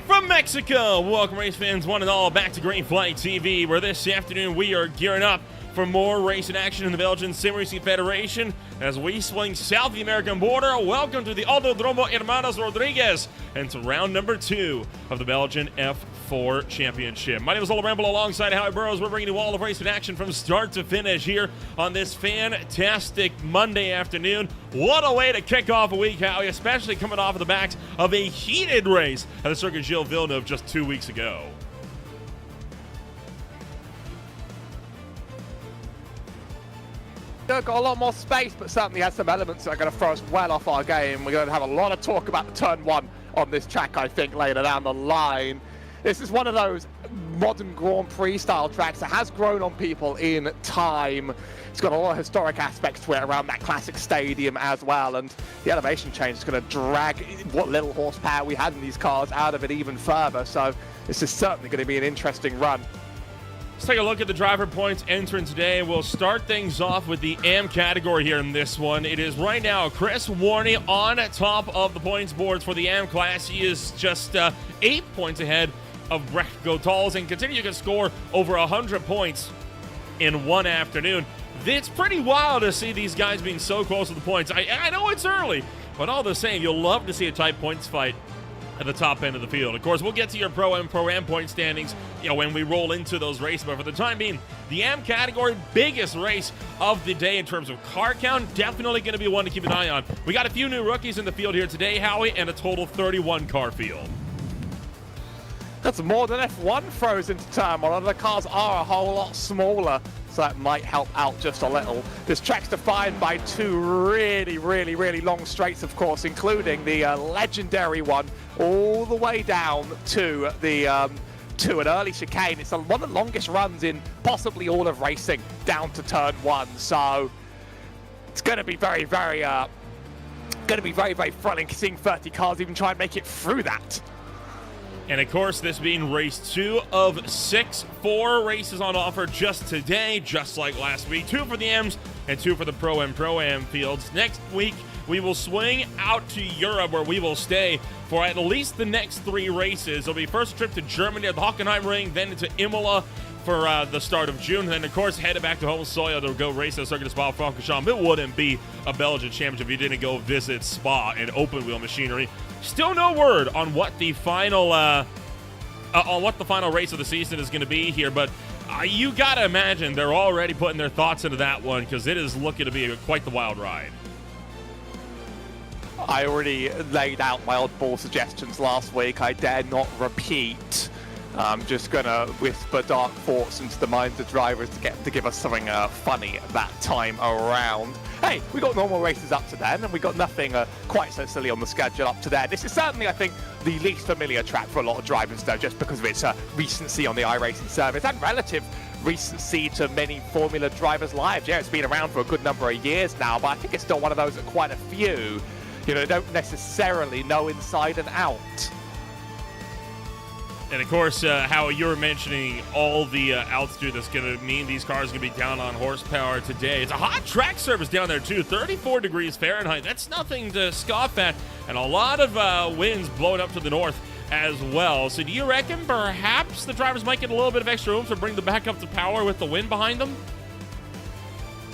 from Mexico, welcome race fans one and all back to Green Flight TV, where this afternoon we are gearing up for more racing action in the Belgian Sim Racing Federation as we swing south of the American border. Welcome to the Autodromo Hermanos Rodriguez and to round number 2 of the Belgian F4 Championship. My name is Ola Ramble alongside Howie Burrows. We're bringing you all of racing action from start to finish here on this fantastic Monday afternoon. What a way to kick off a week, Howie, especially coming off of the backs of a heated race at the Circuit Gilles Villeneuve just 2 weeks ago. Got a lot more space, but certainly has some elements that are going to throw us well off our game. We're going to have a lot of talk about the turn 1 on this track, I think, later down the line. This is one of those modern Grand Prix style tracks that has grown on people in time. It's got a lot of historic aspects to it around that classic stadium as well, and the elevation change is going to drag what little horsepower we had in these cars out of it even further, so this is certainly going to be an interesting run. Let's take a look at the driver points entrance today. We'll start things off with the AM category here in this one. It is right now Chris Warney on top of the points boards for the AM class. He is just 8 points ahead of Brecht Gotals and continue to score over 100 points in one afternoon. It's pretty wild to see these guys being so close to the points. I know it's early, but all the same, you'll love to see a tight points fight at the top end of the field. Of course, we'll get to your Pro-Am point standings, when we roll into those races. But for the time being, the AM category, biggest race of the day in terms of car count, definitely going to be one to keep an eye on. We got a few new rookies in the field here today, Howie, and a total 31 car field. That's more than F1 throws into turn. A lot of the cars are a whole lot smaller, so that might help out just a little. This track's defined by two really long straights, of course, including the legendary one all the way down to the to an early chicane. It's one of the longest runs in possibly all of racing down to turn 1, so it's going to be very thrilling seeing 30 cars even try and make it through that. And of course, this being race 2 of 6, 4 races on offer just today, just like last week. 2 for the M's and 2 for the Pro-Am fields. Next week, we will swing out to Europe, where we will stay for at least the next 3 races. It'll be first trip to Germany at the Hockenheim Ring, then into Imola for the start of June, and then of course headed back to home soil to go race at Circuit de Spa-Francorchamps. It wouldn't be a Belgian championship if you didn't go visit Spa and open wheel machinery. Still no word on what the final race of the season is going to be here, but you got to imagine they're already putting their thoughts into that one, because it is looking to be quite the wild ride. I already laid out my oddball suggestions last week. I dare not repeat. I'm just going to whisper dark thoughts into the minds of drivers to give us something funny that time around. Hey, we got normal races up to then, and we got nothing quite so silly on the schedule up to there. This is certainly, I think, the least familiar track for a lot of drivers, though, just because of its recency on the iRacing service and relative recency to many Formula drivers' lives. Yeah, it's been around for a good number of years now, but I think it's still one of those that quite a few, don't necessarily know inside and out. And of course, how you were mentioning all the altitude that's going to mean these cars are going to be down on horsepower today. It's a hot track surface down there, too. 34 degrees Fahrenheit. That's nothing to scoff at. And a lot of winds blowing up to the north as well. So do you reckon perhaps the drivers might get a little bit of extra room to bring them back up to power with the wind behind them?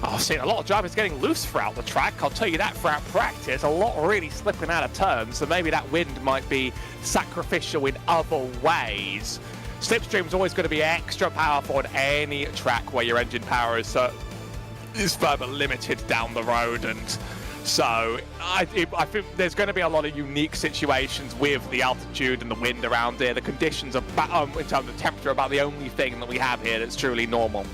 I've seen a lot of drivers getting loose throughout the track. I'll tell you that throughout practice. A lot really slipping out of turns, so maybe that wind might be sacrificial in other ways. Slipstream's always going to be extra powerful on any track where your engine power is further limited down the road, and so I think there's going to be a lot of unique situations with the altitude and the wind around here. The conditions in terms of temperature are about the only thing that we have here that's truly normal.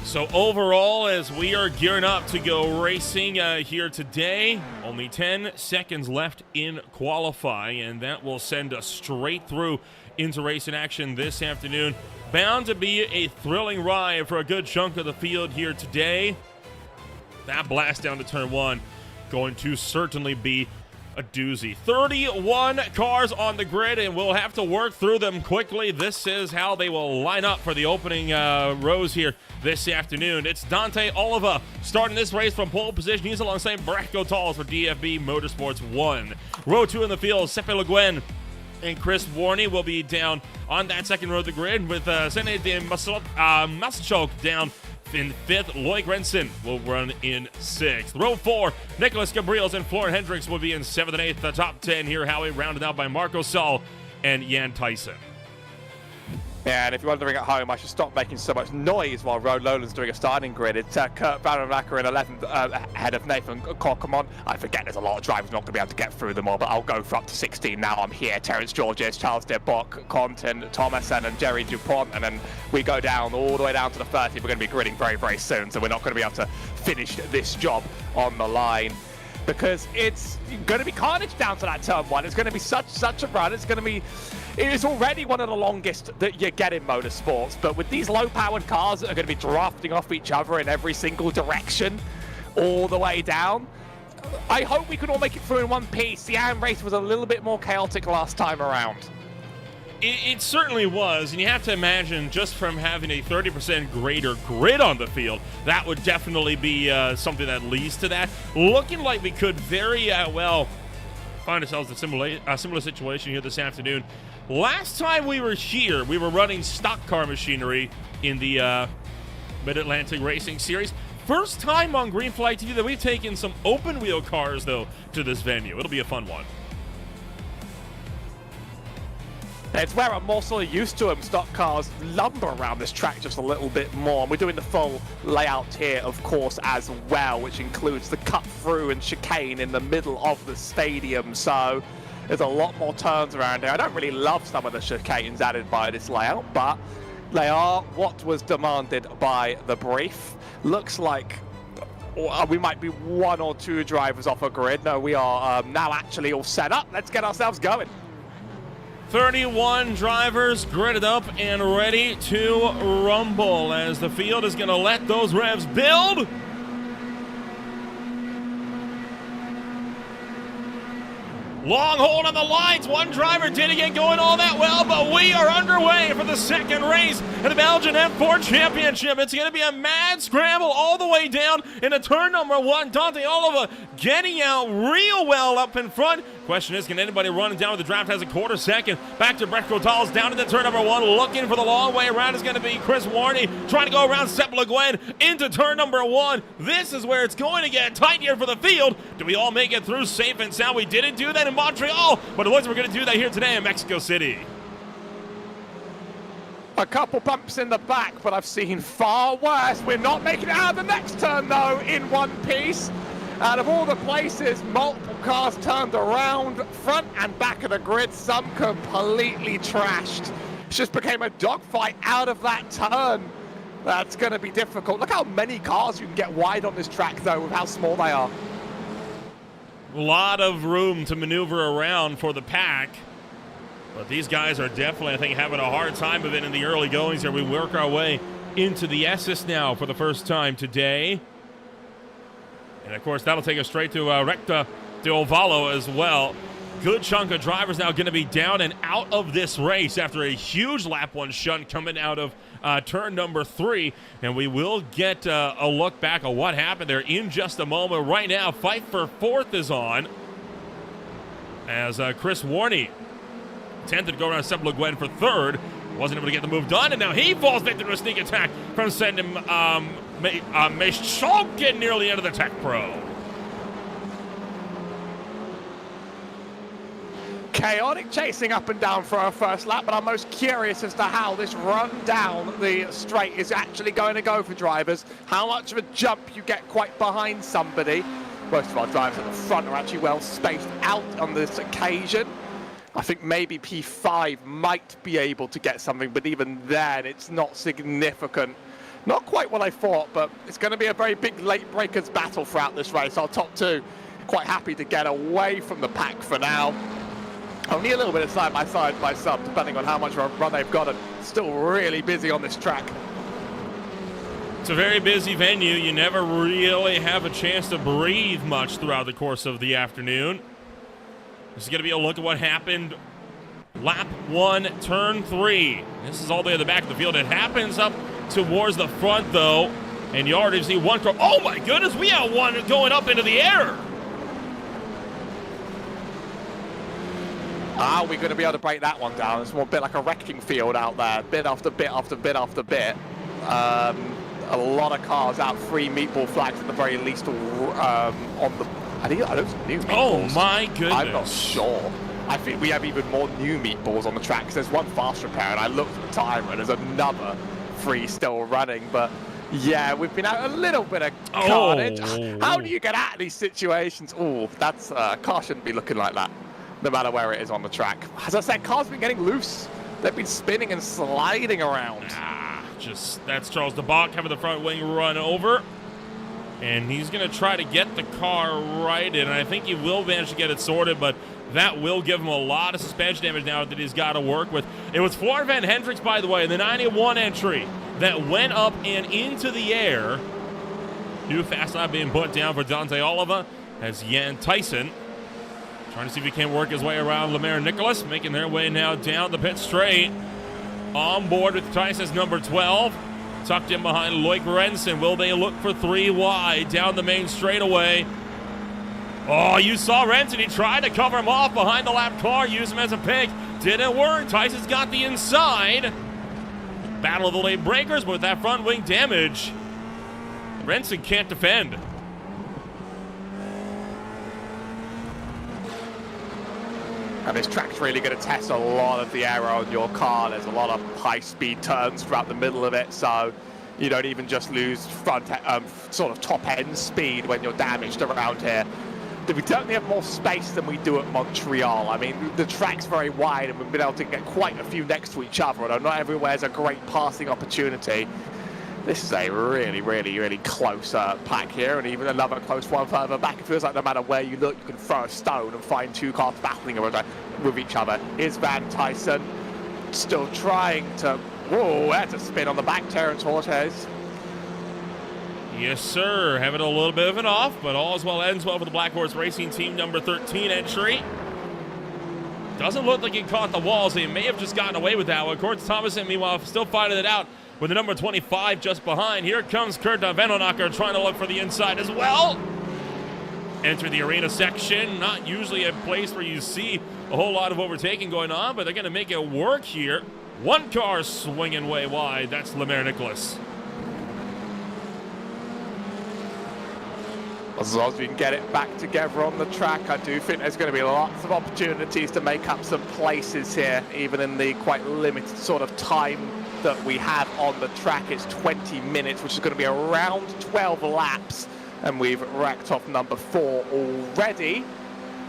So overall, as we are gearing up to go racing here today, only 10 seconds left in qualifying, and that will send us straight through into racing action this afternoon. Bound to be a thrilling ride for a good chunk of the field here today. That blast down to turn 1 going to certainly be a doozy. 31 cars on the grid, and we'll have to work through them quickly. This is how they will line up for the opening rows here this afternoon. It's Dante Oliva starting this race from pole position. He's alongside Bracco Talls for DFB Motorsports 1. Row 2 in the field, Sepe Le Guin and Chris Warney will be down on that second row of the grid, with Sene de Masachok down in 5th. Loic Renson will run in 6th. Row 4, Nicholas Gabriels and Florian Hendricks will be in 7th and 8th. The top 10 here, Howie, rounded out by Marco Saul and Jan Tyson. Yeah, and if you're wondering at home, I should stop making so much noise while Road Lowland's doing a starting grid. It's Kurt Vanderlacker in 11th, ahead of Nathan Corcomon. I forget there's a lot of drivers not going to be able to get through them all, but I'll go for up to 16 now. I'm here. Terence Georges, Charles De Bock, Compton, Thomason, and Jerry Dupont. And then we go down all the way down to the 30. We're going to be gridding very, very soon, so we're not going to be able to finish this job on the line, because it's going to be carnage down to that turn 1. It's going to be such a run. It is already one of the longest that you get in motorsports, but with these low-powered cars that are going to be drafting off each other in every single direction all the way down, I hope we can all make it through in one piece. The AM race was a little bit more chaotic last time around. It certainly was, and you have to imagine, just from having a 30% greater grid on the field, that would definitely be something that leads to that. Looking like we could very well find ourselves in a similar situation here this afternoon. Last time we were here, we were running stock car machinery in the Mid-Atlantic Racing Series. First time on Green Flag TV that we've taken some open-wheel cars, though, to this venue. It'll be a fun one. It's where I'm more sort of used to them. Stock cars lumber around this track just a little bit more. And we're doing the full layout here, of course, as well, which includes the cut through and chicane in the middle of the stadium. So there's a lot more turns around here. I don't really love some of the chicanes added by this layout, but they are what was demanded by the brief. Looks like we might be 1 or 2 drivers off a grid. No, we are now actually all set up. Let's get ourselves going. 31 drivers gridded up and ready to rumble as the field is going to let those revs build. Long hold on the lines. One driver didn't get going all that well, but we are underway for the second race in the Belgian F4 Championship. It's going to be a mad scramble all the way down into turn number 1. Dante Oliva getting out real well up in front. Question is, can anybody run down with the draft? Has a quarter second. Back to Brett Cotals down into turn number 1. Looking for the long way around is going to be Chris Warney. Trying to go around Sepe Le Guin into turn number 1. This is where it's going to get tight here for the field. Do we all make it through safe and sound? We didn't do that in Montreal, but it looks like we're going to do that here today in Mexico City. A couple bumps in the back, but I've seen far worse. We're not making it out of the next turn, though, in one piece. Out of all the places, multiple cars turned around, front and back of the grid, some completely trashed. It just became a dogfight out of that turn. That's going to be difficult. Look how many cars you can get wide on this track, though, with how small they are. A lot of room to maneuver around for the pack. But these guys are definitely, I think, having a hard time of it in the early goings here. We work our way into the S's now for the first time today. And, of course, that'll take us straight to Recta de Ovalo as well. Good chunk of drivers now going to be down and out of this race after a huge lap 1 shunt coming out of turn number 3. And we will get a look back at what happened there in just a moment. Right now, fight for 4th is on as Chris Warney attempted to go around Sepe Le Guin for 3rd. Wasn't able to get the move done, and now he falls victim to a sneak attack from sending Meshchok getting nearly into the Tech Pro. Chaotic chasing up and down for our first lap, but I'm most curious as to how this run down the straight is actually going to go for drivers. How much of a jump you get quite behind somebody. Most of our drivers at the front are actually well spaced out on this occasion. I think maybe P5 might be able to get something, but even then it's not significant. Not quite what I thought, but it's going to be a very big late breakers battle throughout this race. Our top 2 quite happy to get away from the pack for now. Only a little bit of side by sub, depending on how much of a run they've got, and still really busy on this track. It's a very busy venue. You never really have a chance to breathe much throughout the course of the afternoon. This is going to be a look at what happened lap 1, turn 3. This is all the way at the back of the field. It happens up towards the front, though. And you already see one car. Oh, my goodness. We have one going up into the air. Are we going to be able to break that one down? It's more a bit like a wrecking field out there, bit after bit after bit after bit. A lot of cars out, 3 meatball flags at the very least on the... I don't see new meatballs. Oh my goodness. I'm not sure. I think we have even more new meatballs on the track, because there's one fast repair, and I looked at the timer, and there's another 3 still running, but... Yeah, we've been out a little bit of carnage. How do you get out of these situations? Oh, that's... car shouldn't be looking like that, no matter where it is on the track. As I said, cars have been getting loose. They've been spinning and sliding around. That's Charles DeBach having the front wing run over. And he's going to try to get the car righted. And I think he will manage to get it sorted, but that will give him a lot of suspension damage now that he's got to work with. It was Floor Van Hendricks, by the way, in the 91 entry that went up and into the air. New fast lap being put down for Dante Oliva as Jan Tyson trying to see if he can work his way around Lemaire Nicholas, making their way now down the pit straight. On board with Tyson's number 12, tucked in behind Loic Renson. Will they look for 3 wide down the main straightaway? Oh, you saw Renson. He tried to cover him off behind the lap car, use him as a pick. Didn't work. Tyson's got the inside. Battle of the late breakers, but with that front wing damage, Renson can't defend. And this track's really going to test a lot of the aero on your car. There's a lot of high-speed turns throughout the middle of it, so you don't even just lose front, sort of top-end speed when you're damaged around here. We certainly have more space than we do at Montreal. I mean, the track's very wide, and we've been able to get quite a few next to each other, although not everywhere's a great passing opportunity. This is a really, really, really close pack here, and even another close one further back. It feels like no matter where you look, you can throw a stone and find 2 cars battling with each other. Here's Van Tyson, still trying to... Whoa, that's a spin on the back, Terence Hortes. Yes, sir. Having a little bit of an off, but all is well ends well for the Black Horse Racing Team number 13 entry. Doesn't look like he caught the walls. He may have just gotten away with that one. Kurt Thomason, meanwhile, still finding it out with the number 25 just behind. Here comes Kurt Venonacher trying to look for the inside as well. Enter the arena section. Not usually a place where you see a whole lot of overtaking going on, but they're going to make it work here. One car swinging way wide. That's Lemaire Nicholas. As long as we can get it back together on the track, I do think there's going to be lots of opportunities to make up some places here, even in the quite limited sort of time that we have on the track. It's 20 minutes, which is going to be around 12 laps, and we've racked off number 4 already.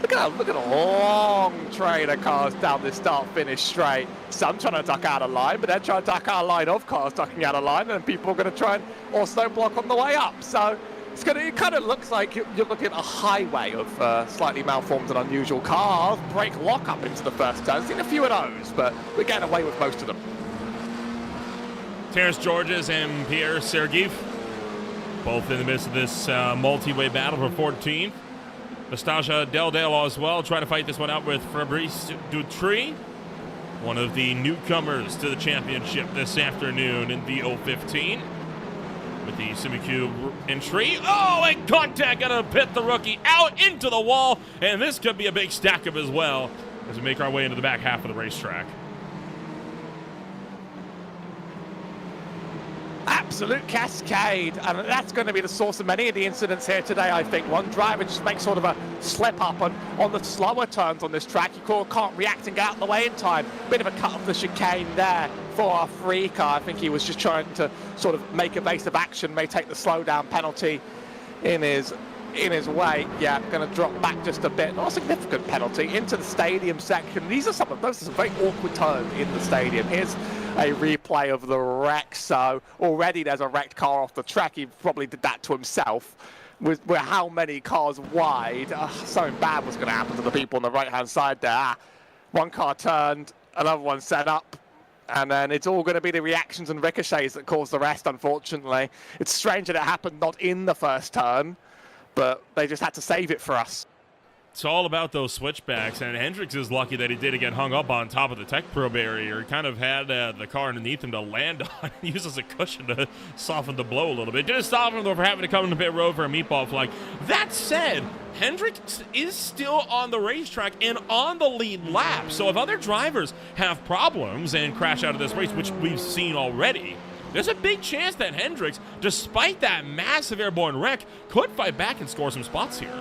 Look at a long train of cars down this start-finish straight. Some trying to duck out of line, but they're trying to duck out of line of cars ducking out of line, and people are going to try and also block on the way up. So it kind of looks like you're looking at a highway of slightly malformed and unusual cars. Brake lock up into the first turn. Seen a few of those, but we're getting away with most of them. Terence Georges and Pierre Sergeev, both in the midst of this multi-way battle for 14th. Nastasia Deldale as well, trying to fight this one out with Fabrice Dutry, one of the newcomers to the championship this afternoon in the 015. With the Simicube entry. Oh, and contact gonna pit the rookie out into the wall, and this could be a big stack up as well as we make our way into the back half of the racetrack. Absolute cascade, and that's going to be the source of many of the incidents here today, I think. One driver just makes sort of a slip up on the slower turns on this track. You can't react and get out of the way in time. Bit of a cut off the chicane there for our free car. I think he was just trying to sort of make evasive action, may take the slowdown penalty in his way. Yeah, going to drop back just a bit. Not a significant penalty into the stadium section. Those are some very awkward turns in the stadium. Here's a replay of the wreck. So already there's a wrecked car off the track. He probably did that to himself. With how many cars wide, something bad was going to happen to the people on the right-hand side there. One car turned, another one set up, and then it's all going to be the reactions and ricochets that cause the rest, unfortunately. It's strange that it happened not in the first turn, but they just had to save it for us. It's all about those switchbacks, and Hendricks is lucky that he didn't get hung up on top of the Tech Pro barrier. He kind of had the car underneath him to land on, use as a cushion to soften the blow a little bit. Didn't stop him, though, for having to come into pit road for a meatball flag. That said, Hendricks is still on the racetrack and on the lead lap. So if other drivers have problems and crash out of this race, which we've seen already, there's a big chance that Hendricks, despite that massive airborne wreck, could fight back and score some spots here.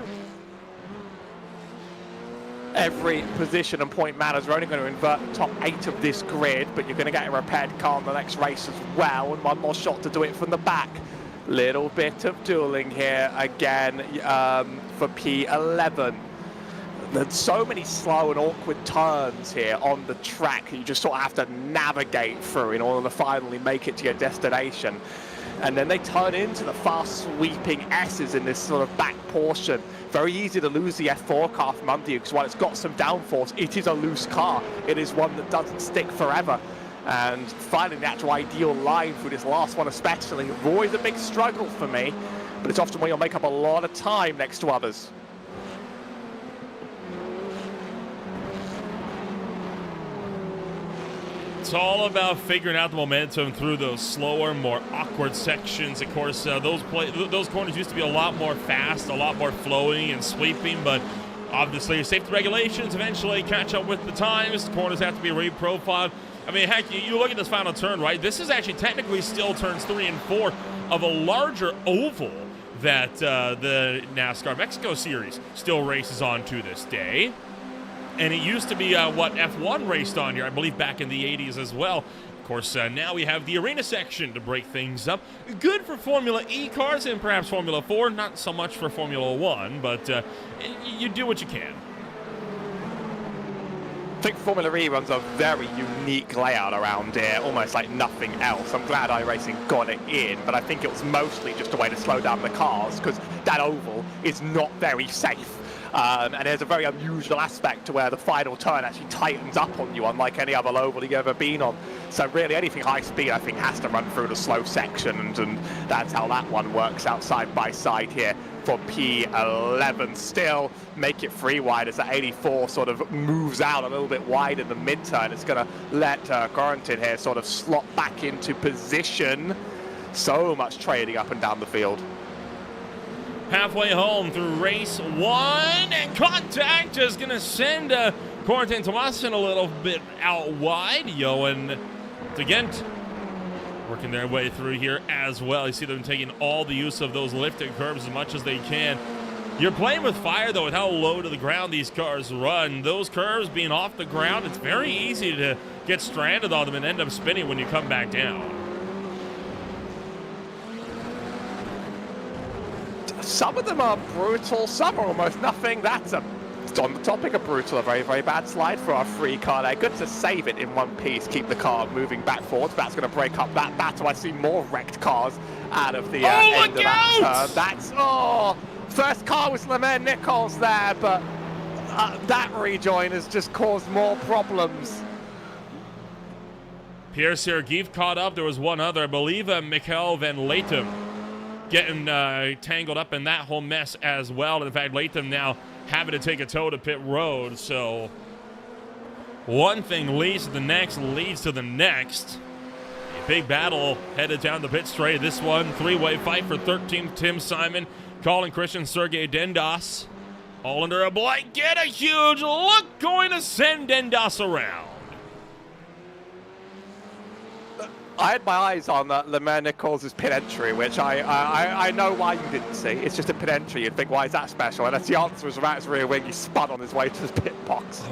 Every position and point matters. We're only going to invert the top 8 of this grid, but you're going to get a repaired car in the next race as well, and one more shot to do it from the back. Little bit of dueling here again for P11. There's so many slow and awkward turns here on the track that you just sort of have to navigate through in order to finally make it to your destination. And then they turn into the fast sweeping S's in this sort of back portion. Very easy to lose the F4 car from under you, because while it's got some downforce, it is a loose car. It is one that doesn't stick forever. And finding the actual ideal line through this last one especially, always a big struggle for me, but it's often where you'll make up a lot of time next to others. It's all about figuring out the momentum through those slower, more awkward sections. Of course, those corners used to be a lot more fast, a lot more flowing and sweeping, but obviously safety regulations eventually catch up with the times. The corners have to be reprofiled. I mean, heck, you look at this final turn, right? This is actually technically still turns 3 and 4 of a larger oval that the NASCAR Mexico Series still races on to this day. And it used to be what F1 raced on here, I believe, back in the 80s as well. Of course, now we have the arena section to break things up. Good for Formula E cars and perhaps Formula 4. Not so much for Formula 1, but you do what you can. I think Formula E runs a very unique layout around here, almost like nothing else. I'm glad iRacing got it in, but I think it was mostly just a way to slow down the cars, because that oval is not very safe. And there's a very unusual aspect to where the final turn actually tightens up on you, unlike any other oval you've ever been on. So really anything high speed, I think, has to run through the slow section, and that's how that one works out side by side here for P11. Still make it 3 wide as that 84 sort of moves out a little bit wide in the mid-turn. It's going to let Corentin here sort of slot back into position. So much trading up and down the field. Halfway home through race 1, and contact is going to send Corentin Tomasin a little bit out wide. Johan DeGent working their way through here as well. You see them taking all the use of those lifted curbs as much as they can. You're playing with fire, though, with how low to the ground these cars run. Those curves being off the ground, it's very easy to get stranded on them and end up spinning when you come back down. Some of them are brutal, some are almost nothing. That's on the topic of brutal, a very, very bad slide for our free car there. Good to save it in one piece, keep the car moving back forwards. That's going to break up that battle. I see more wrecked cars out of the end of that turn. That's, first car was Lemaire Nichols there, but that rejoin has just caused more problems. Pierre Sergeev caught up. There was one other, I believe, Michael Van Latham getting tangled up in that whole mess as well. In fact, Latham now having to take a tow to pit road. So one thing leads to the next, A big battle headed down the pit straight. This one, 3-way fight for 13th. Tim Simon, Colin Christian, Sergey Dendas, all under a blanket. A huge look going to send Dendas around. I had my eyes on Lemaire Nichols' pit entry, which I know why you didn't see. It's just a pit entry. You'd think, why is that special? And that's the answer was about his rear wing. He spun on his way to his pit box.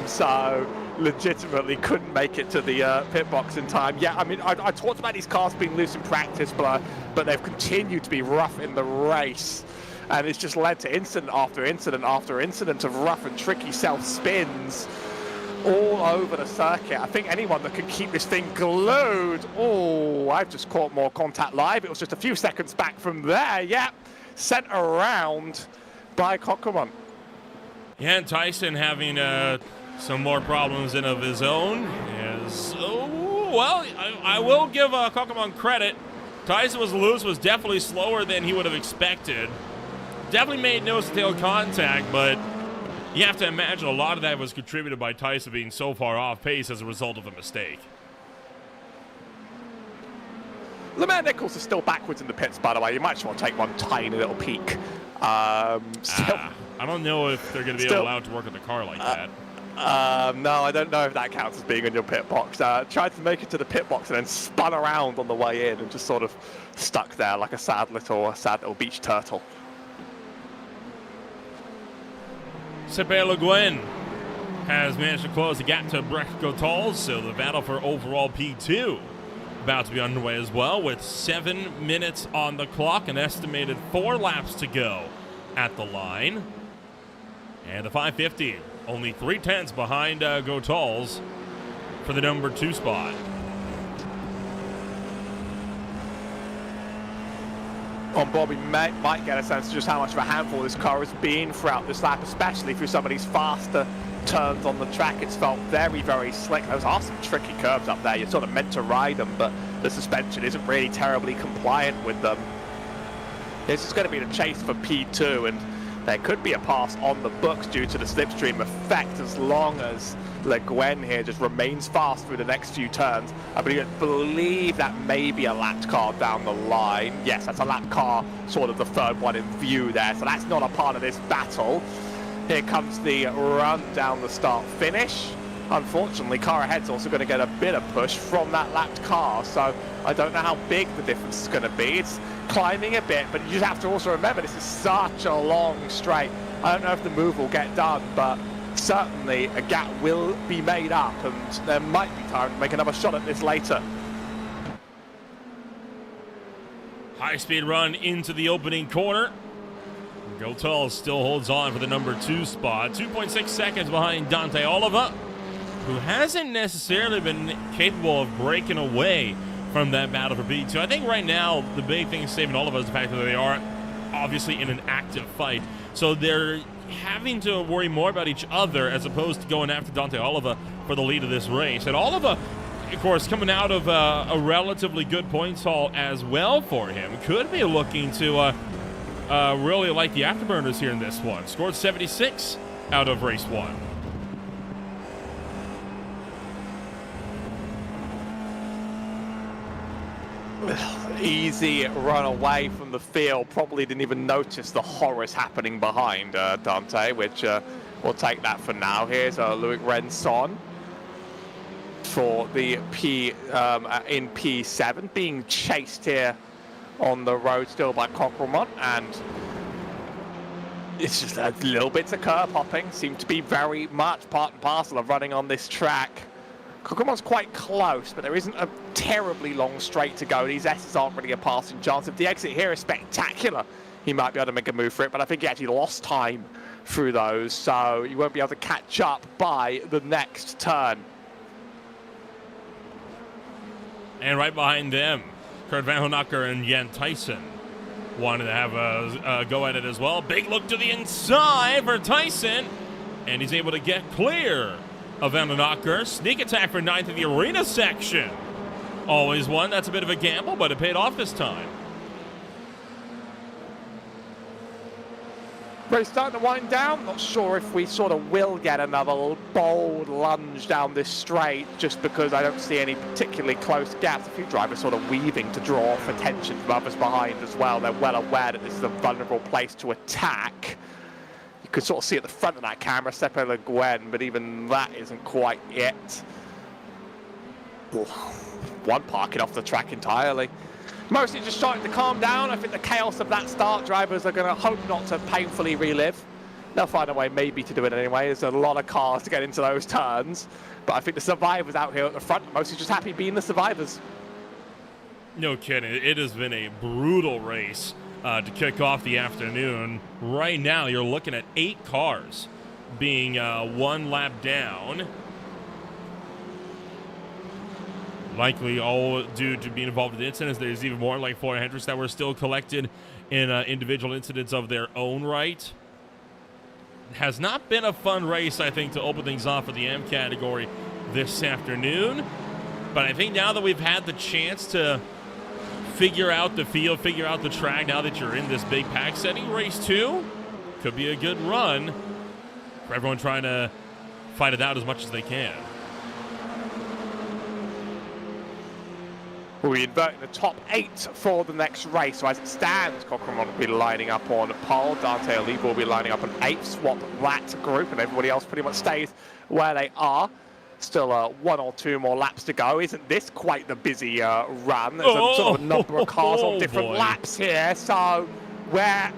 So legitimately couldn't make it to the pit box in time. Yeah, I mean, I talked about these cars being loose in practice, but they've continued to be rough in the race. And it's just led to incident after incident after incident of rough and tricky self-spins all over the circuit. I think anyone that can keep this thing glued. Oh, I've just caught more contact live. It was just a few seconds back from there. Yep, sent around by Kokoman. Yeah, and Tyson having some more problems in of his own. I will give Kokoman credit. Tyson was loose, was definitely slower than he would have expected. Definitely made nose-to-tail contact, but you have to imagine a lot of that was contributed by Tyson being so far off pace as a result of a mistake. Lemaire Nichols is still backwards in the pits, by the way. You might just want to take one tiny little peek. I don't know if they're going to be allowed to work on the car like that. No, I don't know if that counts as being in your pit box. Tried to make it to the pit box and then spun around on the way in and just sort of stuck there like a sad little beach turtle. Sepe Le Guin has managed to close the gap to Breck Gotals, so the battle for overall P2 about to be underway as well, with 7 minutes on the clock, an estimated 4 laps to go at the line. And the 550, only 3/10 behind Gotals for the number 2 spot. On Bob, we might get a sense of just how much of a handful this car has been throughout this lap, especially through some of these faster turns on the track. It's felt very, very slick. Those are some tricky curves up there. You're sort of meant to ride them, but the suspension isn't really terribly compliant with them. This is going to be the chase for P2, and there could be a pass on the books due to the slipstream effect as long as Le Guin here just remains fast through the next few turns. I believe that may be a lapped car down the line. Yes, that's a lapped car, sort of the third one in view there, so that's not a part of this battle. Here comes the run down the start-finish. Unfortunately, car ahead's also going to get a bit of push from that lapped car, so I don't know how big the difference is going to be. It's climbing a bit, but you just have to also remember this is such a long straight. I don't know if the move will get done, but certainly a gap will be made up, and there might be time to make another shot at this later. High-speed run into the opening corner. Gotals still holds on for the number 2 spot. 2.6 seconds behind Dante Oliva, who hasn't necessarily been capable of breaking away from that battle for P2. I think right now the big thing saving Oliva is the fact that they are obviously in an active fight. So they're having to worry more about each other as opposed to going after Dante Oliva for the lead of this race. And Oliva, of course, coming out of a relatively good points haul as well for him, could be looking to really like the afterburners here in this one. Scored 76 out of race 1. Easy run away from the field. Probably didn't even notice the horrors happening behind Dante, which we'll take that for now. Here's Loic Renson for the in P7, being chased here on the road still by Cockrelmont, and it's just a little bits of curb hopping. Seem to be very much part and parcel of running on this track. Cockrelmont's quite close, but there isn't a terribly long straight to go. These S's aren't really a passing chance. If the exit here is spectacular, he might be able to make a move for it, but I think he actually lost time through those, so you won't be able to catch up by the next turn. And right behind them, Kurt Van Honacker and Jan Tyson wanted to have a go at it as well. Big look to the inside for Tyson, and he's able to get clear of Van Honacker. Sneak attack for 9th in the arena section. Always one. That's a bit of a gamble, but it paid off this time. Race starting to wind down. Not sure if we sort of will get another bold lunge down this straight, just because I don't see any particularly close gaps. A few drivers sort of weaving to draw off attention from others behind as well. They're well aware that this is a vulnerable place to attack. You could sort of see at the front of that camera, Sepe Le Guin, but even that isn't quite it. One parking off the track entirely. Mostly just starting to calm down. I think the chaos of that start, drivers are going to hope not to painfully relive. They'll find a way maybe to do it anyway. There's a lot of cars to get into those turns. But I think the survivors out here at the front are mostly just happy being the survivors. No kidding. It has been a brutal race to kick off the afternoon. Right now, you're looking at 8 cars being 1 lap down. Likely all due to being involved in the incidents. There's even more, like 4 Hendricks, that were still collected in individual incidents of their own right. Has not been a fun race, I think, to open things off for the M category this afternoon. But I think now that we've had the chance to figure out the field, figure out the track now that you're in this big pack setting. Race 2 could be a good run for everyone trying to fight it out as much as they can. We invert the top 8 for the next race. So as it stands, Cochrane will be lining up on pole. Dante Oliva will be lining up on 8th. Swap that group, and everybody else pretty much stays where they are. Still 1 or 2 more laps to go. Isn't this quite the busy run? There's a sort of a number of cars on different laps here. So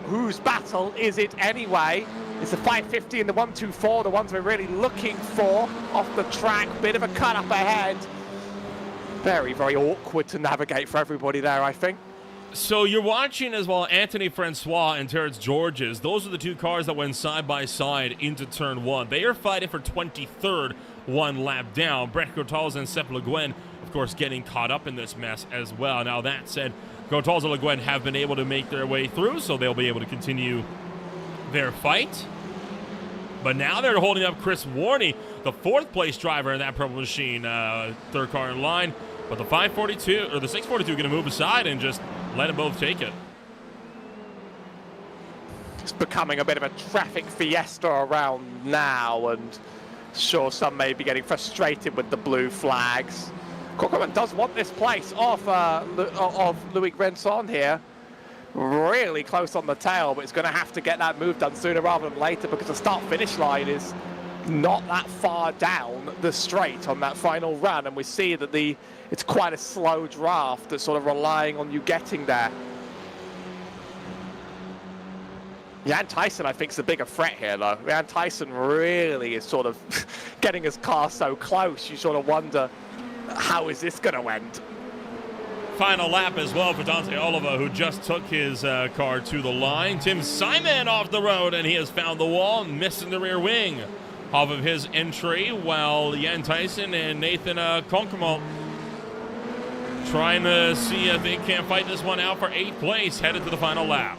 whose battle is it anyway? It's the 550 and the 124, the ones we're really looking for off the track. Bit of a cut up ahead. Very, very awkward to navigate for everybody there, I think. So you're watching as well Anthony Francois and Terrence Georges. Those are the 2 cars that went side by side into turn 1. They are fighting for 23rd, 1 lap down. Brett Gotals and Sepp Le Guin, of course, getting caught up in this mess as well. Now that said, Gotals and Le Guin have been able to make their way through, so they'll be able to continue their fight. But now they're holding up Chris Warney, the 4th place driver in that purple machine, 3rd car in line. But the 542 or the 642 going to move aside and just let them both take it. It's becoming a bit of a traffic fiesta around now, and sure, some may be getting frustrated with the blue flags. Cochrane does want this place of Louis Grenson here. Really close on the tail, but it's going to have to get that move done sooner rather than later, because the start-finish line is not that far down the straight on that final run, and we see that it's quite a slow draft that's sort of relying on you getting there. Jan Tyson, I think, is the bigger threat here, though. Jan Tyson really is sort of getting his car so close, you sort of wonder, how is this going to end? Final lap as well for Dante Oliva, who just took his car to the line. Tim Simon off the road, and he has found the wall, missing the rear wing off of his entry, while Jan Tyson and Nathan Conquemont trying to see if they can fight this one out for 8th place, headed to the final lap.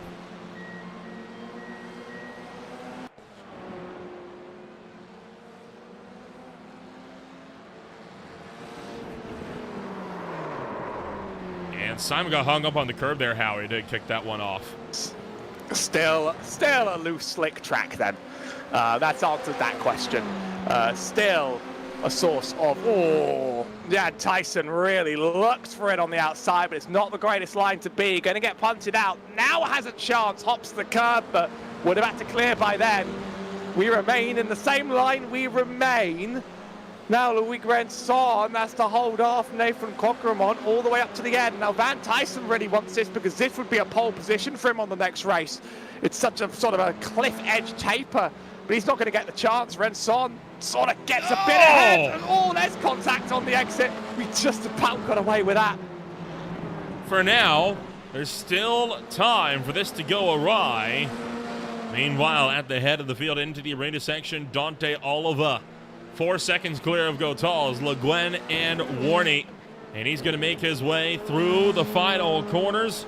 And Simon got hung up on the curb there, Howie. He did kick that one off. Still a loose, slick track then. That's answered that question. Still a source of, yeah, Tyson really looks for it on the outside, but it's not the greatest line to be. Going to get punted out. Now has a chance, hops the curb, but would have had to clear by then. We remain in the same line we remain. Now Louis Grenson has to hold off Nathan Conquemont all the way up to the end. Now Van Tyson really wants this, because this would be a pole position for him on the next race. It's such a sort of a cliff edge taper, but he's not going to get the chance. Grenson sort of gets a bit ahead, and there's contact on the exit. We just about got away with that. For now, there's still time for this to go awry. Meanwhile, at the head of the field into the arena section, Dante Oliva, 4 seconds clear of Gotals, Le Guin, and Warney. And he's going to make his way through the final corners.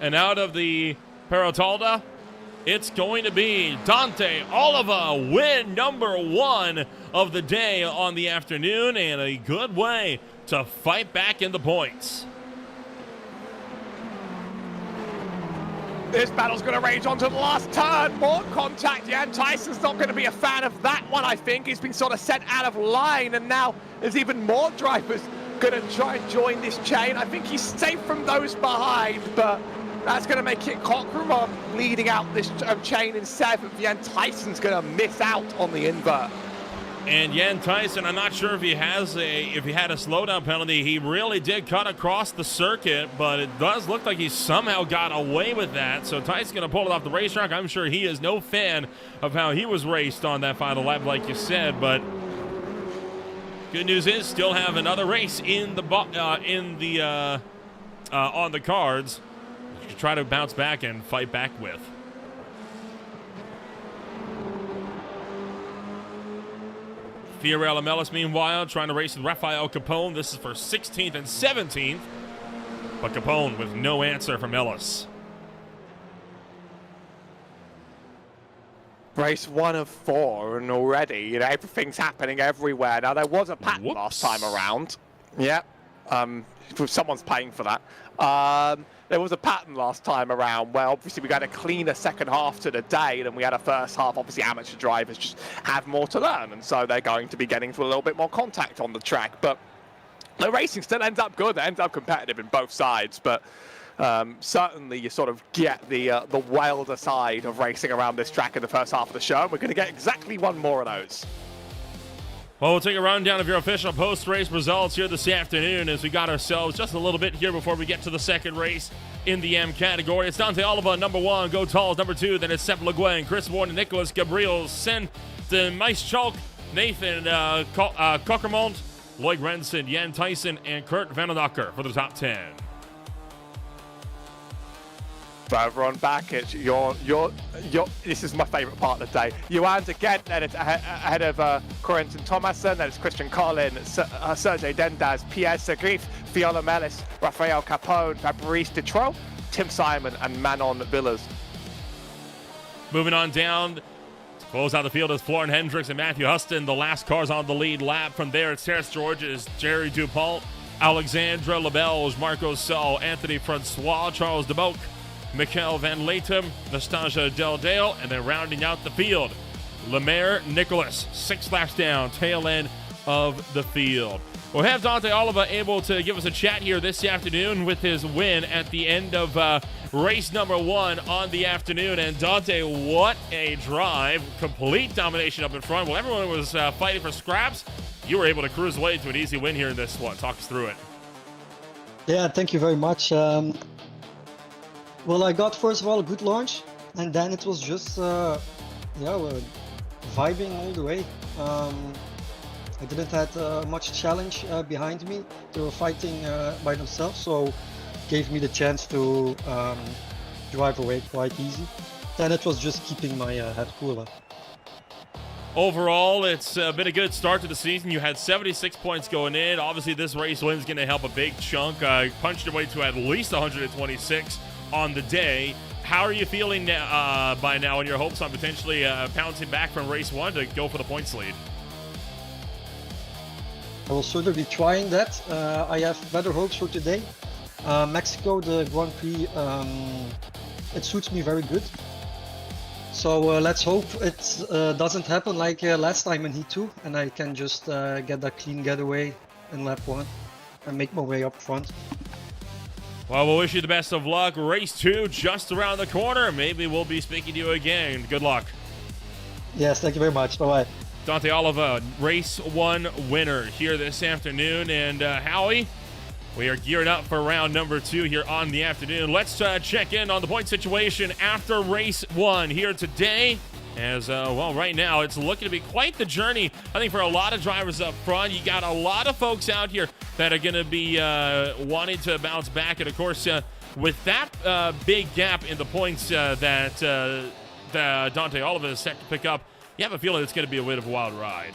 And out of the Perotalda, it's going to be Dante Oliva, win number 1 of the day on the afternoon, and a good way to fight back in the points. This battle's going to rage on to the last turn. More contact. Jan Tyson's not going to be a fan of that one, I think. He's been sort of sent out of line, and now there's even more drivers going to try and join this chain. I think he's safe from those behind, but that's going to make it Cochrane leading out this chain in 7th. Jan Tyson's going to miss out on the invert. And Jan Tyson, I'm not sure if he had a slowdown penalty. He really did cut across the circuit, but it does look like he somehow got away with that. So Tyson's going to pull it off the racetrack. I'm sure he is no fan of how he was raced on that final lap, like you said. But good news is, still have another race on the cards to try to bounce back and fight back with. Fiorello Mellis, meanwhile, trying to race with Rafael Capone. This is for 16th and 17th. But Capone with no answer from Ellis. Race 1 of 4, and already, everything's happening everywhere. Now, there was a pattern last time around. Yep. Someone's paying for that. There was a pattern last time around where obviously we got a cleaner second half to the day than we had a first half. Obviously amateur drivers just have more to learn, and so they're going to be getting to a little bit more contact on the track. But the racing still ends up good. It ends up competitive in both sides, but certainly you sort of get the wilder side of racing around this track in the first half of the show. We're going to get exactly one more of those. Well, we'll take a rundown of your official post-race results here this afternoon as we got ourselves just a little bit here before we get to the second race in the M category. It's Dante Oliva, number 1, Go Tall, number 2, then it's Sepp Le Guin, Chris Warren, Nicholas Gabriel, Sen de Maischalk, Nathan Cockermont, Lloyd Renson, Jan Tyson, and Kurt Vandenacker for the top 10. Further on back, it's this is my favourite part of the day. Johan's again, then it's ahead of Corentin Thomason, then it's Christian Collin, Sergei Dendaz, Pierre Segrif, Fiona Mellis, Rafael Capone, Fabrice Detrot, Tim Simon, and Manon Villas. Moving on down, to close out the field is Florian Hendricks and Matthew Huston. The last cars on the lead lap. From there, it's Terrace Georges, Jerry Dupont, Alexandra Lebelge, Marco Saul, Anthony Francois, Charles DeBoak, Mikel Van Latem, Nastasia Del Dale, and then rounding out the field, Lemaire Nicholas, 6 laps down, tail end of the field. We'll have Dante Oliva able to give us a chat here this afternoon with his win at the end of race number 1 on the afternoon. And Dante, what a drive. Complete domination up in front. While everyone was fighting for scraps, you were able to cruise away to an easy win here in this one. Talk us through it. Yeah, thank you very much. Well, I got, first of all, a good launch, and then it was just, vibing all the way. I didn't have much challenge behind me. They were fighting by themselves, so gave me the chance to drive away quite easy. Then it was just keeping my head cooler. Overall, it's been a good start to the season. You had 76 points going in. Obviously, this race win is going to help a big chunk. Punched your way to at least 126 on the day. How are you feeling by now in your hopes on potentially bouncing back from race 1 to go for the points lead? I will certainly be trying that. I have better hopes for today. Mexico, the Grand Prix, it suits me very good. So let's hope it doesn't happen like last time in Heat 2, and I can just get that clean getaway in lap 1 and make my way up front. Well, we'll wish you the best of luck. Race 2 just around the corner. Maybe we'll be speaking to you again. Good luck. Yes, thank you very much. Bye-bye. Dante Oliva, race 1 winner here this afternoon. And Howie, we are geared up for round number 2 here on the afternoon. Let's check in on the point situation after race 1 here today. As, right now, it's looking to be quite the journey, I think, for a lot of drivers up front. You got a lot of folks out here that are going to be wanting to bounce back. And, of course, with that big gap in the points that Dante Oliva is set to pick up, you have a feeling it's going to be a bit of a wild ride.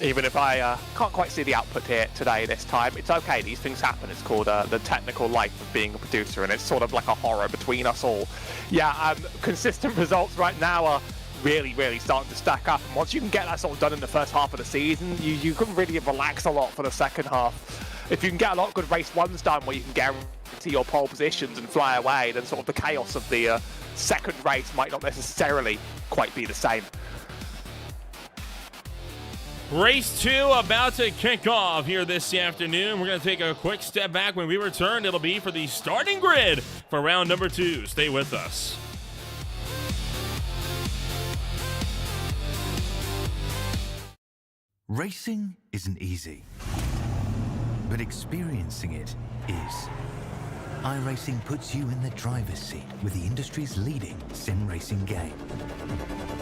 Even if I can't quite see the output here today this time, it's okay. These things happen. It's called the technical life of being a producer, and it's sort of like a horror between us all. Yeah, consistent results right now are really, really starting to stack up. And once you can get that sort of done in the first half of the season, you can really relax a lot for the second half. If you can get a lot of good race ones done where you can guarantee your pole positions and fly away, then sort of the chaos of the second race might not necessarily quite be the same. Race 2 about to kick off here this afternoon. We're going to take a quick step back. When we return, it'll be for the starting grid for round number 2. Stay with us. Racing isn't easy, but experiencing it is. iRacing puts you in the driver's seat with the industry's leading sim racing game.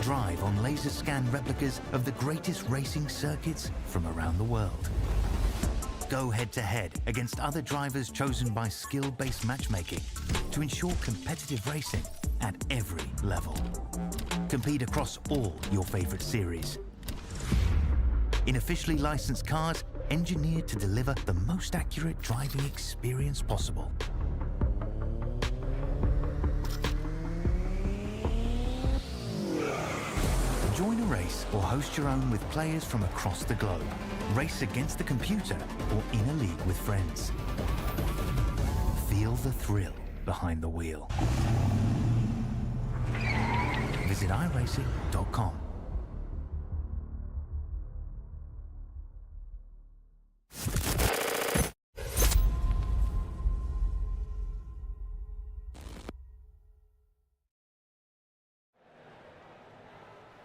Drive on laser scan replicas of the greatest racing circuits from around the world. Go head-to-head against other drivers chosen by skill-based matchmaking to ensure competitive racing at every level. Compete across all your favorite series. In officially licensed cars, engineered to deliver the most accurate driving experience possible. Join a race or host your own with players from across the globe. Race against the computer or in a league with friends. Feel the thrill behind the wheel. Visit iRacing.com.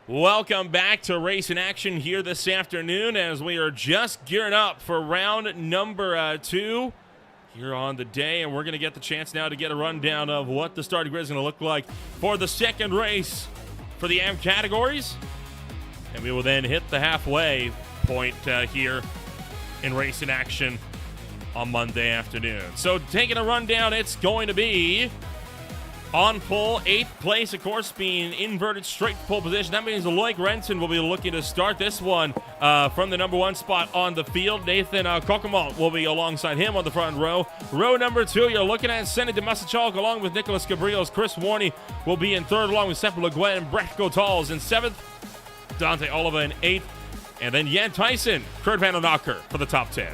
Welcome back to Race in Action here this afternoon as we are just gearing up for round number 2 here on the day, and we're going to get the chance now to get a rundown of what the starting grid is going to look like for the second race for the AM categories, and we will then hit the halfway point here in Race in Action on Monday afternoon. So taking a rundown, it's going to be on pole, 8th place, of course, being inverted straight pole position. That means Loic Renton will be looking to start this one from the number 1 spot on the field. Nathan Kokomont will be alongside him on the front row. Row number 2, you're looking at Senna de Massachalk along with Nicholas Gabriels. Chris Warney will be in 3rd along with Sepp Le Guin and Brecht Gotals in 7th. Dante Oliva in 8th. And then Jan Tyson, Kurt Van den Akker for the top 10.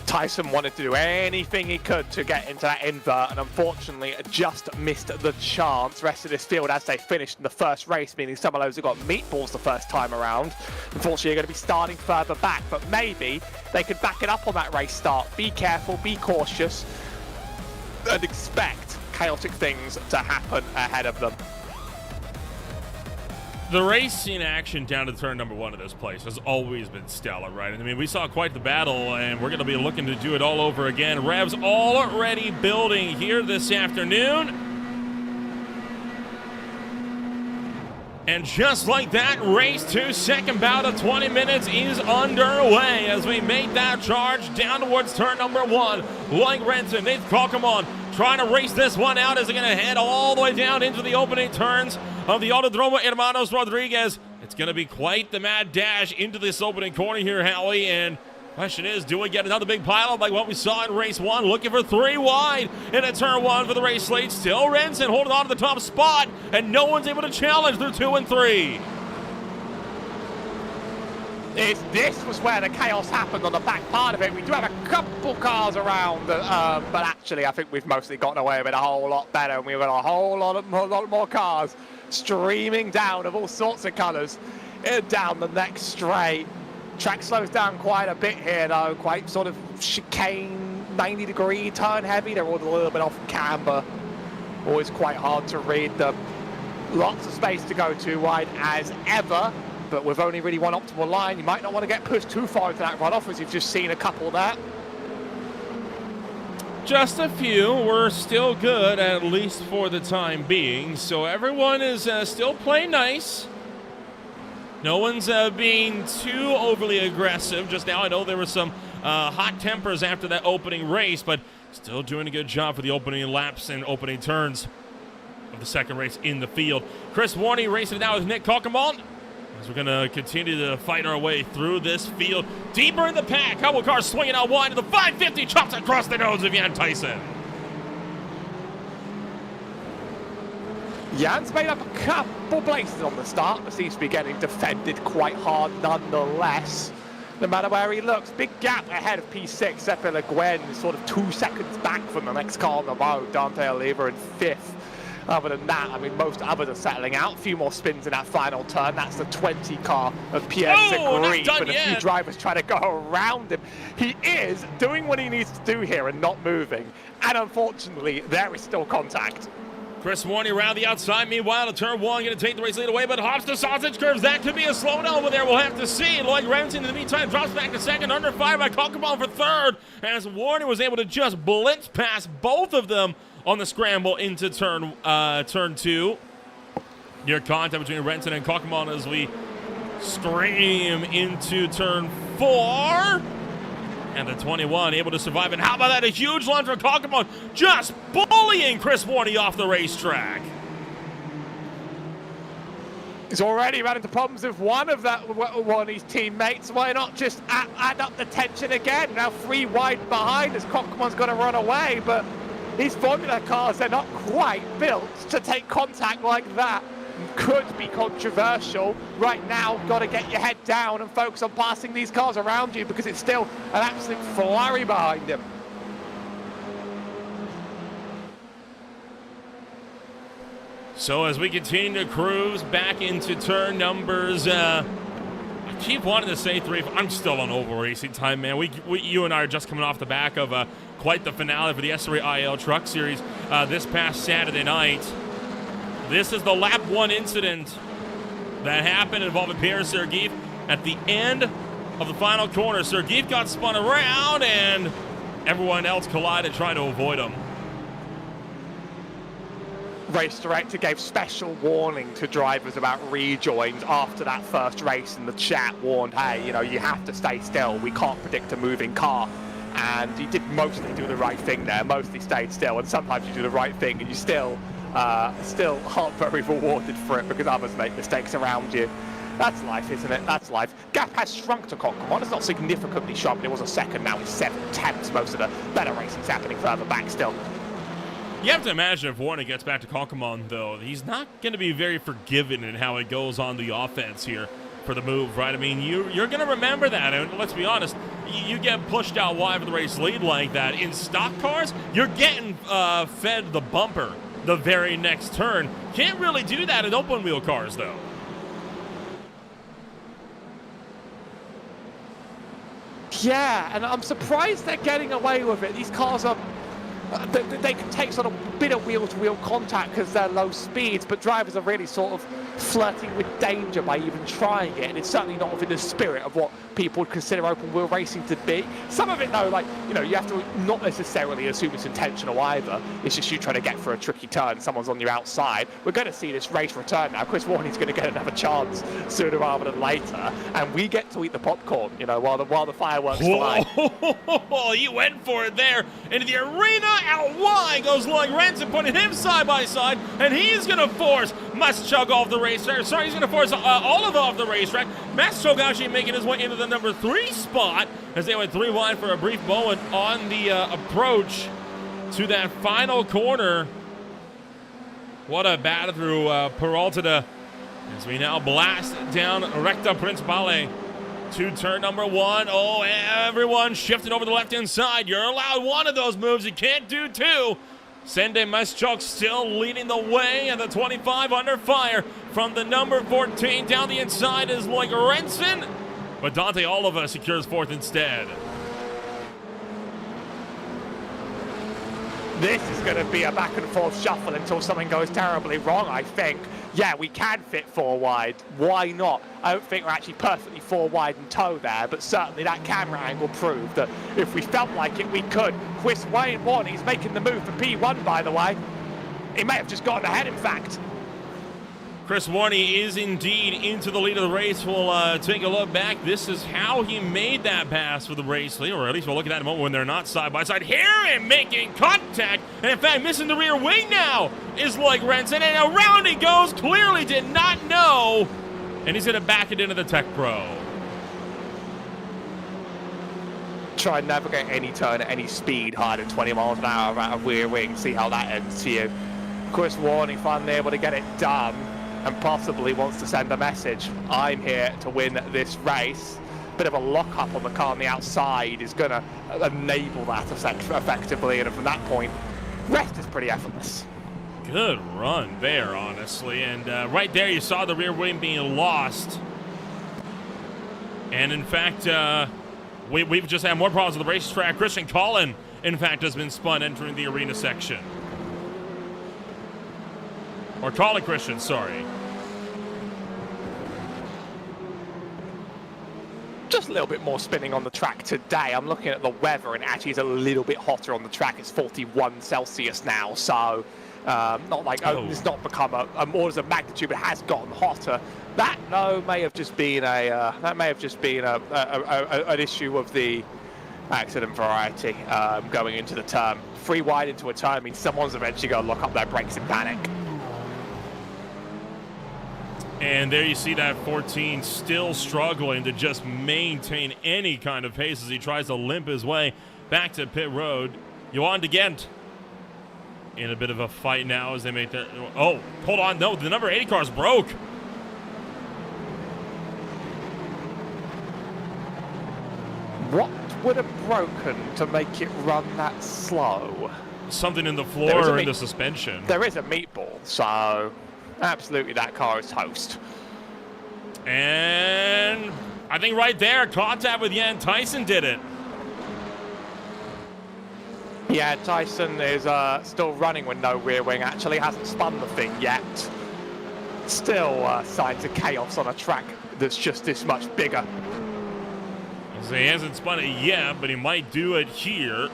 Tyson wanted to do anything he could to get into that invert, and unfortunately just missed the chance. Rest of this field, as they finished in the first race, meaning some of those who got meatballs the first time around, unfortunately are going to be starting further back, but maybe they could back it up on that race start. Be careful, be cautious, and expect chaotic things to happen ahead of them. The race in action down to turn number 1 of this place has always been stellar, right? I mean, we saw quite the battle, and we're going to be looking to do it all over again. Revs already building here this afternoon. And just like that, race 2, second bout of 20 minutes is underway as we make that charge down towards turn number 1. Loic Renton, Nathan Kokomont trying to race this one out as they're going to head all the way down into the opening turns of the Autodromo Hermanos Rodriguez. It's going to be quite the mad dash into this opening corner here, Howie, and question is, do we get another big pileup like what we saw in race 1? Looking for 3 wide into turn 1 for the race slate. Still Renton holding on to the top spot, and no one's able to challenge through 2 and 3. This was where the chaos happened on the back part of it. We do have a couple cars around, but actually I think we've mostly gotten away with it a whole lot better, and we've got a whole lot more cars streaming down of all sorts of colours down the next straight. Track slows down quite a bit here though, quite sort of chicane, 90-degree turn heavy. They're all a little bit off camber. Always quite hard to read them. Lots of space to go too wide as ever, but with only really one optimal line, you might not want to get pushed too far into that runoff, as you've just seen a couple there. Just a few. We're still good, at least for the time being. So everyone is still playing nice. No one's being too overly aggressive. Just now, I know there were some hot tempers after that opening race, but still doing a good job for the opening laps and opening turns of the second race in the field. Chris Warney racing it now with Nick Kokomont, as we're going to continue to fight our way through this field. Deeper in the pack, couple cars swinging out wide, and the 550 chops across the nose of Jan Tyson. Jan's made up a couple places on the start, but seems to be getting defended quite hard nonetheless. No matter where he looks, big gap ahead of P6. Sepp Le Guin is sort of 2 seconds back from the next car on the road. Dante Oliva in 5th. Other than that, I mean, most others are settling out. A few more spins in that final turn. That's the 20 car of Pierre Seguri, but a few drivers trying to go around him. He is doing what he needs to do here and not moving. And unfortunately, there is still contact. Chris Warney around the outside. Meanwhile, to turn 1, going to take the race lead away, but hops the sausage curves. That could be a slowdown over there. We'll have to see. Loic Renton, in the meantime, drops back to 2nd, under fire by Kokomont for 3rd, as Warney was able to just blitz past both of them on the scramble into turn 2. Near contact between Renton and Kokomont as we stream into turn 4. And the 21 able to survive. And how about that? A huge lunge for Kokomont, just bullying Chris Warney off the racetrack. He's already run into problems with one of his teammates. Why not just add up the tension again? Now 3 wide behind as Kokomont's going to run away, but these Formula cars, they're not quite built to take contact like that. could be controversial. Right now, got to get your head down and focus on passing these cars around you because it's still an absolute flurry behind him. So as we continue to cruise back into turn numbers, I keep wanting to say 3. I'm still on oval racing time, man. You and I are just coming off the back of quite the finale for the SRA IL Truck Series this past Saturday night. This is the lap 1 incident that happened involving Pierre Sergeev at the end of the final corner. Sergeev got spun around and everyone else collided trying to avoid him. Race director gave special warning to drivers about rejoins after that first race, and the chat warned, hey, you know, you have to stay still. We can't predict a moving car. And he did mostly do the right thing there, mostly stayed still. And sometimes you do the right thing and you still aren't very rewarded for it because others make mistakes around you. That's life, isn't it? That's life. Gap has shrunk to Concomon. It's not significantly shrunk, but it was a second. Now it's 7/10. Most of the better racing's happening further back still. You have to imagine if Warner gets back to Concomon, though, he's not going to be very forgiving in how it goes on the offense here for the move, right? I mean, you're going to remember that. And let's be honest, you get pushed out wide for the race lead like that. In stock cars, you're getting fed the bumper the very next turn. Can't really do that in open wheel cars, though. Yeah, and I'm surprised they're getting away with it. These cars are... They can take sort of a bit of wheel-to-wheel contact because they're low speeds, but drivers are really sort of flirting with danger by even trying it, and it's certainly not within the spirit of what people would consider open-wheel racing to be. Some of it, though, like, you know, you have to not necessarily assume it's intentional either. It's just you trying to get through a tricky turn, someone's on your outside. We're going to see this race return now. Chris Warney's going to get another chance sooner rather than later, and we get to eat the popcorn, you know, while the fireworks fly. He went for it there into the arena. Out wide goes Lloyd Renson, putting him side by side, and he's going to force Maschug off the racetrack. Sorry, he's going to force Oliver off the racetrack. Maschug actually making his way into the number 3 spot as they went 3 wide for a brief moment on the approach to that final corner. What a battle through Peralta as we now blast down Recta Principale to turn number 1. Oh, everyone shifting over the left-hand side. You're allowed one of those moves. You can't do 2. Sende Maschuk still leading the way at the 25 under fire from the number 14. Down the inside is Lloyd Renson, but Dante Oliva secures 4th instead. This is going to be a back-and-forth shuffle until something goes terribly wrong, I think. Yeah, we can fit 4 wide. Why not? I don't think we're actually perfectly 4 wide in tow there, but certainly that camera angle proved that if we felt like it, we could. Chris Warney's making the move for P1, by the way. He may have just gotten ahead, in fact. Chris Warney is indeed into the lead of the race. We'll take a look back. This is how he made that pass for the race lead, or at least we'll look at that in a moment when they're not side by side. Here and making contact, and in fact missing the rear wing now is Lloyd Renson, and around he goes. Clearly did not know, and he's going to back it into the Tech Pro. Try and navigate any turn at any speed higher than 20 miles an hour out of rear wing. See how that ends to you. Chris Warney finally able to get it done, and possibly wants to send a message. I'm here to win this race. Bit of a lock-up on the car on the outside is going to enable that effectively, and from that point, rest is pretty effortless. Good run there, honestly, and right there you saw the rear wing being lost. And in fact, we've just had more problems with the racetrack. Christian Collin, in fact, has been spun entering the arena section. Or Colin Christian, sorry. Just a little bit more spinning on the track today. I'm looking at the weather, and actually it's a little bit hotter on the track. It's 41 Celsius now, so not like it's not become a orders of magnitude, but it has gotten hotter. That though may have just been an issue of the accident variety going into the turn. 3 wide into a turn means someone's eventually going to lock up their brakes in panic. And there you see that 14 still struggling to just maintain any kind of pace as he tries to limp his way back to pit road. Johan de Gent in a bit of a fight now as they make their... Oh, hold on. No, the number 80 car's broke. What would have broken to make it run that slow? Something in the floor or in the suspension. There is a meatball, so absolutely that car is toast. And I think right there, contact with Jan Tyson did it. Yeah, Tyson is still running with no rear wing, actually hasn't spun the thing yet. Still signs of chaos on a track that's just this much bigger. So he hasn't spun it yet, but he might do it here.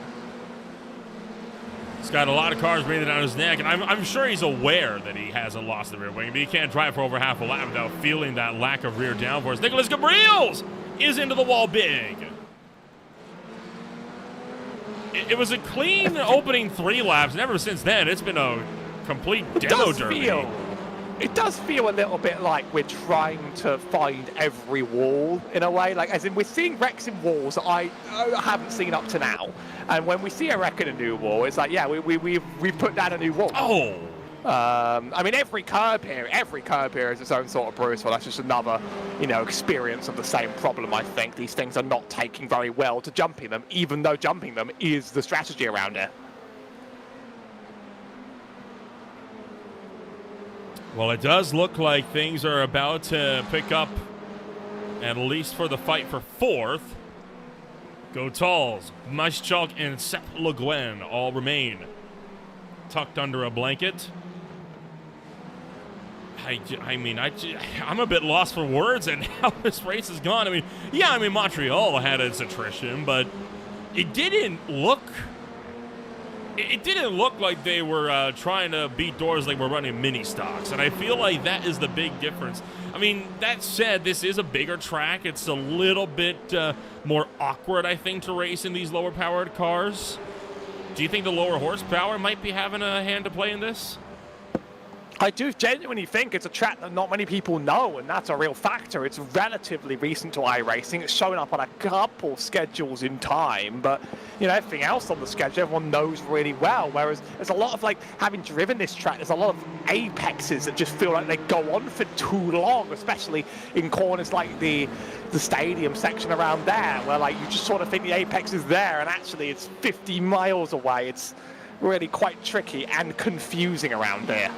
He's got a lot of cars breathing down his neck, and I'm sure he's aware that he hasn't lost the rear wing, but he can't drive for over half a lap without feeling that lack of rear downforce. Nicholas Gabriels is into the wall big. It was a clean opening 3 laps, and ever since then, it's been a complete demo derby. It does feel a little bit like we're trying to find every wall in a way. Like, as in, we're seeing wrecks in walls that I haven't seen up to now. And when we see a wreck in a new wall, it's like, yeah, we've put down a new wall. Oh. I mean, every curb here is its own sort of brutal. That's just another, experience of the same problem. I think these things are not taking very well to jumping them, even though jumping them is the strategy around it. Well, it does look like things are about to pick up, at least for the fight for 4th. Gotals, Maischalk, and Sepp Le Guin all remain tucked under a blanket. I'm a bit lost for words at how this race has gone. Montreal had its attrition, but it didn't look like they were trying to beat doors like we're running mini stocks, and I feel like that is the big difference. I mean, that said, this is a bigger track. It's a little bit more awkward, I think, to race in these lower-powered cars. Do you think the lower horsepower might be having a hand to play in this? I do genuinely think it's a track that not many people know, and that's a real factor. It's relatively recent to iRacing. It's showing up on a couple schedules in time, but everything else on the schedule everyone knows really well. Whereas there's a lot of, having driven this track, there's a lot of apexes that just feel like they go on for too long, especially in corners like the stadium section around there, where you just sort of think the apex is there, and actually it's 50 miles away. It's really quite tricky and confusing around there.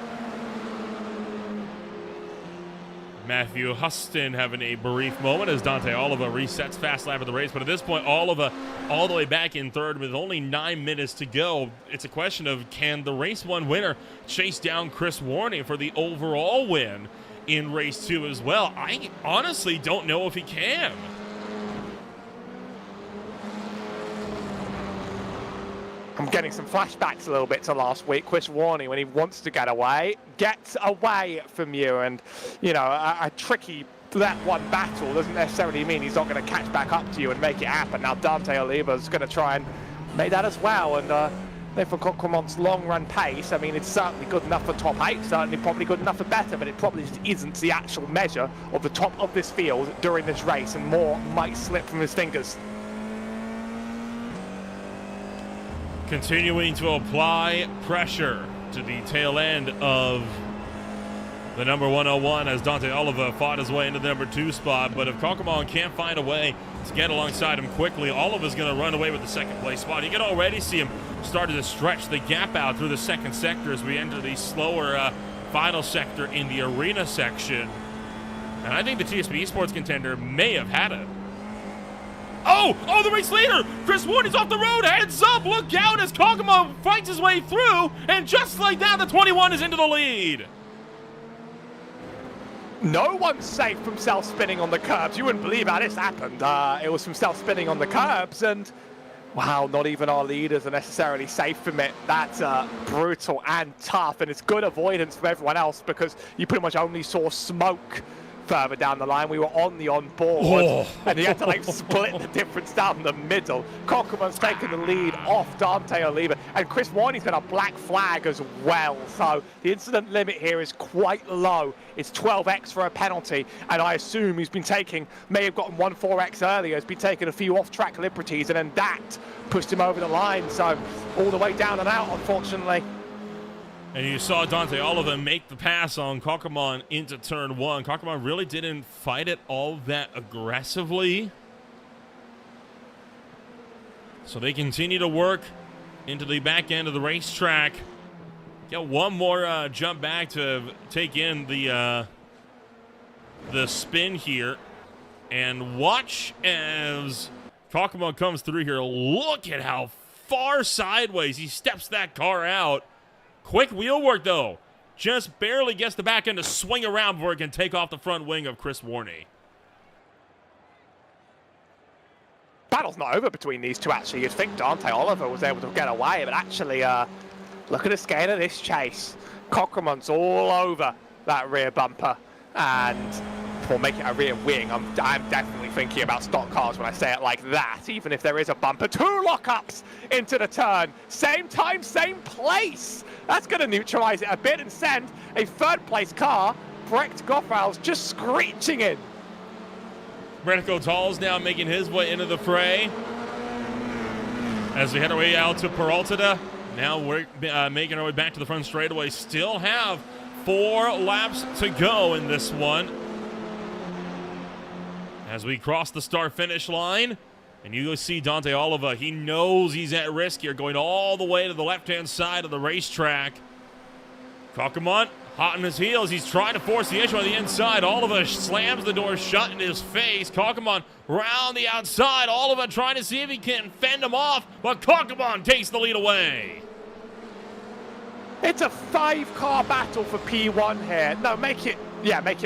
Matthew Huston having a brief moment as Dante Oliva resets fast lap of the race. But at this point, Oliva all the way back in 3rd with only 9 minutes to go. It's a question of, can the race 1 winner chase down Chris Warney for the overall win in race 2 as well? I honestly don't know if he can. I'm getting some flashbacks a little bit to last week. Chris Warney, when he wants to get away, gets away from you. And, a tricky that one battle doesn't necessarily mean he's not going to catch back up to you and make it happen. Now, Dante Oliva's going to try and make that as well. And for Coquemont's long-run pace, it's certainly good enough for top 8, certainly probably good enough for better, but it probably just isn't the actual measure of the top of this field during this race, and more might slip from his fingers. Continuing to apply pressure to the tail end of the number 101 as Dante Oliva fought his way into the number 2 spot. But if Coquemont can't find a way to get alongside him quickly, Oliva's going to run away with the 2nd place spot. You can already see him starting to stretch the gap out through the 2nd sector as we enter the slower final sector in the arena section. And I think the TSP Esports contender may have had it. Oh, the race leader! Chris Warney's off the road! Heads up! Look out as Kokomo fights his way through! And just like that, the 21 is into the lead! No one's safe from self-spinning on the curbs. You wouldn't believe how this happened. It was from self-spinning on the curbs, and wow, not even our leaders are necessarily safe from it. That's brutal and tough, and it's good avoidance for everyone else because you pretty much only saw smoke further down the line. We were on the onboard, and you had to split the difference down the middle. Kokomo's taking the lead off Dante Oliva, and Chris Warney's got a black flag as well. So the incident limit here is quite low. It's 12x for a penalty, and I assume he's may have gotten 4x earlier, has been taking a few off-track liberties, and then that pushed him over the line. So all the way down and out, unfortunately. And you saw Dante Oliva make the pass on Kakamon into turn 1. Kakamon really didn't fight it all that aggressively. So they continue to work into the back end of the racetrack. Get one more jump back to take in the spin here. And watch as Kakamon comes through here. Look at how far sideways he steps that car out. Quick wheel work, though. Just barely gets the back end to swing around before it can take off the front wing of Chris Warney. Battle's not over between these two, actually. You'd think Dante Oliva was able to get away, but actually, look at the scale of this chase. Cockermon's all over that rear bumper, and for making it a rear wing, I'm definitely thinking about stock cars when I say it like that, even if there is a bumper. 2 lockups into the turn. Same time, same place. That's going to neutralize it a bit and send a third-place car, Brecht Goffrau's, just screeching in. Brett Gotals now making his way into the fray. As we head our way out to Peralta, now we're making our way back to the front straightaway. Still have 4 laps to go in this one. As we cross the start-finish line, and you see Dante Oliva, he knows he's at risk here, going all the way to the left-hand side of the racetrack. Kakamon, hot on his heels, he's trying to force the issue on the inside. Oliva slams the door shut in his face. Kakamon round the outside. Oliva trying to see if he can fend him off, but Kakamon takes the lead away. It's a 5-car battle for P1 here. No, make it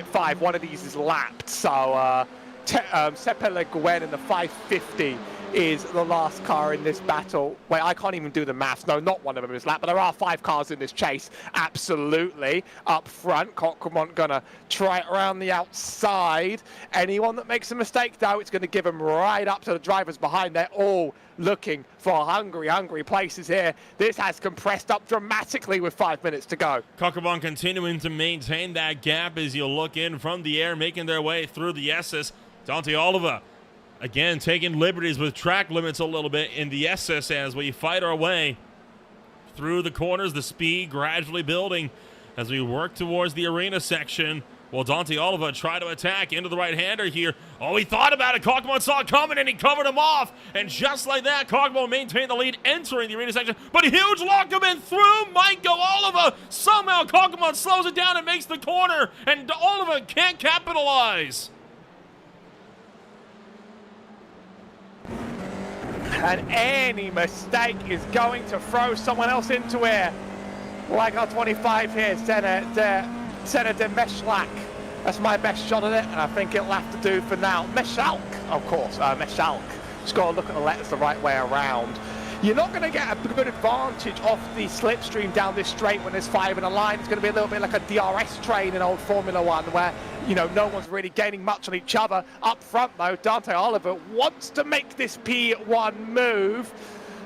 5. One of these is lapped, so Sepele Gwen in the 550 is the last car in this battle. Wait, I can't even do the maths. No, not one of them is lapped, but there are 5 cars in this chase. Absolutely. Up front, Cockermont gonna try it around the outside. Anyone that makes a mistake, though, it's gonna give them right up to the drivers behind. They're all looking for hungry places here. This has compressed up dramatically with 5 minutes to go. Kakamon continuing to maintain that gap as you look in from the air, making their way through the SS. Dante Oliva, again, taking liberties with track limits a little bit in the SS as we fight our way through the corners, the speed gradually building as we work towards the arena section. Well, Dante Oliva tried to attack into the right-hander here. Oh, he thought about it. Kakamon saw it coming, and he covered him off. And just like that, Kakamon maintained the lead entering the arena section. But a huge lock-up in through might go Oliva. Somehow, Kakamon slows it down and makes the corner, and Oliva can't capitalize. And any mistake is going to throw someone else into here. Like our 25 here, Senator Meshlak. That's my best shot at it, and I think it'll have to do for now. Meshalk, of course, Meshalk. Just got to look at the letters the right way around. You're not going to get a good advantage off the slipstream down this straight when there's 5 in a line. It's going to be a little bit like a DRS train in old Formula 1 where, you know, no one's really gaining much on each other. Up front, though, Dante Oliva wants to make this P1 move.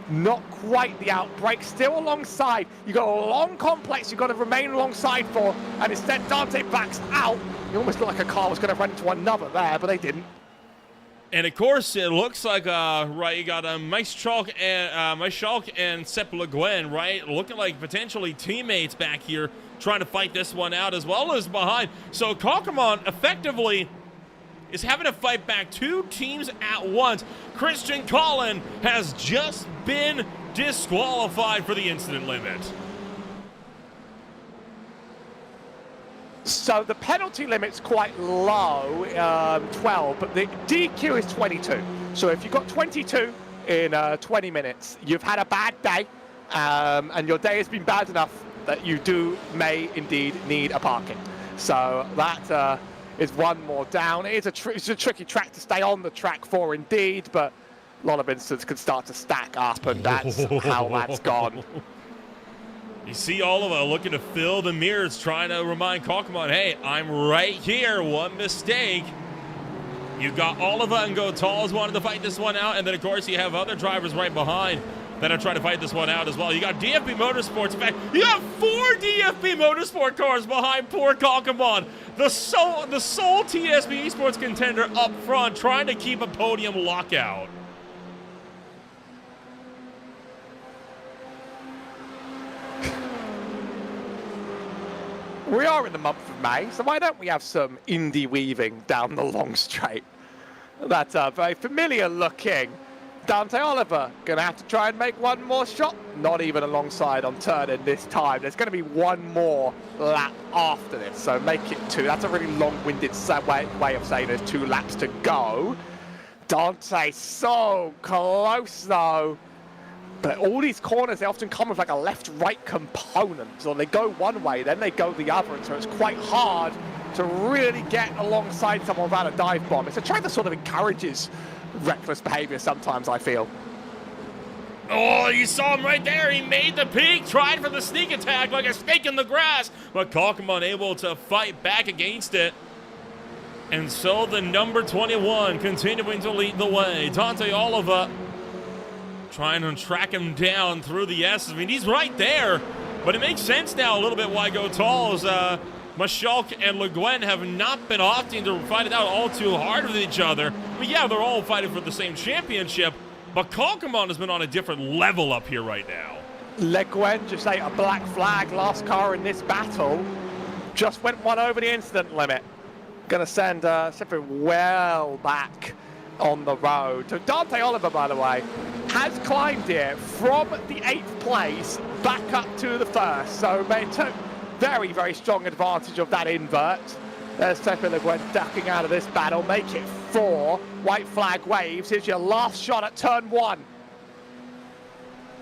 Not quite the outbreak, still alongside. You've got a long complex you've got to remain alongside for, and instead Dante backs out. You almost looked like a car was going to run into another there, but they didn't. And of course, it looks like right, you got Maishalk and Sepp Le Guin, right, looking like potentially teammates back here, trying to fight this one out as well as behind. So Kakamon effectively is having to fight back 2 teams at once. Christian Collin has just been disqualified for the incident limit. So the penalty limit's quite low, 12, but the DQ is 22. So if you've got 22 in 20 minutes, you've had a bad day, and your day has been bad enough that you may indeed need a parking. So that is one more down. It's a tricky track to stay on the track for indeed, but a lot of incidents can start to stack up, and that's how that's gone. You see Oliva looking to fill the mirrors, trying to remind Kakamon, hey, I'm right here, one mistake. You've got Oliva and Gotals wanted to fight this one out, and then, of course, you have other drivers right behind that are trying to fight this one out as well. You got DFB Motorsports. In fact, you have 4 DFB Motorsport cars behind poor Kakamon. The sole TSB Esports contender up front, trying to keep a podium lockout. We are in the month of May, so why don't we have some indie weaving down the long straight? That's very familiar looking. Dante Oliver going to have to try and make one more shot. Not even alongside on turn-in this time. There's going to be one more lap after this, so make it 2. That's a really long-winded way of saying there's 2 laps to go. Dante so close though. But all these corners, they often come with like a left-right component. So they go one way, then they go the other. And so it's quite hard to really get alongside someone without a dive bomb. It's a track that sort of encourages reckless behavior sometimes, I feel. Oh, you saw him right there. He made the peak, tried for the sneak attack like a snake in the grass, but Kalkman able to fight back against it. And so the number 21 continuing to lead the way. Dante Oliva trying to track him down through the S. I mean, he's right there, but it makes sense now a little bit why Gotals, Machalk and Le Guin have not been opting to fight it out all too hard with each other. I mean, yeah, they're all fighting for the same championship, but Kalkman has been on a different level up here right now. Le Guin just ate a black flag, last car in this battle. Just went one over the incident limit. Going to send something well back on the road. So Dante Oliver, by the way, has climbed here from the 8th place back up to the 1st. So they took very, very strong advantage of that invert. There's Tepe Le Guin ducking out of this battle. Make it 4. White flag waves. Here's your last shot at turn 1.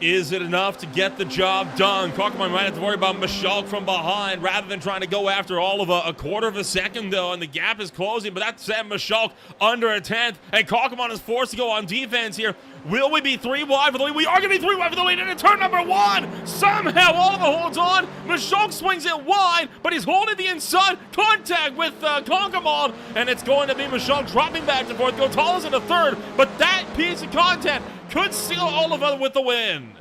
Is it enough to get the job done? Kalkman might have to worry about Machalk from behind rather than trying to go after all of a quarter of a second, though, and the gap is closing, but that sent Machalk under a 10th, and Kalkman is forced to go on defense here. Will we be 3 wide for the lead? We are going to be 3 wide for the lead into turn number 1. Somehow Oliver holds on. Machalk swings it wide, but he's holding the inside. Contact with Kalkman, and it's going to be Machalk dropping back and forth. Gotals in the 3rd, but that piece of contact could seal Oliver with the win.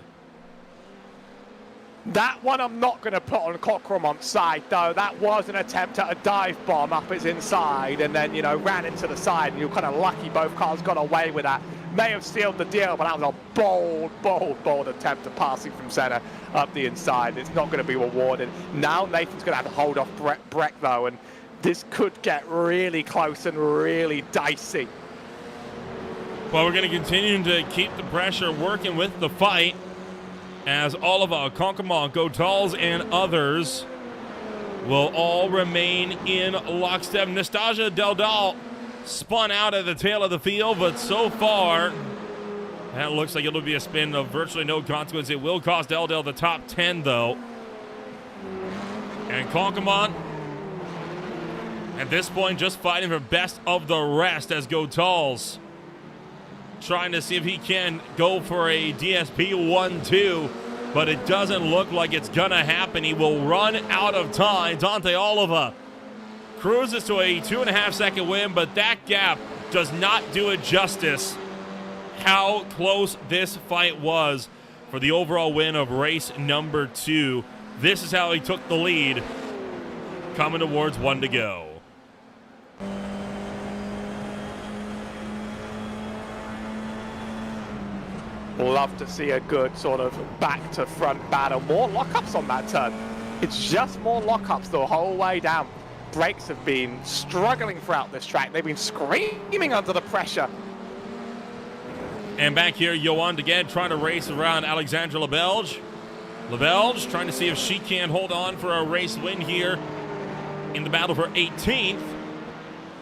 That one I'm not going to put on Cockremont's side, though. That was an attempt at a dive bomb up his inside and then, you know, ran into the side. And you're kind of lucky both cars got away with that. May have sealed the deal, but that was a bold attempt at passing from center up the inside. It's not going to be rewarded. Now Nathan's going to have to hold off Breck, though, and this could get really close and really dicey. Well, we're going to continue to keep the pressure working with the fight as Oliver, Kalkman, Gotals, and others will all remain in lockstep. Nastasia Deldal spun out at the tail of the field, but so far, that looks like it'll be a spin of virtually no consequence. It will cost Deldal the top 10, though. And Kalkman, at this point, just fighting for best of the rest as Gotals trying to see if he can go for a DSP 1-2, but it doesn't look like it's gonna happen. He will run out of time. Dante Oliva cruises to a 2.5-second win, but that gap does not do it justice how close this fight was for the overall win of race number 2. This is how he took the lead, coming towards 1 to go. Love to see a good sort of back to front battle. More lockups on that turn. It's just more lockups the whole way down. Brakes have been struggling throughout this track. They've been screaming under the pressure. And back here, Johan again trying to race around Alexandra LeBelge. LeBelge trying to see if she can hold on for a race win here in the battle for 18th.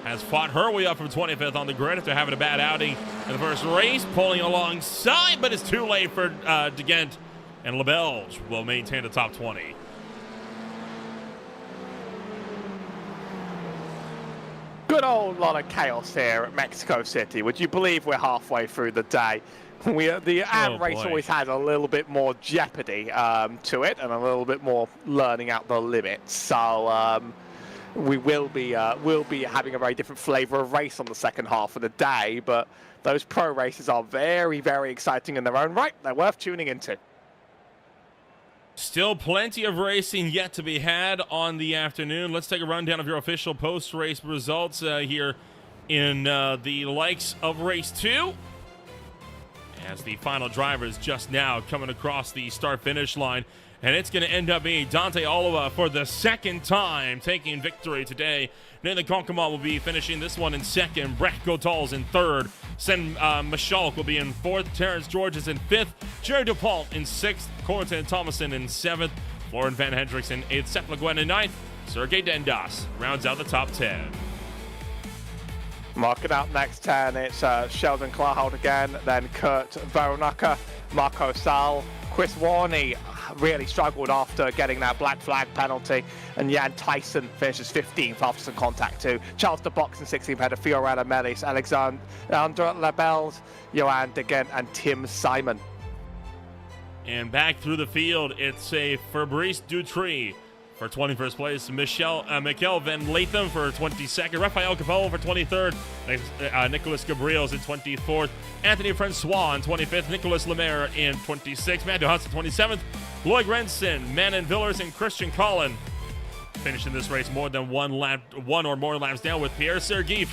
Has fought her way up from 25th on the grid after having a bad outing in the first race, pulling alongside, but it's too late for De Gent, and LeBelge will maintain the top 20. Good old lot of chaos here at Mexico City. Would you believe we're halfway through the day? The AM race always has a little bit more jeopardy to it and a little bit more learning out the limits. So we will be having a very different flavor of race on the second half of the day, but those pro races are very, very exciting in their own right. They're worth tuning into. Still plenty of racing yet to be had on the afternoon. Let's take a rundown of your official post-race results here in the likes of race 2. as the final driver is just now coming across the start-finish line. And it's going to end up being Dante Oliva for the second time taking victory today. Nathan Konkema will be finishing this one in second. Brett Gotals in third. Sen Michalk will be in fourth. Terrence George is in fifth. Jerry DuPont in sixth. Corentin Thomason in seventh. Florin Van Hendricks in eighth. Sepp Le Guin in ninth. Sergey Dendas rounds out the top 10. Marking out next 10, it's Sheldon Klarholt again, then Kurt Veronica, Marco Sal, Chris Warney really struggled after getting that black flag penalty, and Jan Tyson finishes 15th after some contact too. Charles de Box in 16th, had a Fiorella Melis, Alexandre Labelles, Johan De Gent, and Tim Simon. And back through the field, it's a Fabrice Dutry for 21st place, Mikel Van Latham for 22nd, Rafael Capello for 23rd, Nicolas Gabriels in 24th, Anthony Francois in 25th, Nicolas Lemaire in 26th, Matthew Hudson 27th, Lloyd Renson, Manon Villers, and Christian Collin finishing this race more than one or more laps down, with Pierre Sergeef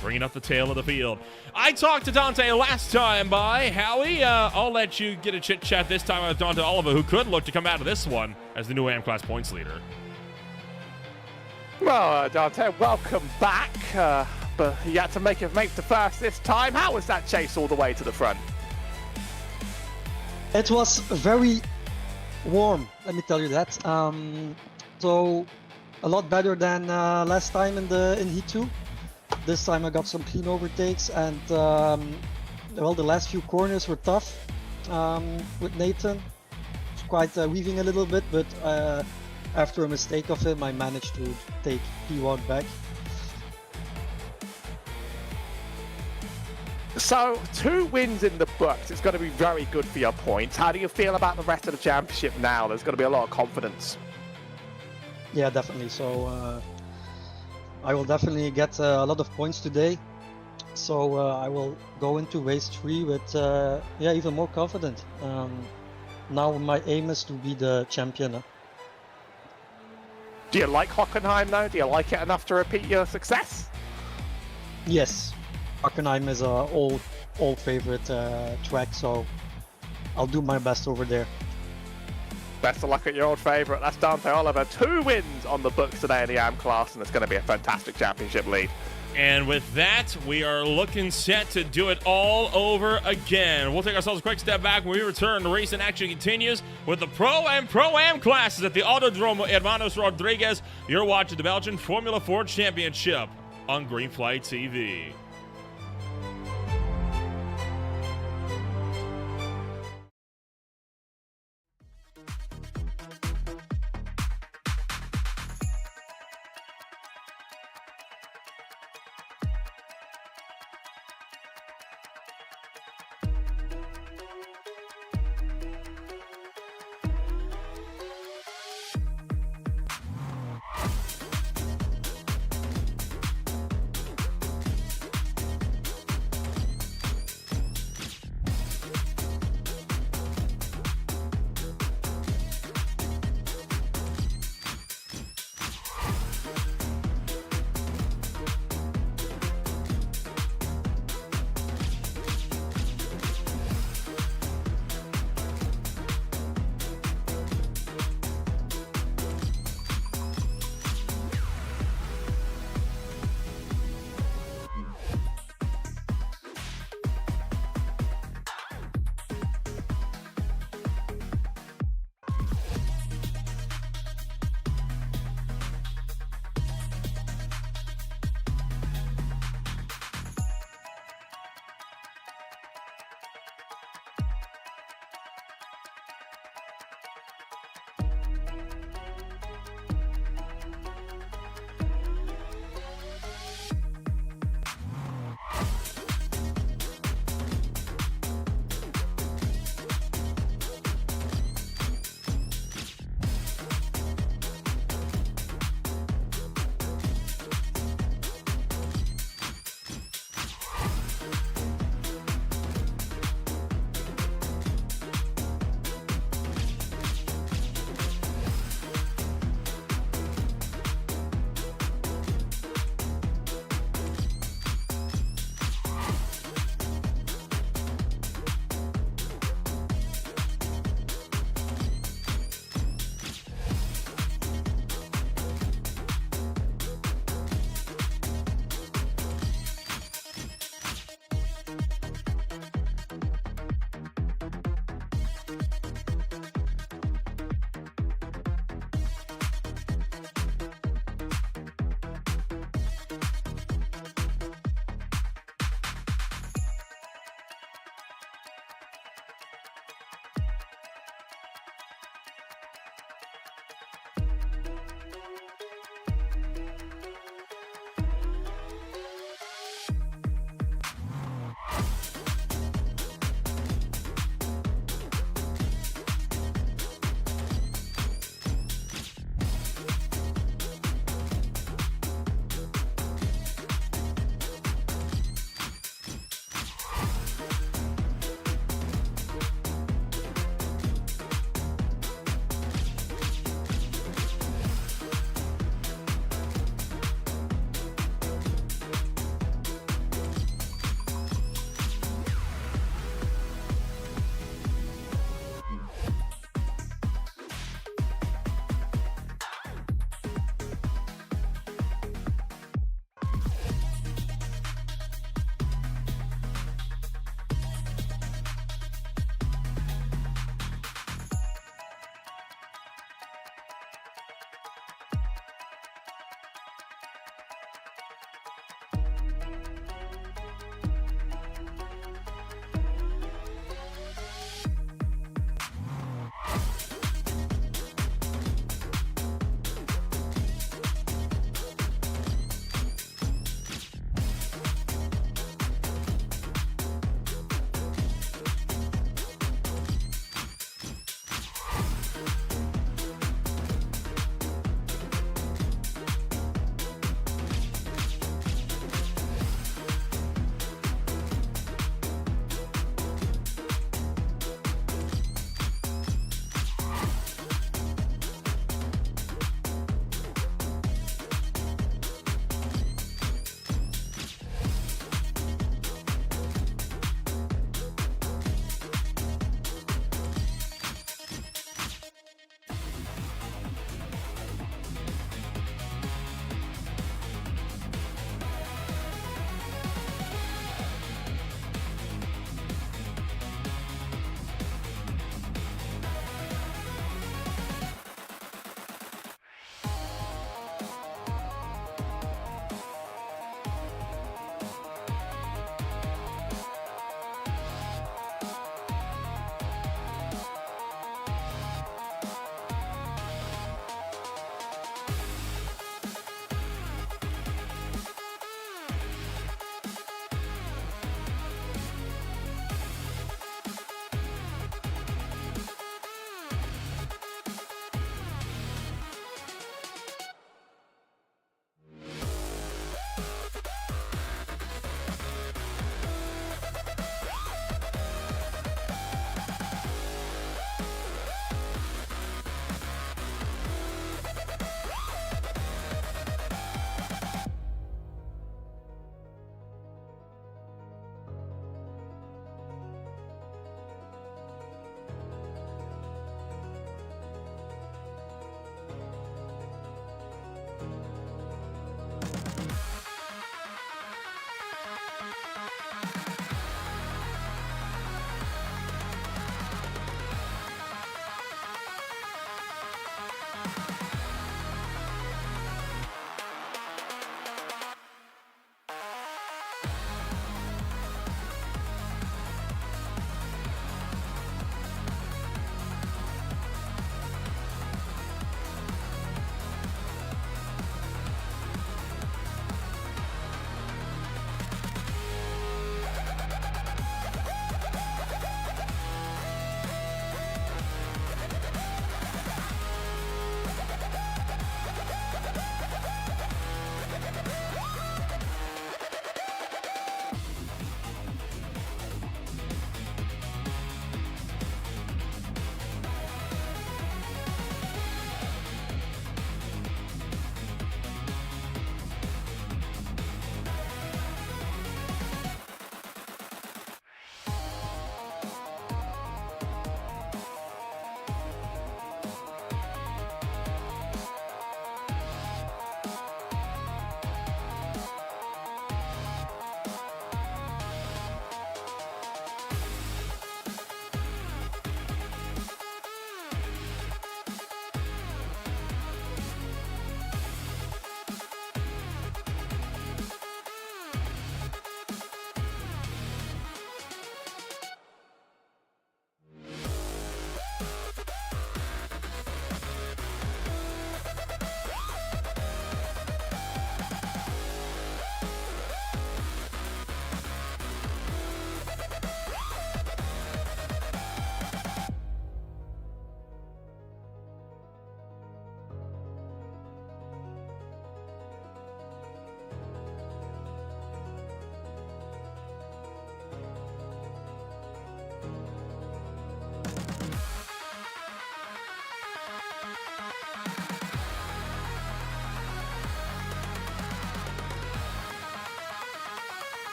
bringing up the tail of the field. I talked to Dante last time by Howie. I'll let you get a chit-chat this time with Dante Oliva, who could look to come out of this one as the new AM Class points leader. Well, Dante, welcome back. But you had to make the first this time. How was that chase all the way to the front? It was very warm, let me tell you that. So a lot better than last time in Heat 2. This time I got some clean overtakes, and well, the last few corners were tough with Nathan. It's quite weaving a little bit, but after a mistake of him, I managed to take P1 back. So, 2 wins in the books. It's going to be very good for your points. How do you feel about the rest of the championship now? There's going to be a lot of confidence. Yeah, definitely. So I will definitely get a lot of points today. So I will go into race 3 with even more confident. Now my aim is to be the champion. Do you like Hockenheim though? Do you like it enough to repeat your success? Yes, Hockenheim is a old favorite track, so I'll do my best over there. Best of luck at your old favourite. That's Dante Oliva. 2 wins on the books today in the AM class, and it's going to be a fantastic championship lead. And with that, we are looking set to do it all over again. We'll take ourselves a quick step back. When we return, the racing action continues with the Pro and Pro-Am classes at the Autodromo Hermanos Rodriguez. You're watching the Belgian Formula 4 Championship on Greenflight TV.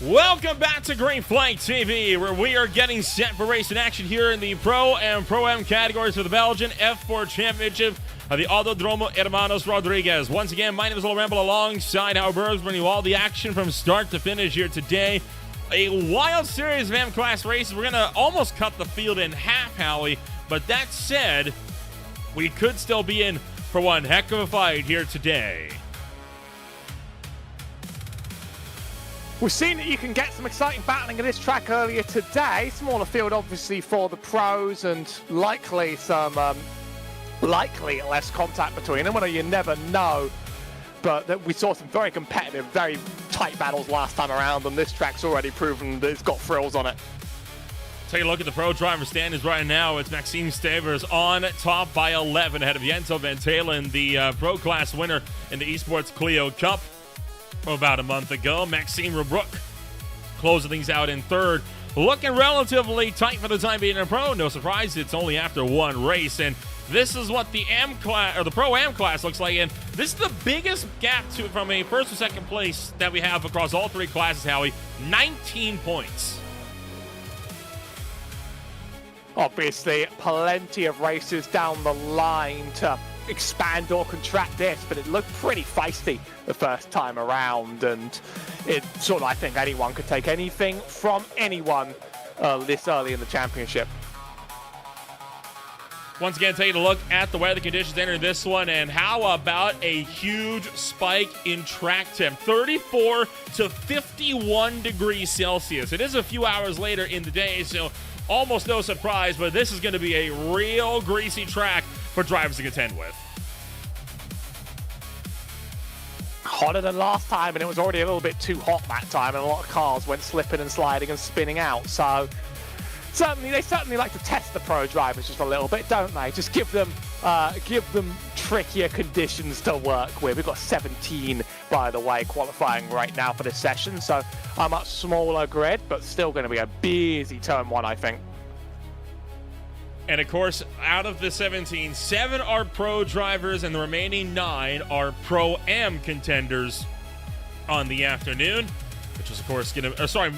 Welcome back to Green Flag TV, where we are getting set for racing action here in the Pro and Pro-Am categories for the Belgian F4 Championship of the Autodromo Hermanos Rodriguez. Once again, my name is Will Ramble alongside Howard Bergs, bringing you all the action from start to finish here today. A wild series of M-Class races. We're going to almost cut the field in half, Howie, but that said, we could still be in for one heck of a fight here today. We've seen that you can get some exciting battling at this track earlier today. Smaller field, obviously, for the pros, and likely some likely less contact between them. Well, you never know. But we saw some very competitive, very tight battles last time around, and this track's already proven that it's got thrills on it. Take a look at the pro driver standings right now. It's Maxime Stavers on top by 11 ahead of Jenso Van Talen, the pro class winner in the Esports Clio Cup about a month ago. Maxime Rebrook closing things out in third. Looking relatively tight for the time being in pro. No surprise, it's only after one race, and this is what the M class or the Pro Am class looks like, and this is the biggest gap from a first or second place that we have across all three classes, Howie. 19 points. Obviously, plenty of races down the line to expand or contract this, but it looked pretty feisty the first time around, and it sort of, I think anyone could take anything from anyone this early in the championship. Once again, taking a look at the weather conditions entering this one, and how about a huge spike in track temp, 34 to 51 degrees Celsius. It is a few hours later in the day, so almost no surprise, but this is going to be a real greasy track for drivers to contend with. Hotter than last time, and it was already a little bit too hot that time, and a lot of cars went slipping and sliding and spinning out. So they certainly like to test the pro drivers just a little bit, don't they? Just give them trickier conditions to work with. We've got 17, by the way, qualifying right now for this session, so a much smaller grid, but still going to be a busy turn one, I think. And of course, out of the 17, 7 are pro drivers, and the remaining 9 are Pro-Am contenders on the afternoon, which is, of course,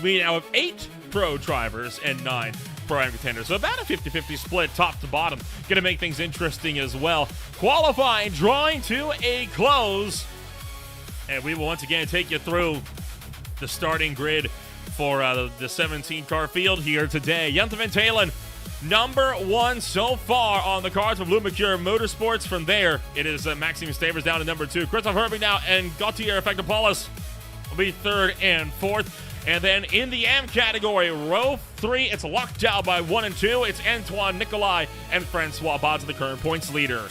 we now have 8 pro drivers and 9 Pro-Am contenders. So about a 50-50 split, top to bottom. Going to make things interesting as well. Qualifying, drawing to a close. And we will once again take you through the starting grid for the 17-car field here today. Jenso Van Talen, number 1 so far on the cards from Blue Mercure Motorsports. From there, it is Maxime Stavers down to number 2. Christoph Herbig now and Gautier Effectopoulos will be 3rd and 4th. And then in the AM category, row 3, it's locked down by 1 and 2. It's Antoine Nicolai and Francois Bods, the current points leader.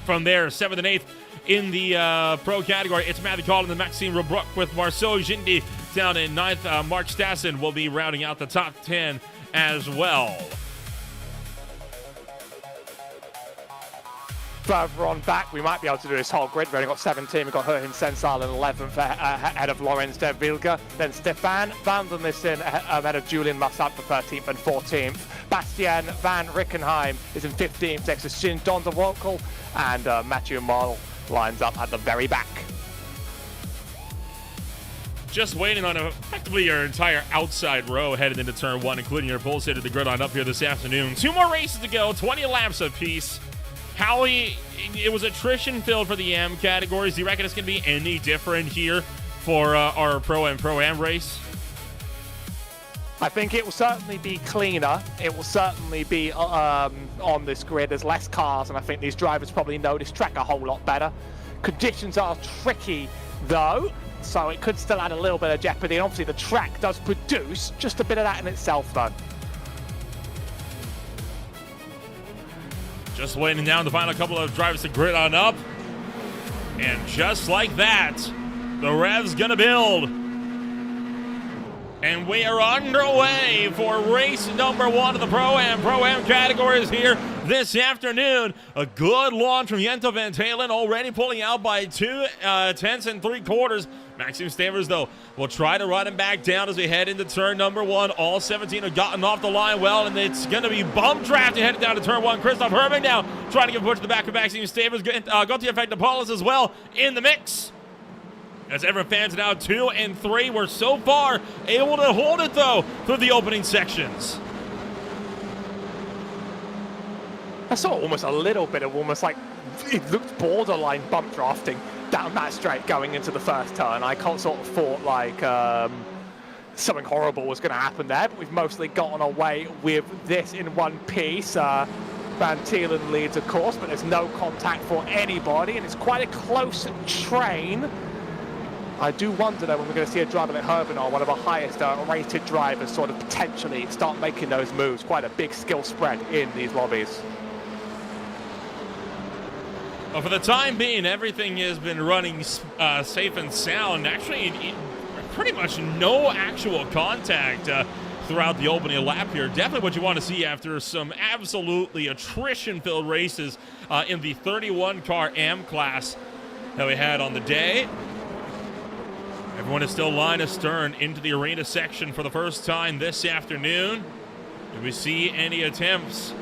From there, 7th and 8th in the pro category, it's Matthew Collin and Maxime Rebrook, with Marceau Gindi down in 9th. Mark Stassen will be rounding out the top 10 as well. Further on back, we might be able to do this whole grid. We've only got 17. We've got Herhin Sensal in 11th ahead of Lorenz de Vilga. Then Stefan van der Nissen ahead of Julian Massat for 13th and 14th. Bastien van Rickenheim is in 15th next to Shin Don de Wolkel. And Mathieu Moll lines up at the very back. Just waiting on effectively your entire outside row headed into turn 1, including your pole sitter, the grid on up here this afternoon. 2 more races to go, 20 laps apiece. Howie, it was attrition filled for the AM categories. Do you reckon it's going to be any different here for our Pro and Pro-Am race? I think it will certainly be cleaner. It will certainly be on this grid. There's less cars, and I think these drivers probably know this track a whole lot better. Conditions are tricky, though, so it could still add a little bit of jeopardy. And obviously, the track does produce just a bit of that in itself, though. Just waiting down the final couple of drivers to grid on up. And just like that, the rev's gonna build. And we are underway for race number 1 of the Pro-Am categories here this afternoon. A good launch from Jenso Van Talen, already pulling out by 2 tenths and 3/4. Maxime Stavers, though, will try to run him back down as we head into turn number 1. All 17 have gotten off the line well, and it's going to be bump drafted headed down to turn 1. Christoph Herbig now trying to get a push to the back of Maxime Stavers. Gautier Effectopoulos as well in the mix. As everyone fans it out, 2 and 3. We're so far able to hold it, though, through the opening sections. I saw almost a little bit of almost like it looked borderline bump drafting down that straight going into the first turn. I sort of thought like something horrible was going to happen there, but we've mostly gotten away with this in one piece. Van Thielen leads, of course, but there's no contact for anybody, and it's quite a close train. I do wonder, though, when we're going to see a driver like Hermanos, one of the highest rated drivers, sort of potentially start making those moves. Quite a big skill spread in these lobbies. Well, for the time being, everything has been running safe and sound. Actually, pretty much no actual contact throughout the opening lap here. Definitely what you want to see after some absolutely attrition-filled races in the 31-car AM class that we had on the day. Everyone is still line astern into the arena section for the first time this afternoon. Do we see any attempts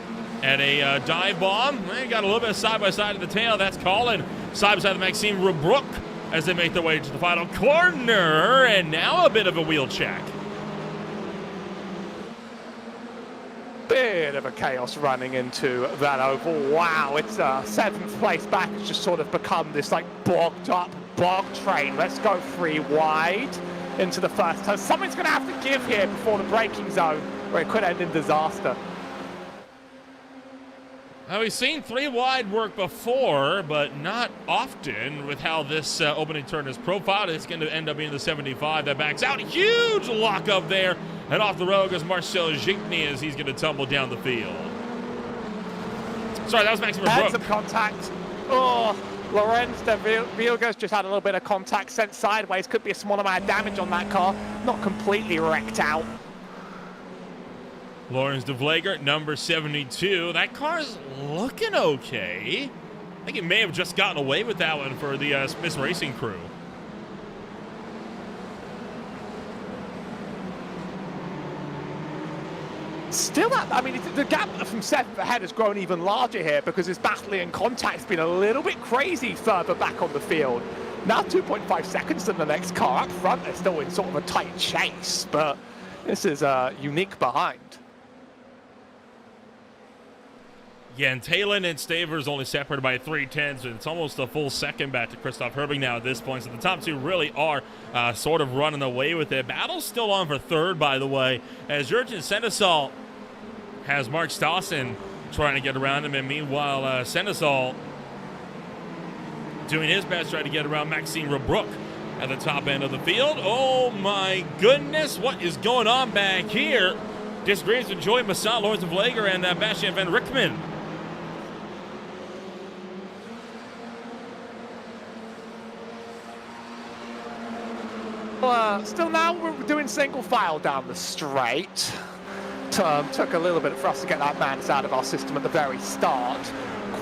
at a dive bomb? They got a little bit of side-by-side of the tail. That's Colin. Side-by-side of Maxime Rebrook as they make their way to the final corner. And now a bit of a wheel check. Bit of a chaos running into that oval. Wow, it's 7th place back. It's just sort of become this like bogged up bog train. Let's go 3 wide into the first turn. Something's going to have to give here before the braking zone, where it could end in disaster. Now, we've seen 3 wide work before, but not often with how this opening turn is profiled. It's going to end up being the 75 that backs out. Huge lockup there. And off the road goes Marcel Gigny as he's going to tumble down the field. Sorry, that was Maxime Rebrook. And some contact. Oh, Lorenz de Vilga's just had a little bit of contact sent sideways. Could be a small amount of damage on that car. Not completely wrecked out. Lawrence de Vleger, number 72. That car's looking okay. I think he may have just gotten away with that one for the Smiths Racing crew. Still, I mean, the gap from 7th ahead has grown even larger here because his battling and contact's been a little bit crazy further back on the field. Now 2.5 seconds to the next car. Up front, they're still in sort of a tight chase, but this is unique behind. Yeah, and Talon and Stavers only separated by 3/10, so it's almost a full second back to Christoph Herbig now at this point. So the top two really are sort of running away with it. Battle's still on for 3rd, by the way, as Jurgen Seneschal has Mark Stawson trying to get around him, and meanwhile, Seneschal doing his best trying to get around Maxime Rebrook at the top end of the field. Oh my goodness, what is going on back here? Disagreements with Joey Masson, Lawrence de Vleger, and Bastian van Rickman. Still now we're doing single file down the straight. Took a little bit for us to get that man out of our system at the very start.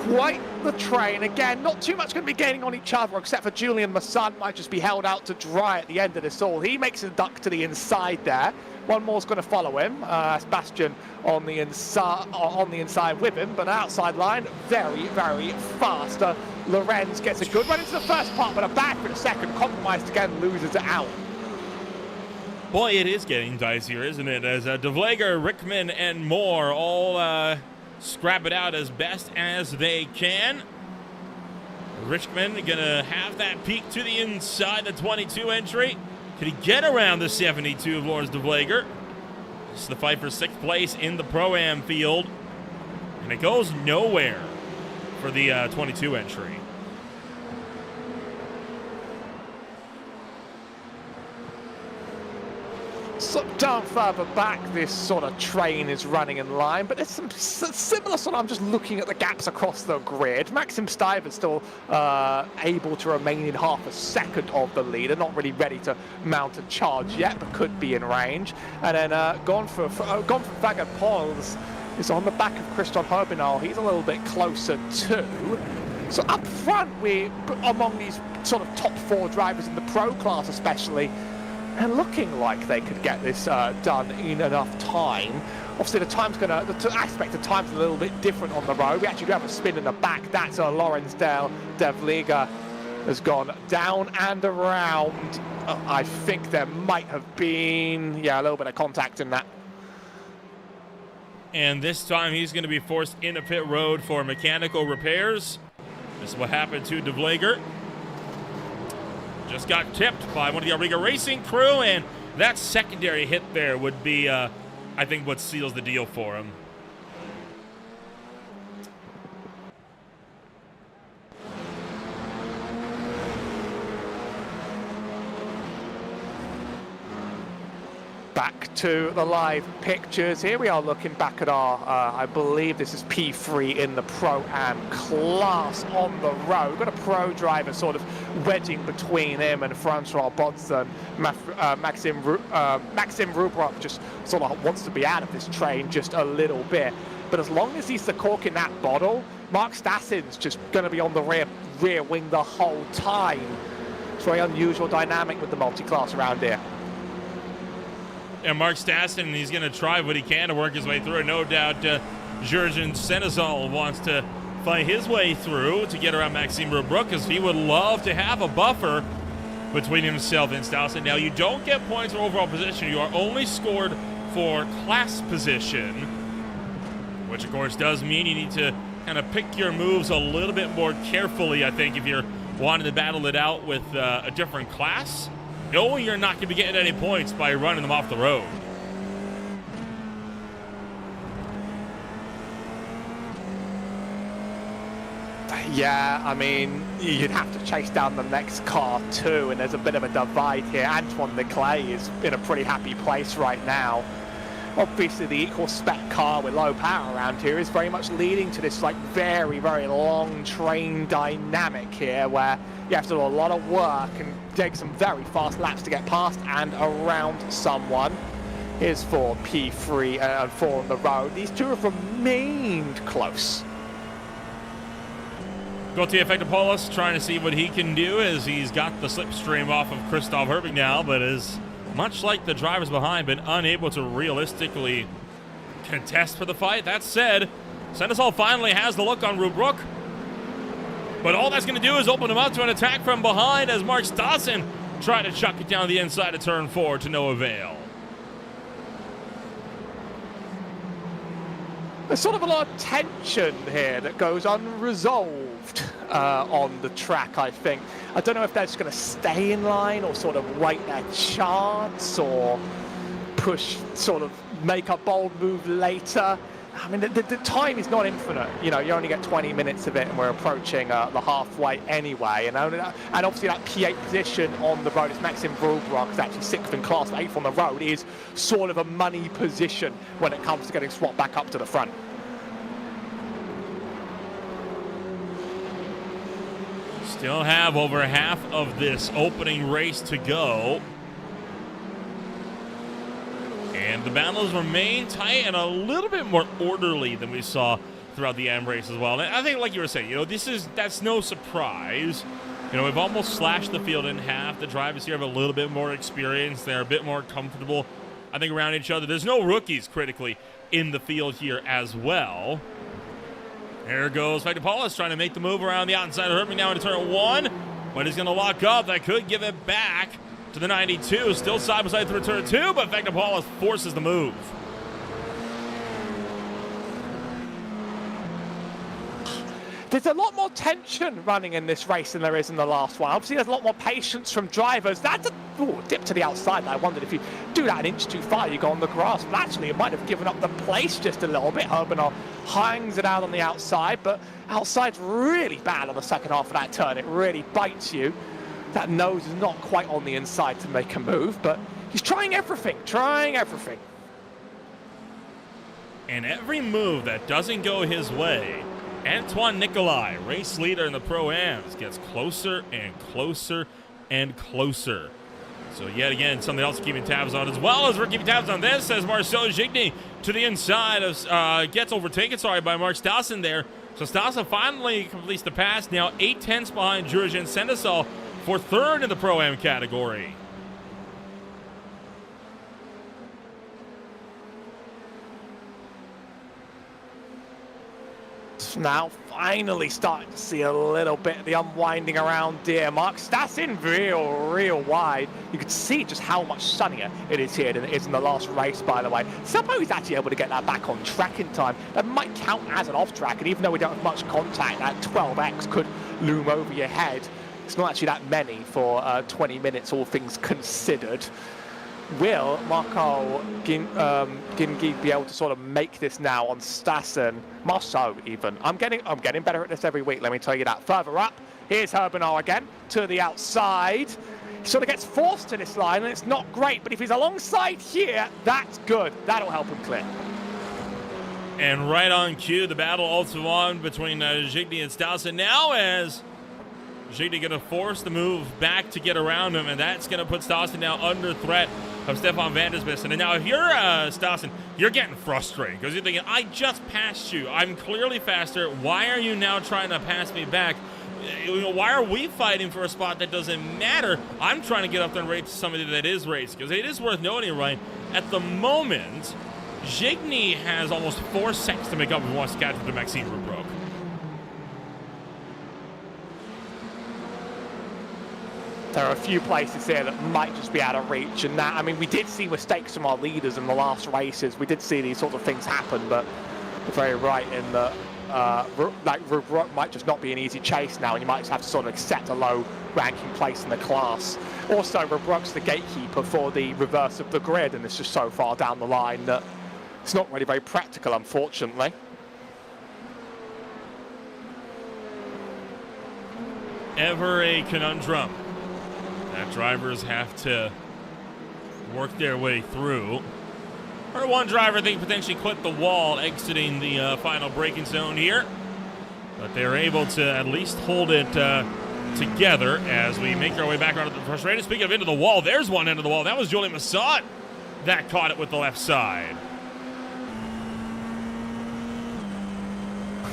Quite the train. Again, not too much going to be gaining on each other, except for Julian Masson might just be held out to dry at the end of this all. He makes a duck to the inside there. One more's going to follow him. Sebastian on the inside with him, but outside line, very, very fast. Lorenz gets a good run into the first part, but a bad for the second. Compromised again, loses it out. Boy, it is getting dicier, isn't it? As de Vleger, Rickman, and more all scrap it out as best as they can. Rickman gonna have that peek to the inside, the 22 entry. Could he get around the 72 of Lawrence de Vleger? This is the fight for 6th place in the Pro-Am field. And it goes nowhere for the 22 entry. So down further back, this sort of train is running in line, but there's some similar sort of, I'm just looking at the gaps across the grid. Maxim Stiver's still able to remain in half a second of the leader, not really ready to mount a charge yet, but could be in range. And then gone for Faggot Pauls is on the back of Christian Herbinal. He's a little bit closer too. So up front, we among these sort of top 4 drivers in the pro class especially, and looking like they could get this done in enough time. Obviously, the aspect of time's a little bit different on the road. We actually do have a spin in the back. That's Lorenz de Vleger has gone down and around. I think there might have been, yeah, a little bit of contact in that. And this time he's going to be forced into pit road for mechanical repairs. This is what happened to De Vleger. Just got tipped by one of the Auriga Racing crew, and that secondary hit there would be, I think, what seals the deal for him. Back to the live pictures. Here we are looking back at our, I believe this is P3 in the Pro-Am class on the road. We've got a pro driver sort of wedging between him and Francois Bodson. Maxim Rubrov just sort of wants to be out of this train just a little bit. But as long as he's the cork in that bottle, Mark Stassin's just going to be on the rear wing the whole time. It's very unusual dynamic with the multi-class around here. And Mark Stassen, he's going to try what he can to work his way through. No doubt Jurgen Senezal wants to fight his way through to get around Maxime Rubruck, because he would love to have a buffer between himself and Stassen. Now, you don't get points for overall position. You are only scored for class position, which, of course, does mean you need to kind of pick your moves a little bit more carefully, I think, if you're wanting to battle it out with a different class. No, you're not going to be getting any points by running them off the road. Yeah, I mean, you'd have to chase down the next car too, and there's a bit of a divide here. Antoine Leclerc is in a pretty happy place right now. Obviously, the equal spec car with low power around here is very much leading to this like very, very long train dynamic here, where you have to do a lot of work and take some very fast laps to get past and around someone. Here's for P3 and 4 on the road. These two have remained close. Gauthier Efectopoulos trying to see what he can do, as he's got the slipstream off of Christoph Herbig now, but is, much like the drivers behind, been unable to realistically contest for the fight. That said, Senezal finally has the look on Rubruck, but all that's going to do is open him up to an attack from behind as Mark Stassen tried to chuck it down the inside of turn 4 to no avail. There's sort of a lot of tension here that goes unresolved on the track, I think. I don't know if they're just going to stay in line or sort of wait their chance or push, sort of make a bold move later. I mean, the time is not infinite. You know, you only get 20 minutes of it, and we're approaching the halfway anyway. And obviously that P8 position on the road is Maxim Rubruck, is actually 6th in class, 8th on the road, is sort of a money position when it comes to getting swapped back up to the front. Still have over half of this opening race to go. And the battles remain tight and a little bit more orderly than we saw throughout the AM race as well. And I think, like you were saying, you know, that's no surprise. You know, we've almost slashed the field in half. The drivers here have a little bit more experience. They're a bit more comfortable, I think, around each other. There's no rookies, critically, in the field here as well. There goes Efectopoulos trying to make the move around the outside of Herbig now into turn 1. But he's going to lock up. That could give it back to the 92, still side by side through turn 2, but Efectopoulos forces the move. There's a lot more tension running in this race than there is in the last one. Obviously, there's a lot more patience from drivers. That's a dip to the outside. I wondered if you do that an inch too far, you go on the grass. But actually, it might have given up the place just a little bit. Hermanos hangs it out on the outside, but outside's really bad on the second half of that turn. It really bites you. That nose is not quite on the inside to make a move, but he's trying everything, And every move that doesn't go his way, Antoine Nicolai, race leader in the Pro-Ams, gets closer and closer and closer. So yet again, something else keeping tabs on, as well as we're keeping tabs on this, as Marcel Gigny to the inside of gets overtaken, by Mark Stassen there. So Stassen finally completes the pass, now 8/10 behind Jurgen Senezal for 3rd in the Pro-Am category. Now finally starting to see a little bit of the unwinding around here. Mark Stassin real wide. You can see just how much sunnier it is here than it is in the last race, by the way. Somehow he's actually able to get that back on track in time. That might count as an off track, and even though we don't have much contact, that 12x could loom over your head. It's not actually that many for 20 minutes, all things considered. Will Marco Gingi be able to sort of make this now on Stassen? Marceau even. I'm getting better at this every week, let me tell you that. Further up, here's Hermanos again to the outside. He sort of gets forced to this line and it's not great, but if he's alongside here, that's good. That'll help him clear. And right on cue, the battle also on between Gigny and Stassen now, as Gigny going to force the move back to get around him, and that's going to put Stassen now under threat of Stefan van der Bissen. And now if you're Stassen, you're getting frustrated because you're thinking, I just passed you. I'm clearly faster. Why are you now trying to pass me back? Why are we fighting for a spot that doesn't matter? I'm trying to get up there and race somebody that is racing, because it is worth noting, right, at the moment, Gigny has almost 4 seconds to make up if he wants to catch up to Maxime Rubrock. There are a few places here that might just be out of reach, and that, I mean, we did see mistakes from our leaders in the last races. We did see these sorts of things happen, but you're very right in that like Rubrock might just not be an easy chase now, and you might just have to sort of accept a low ranking place in the class. Also, Rubrock's the gatekeeper for the reverse of the grid, and it's just so far down the line that it's not really very practical, unfortunately. Ever a conundrum that drivers have to work their way through. Or one driver, I think, potentially clipped the wall exiting the final braking zone here. But they were able to at least hold it together as we make our way back around to the frustrated. Speaking of into the wall, there's one end of the wall. That was Julien Massot that caught it with the left side.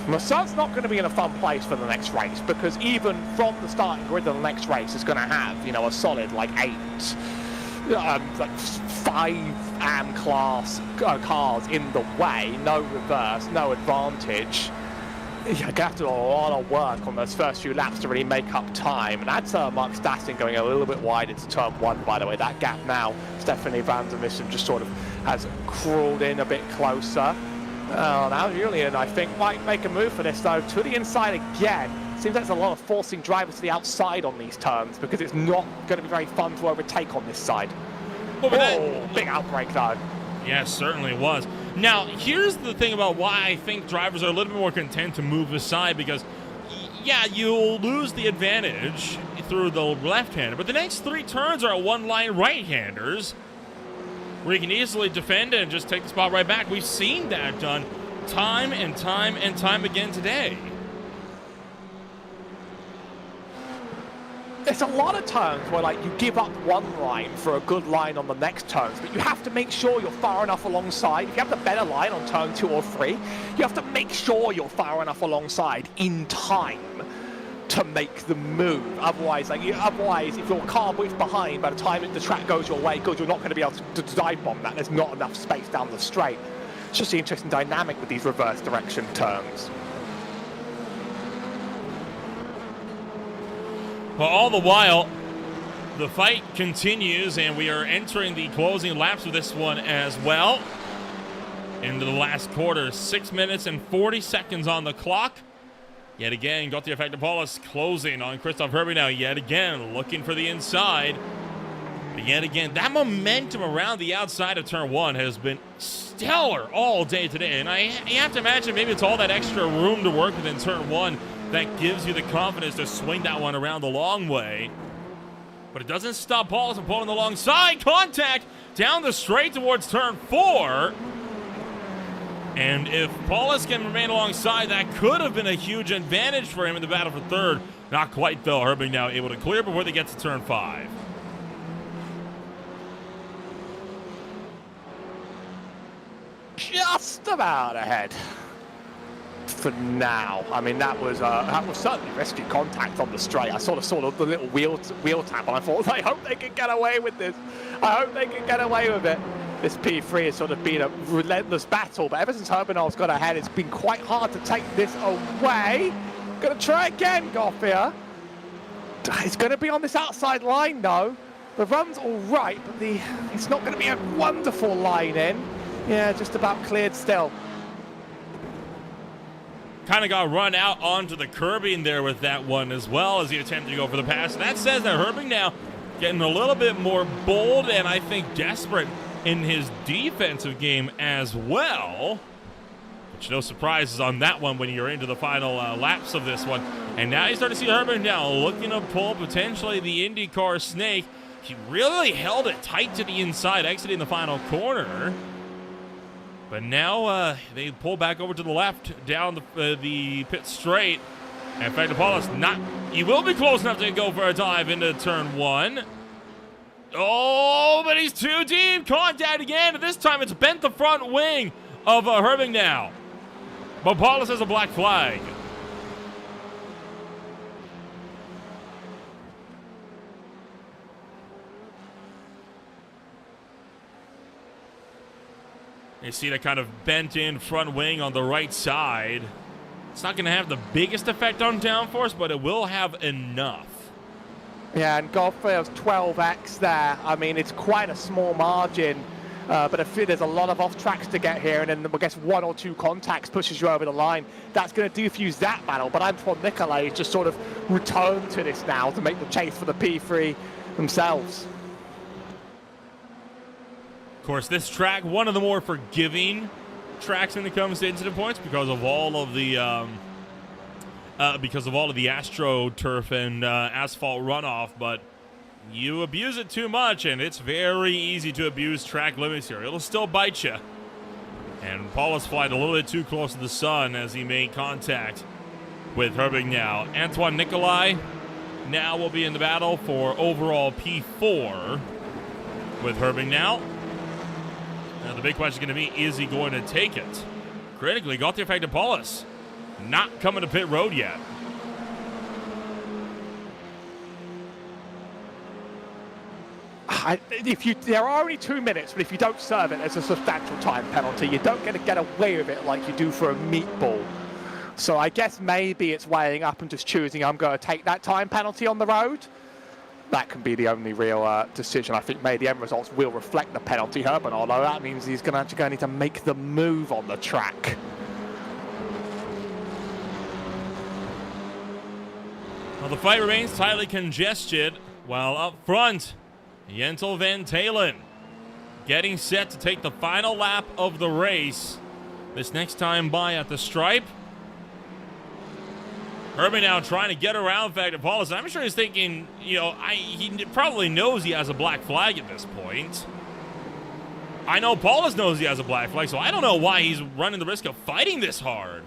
Massot's not going to be in a fun place for the next race, because even from the starting grid of the next race is going to have, you know, a solid like 8, like 5 AM class cars in the way, no reverse, no advantage. You're going to have to do a lot of work on those first few laps to really make up time. And that's Mark Stassin going a little bit wide into turn 1, by the way. That gap now, Stephanie van der Bissen just sort of has crawled in a bit closer. Now Julien, I think, might make a move for this, though, to the inside again. Seems like there's a lot of forcing drivers to the outside on these turns, because it's not going to be very fun to overtake on this side. Oh, big outbreak, though. Yeah, certainly was. Now, here's the thing about why I think drivers are a little bit more content to move aside, because, yeah, you'll lose the advantage through the left-hander, but the next 3 turns are one-line right-handers, where you can easily defend and just take the spot right back. We've seen that done time and time and time again today. There's a lot of turns where, like, you give up one line for a good line on the next turns, but you have to make sure you're far enough alongside. If you have the better line on turn 2 or 3, you have to make sure you're far enough alongside in time to make the move. Otherwise, if your car moves behind, by the time the track goes your way, good, you're not going to be able to dive bomb that. There's not enough space down the straight. It's just the interesting dynamic with these reverse direction turns. Well, all the while, the fight continues, and we are entering the closing laps of this one as well. Into the last quarter, 6 minutes and 40 seconds on the clock. Yet again, Gauthier Effective Paulus closing on Christoph Herbig now. Yet again, looking for the inside. But yet again, that momentum around the outside of turn 1 has been stellar all day today. And you have to imagine maybe it's all that extra room to work with in turn 1 that gives you the confidence to swing that one around the long way. But it doesn't stop Paulus from pulling the long side. Contact down the straight towards turn 4. And if Paulus can remain alongside, that could have been a huge advantage for him in the battle for third. Not quite, though. Herbig now able to clear before they get to turn 5. Just about ahead for now. I mean, that was certainly risky contact on the straight. I sort of saw the little wheel tap, and I thought, I hope they can get away with this. I hope they can get away with it. this P3 has sort of been a relentless battle, but ever since Hermanos got ahead, it's been quite hard to take this away. Gonna try again, Goffia. It's gonna be on this outside line though. The run's all right, but it's not gonna be a wonderful line in. Yeah, just about cleared still. Kind of got run out onto the curbing there with that one as well as he attempted to go for the pass. And that says that Herbing now getting a little bit more bold and I think desperate in his defensive game as well. Which no surprises on that one when you're into the final laps of this one. And now you start to see Herbing now looking to pull potentially the IndyCar snake. He really held it tight to the inside, exiting the final corner. But now they pull back over to the left down the pit straight. And in fact, Paulus he will be close enough to go for a dive into turn 1. Oh, but he's too deep. Contact again. This time it's bent the front wing of Herbing now. But Paulus has a black flag. You see that kind of bent in front wing on the right side. It's not going to have the biggest effect on downforce, but it will have enough. Yeah, and Godfrey's 12x there. I mean, it's quite a small margin, but I feel there's a lot of off tracks to get here, and then I guess 1 or 2 contacts pushes you over the line. That's going to defuse that battle, but Antoine Nicolai just sort of returned to this now to make the chase for the P3 themselves. Of course, this track, one of the more forgiving tracks when it comes to incident points because of all of the AstroTurf and asphalt runoff. But you abuse it too much, and it's very easy to abuse track limits here. It'll still bite you. And Paulus flying a little bit too close to the sun as he made contact with Herbing now. Antoine Nicolai now will be in the battle for overall P4 with Herbing now. Now the big question is going to be, is he going to take it? Critically, got the effect of Paulus. Not coming to pit road yet. There are only 2 minutes, but if you don't serve it, there's a substantial time penalty. You don't get away with it like you do for a meatball. So I guess maybe it's weighing up and just choosing, I'm going to take that time penalty on the road. That can be the only real decision. I think maybe the end results will reflect the penalty, Herman, although that means he's going to actually need to make the move on the track. Well, the fight remains tightly congested, while up front, Jentel Van Talen getting set to take the final lap of the race. This next time by at the stripe. Herbing now trying to get around the fact that Paulus, I'm sure he's thinking, he probably knows he has a black flag at this point. I know Paulus knows he has a black flag, so I don't know why he's running the risk of fighting this hard.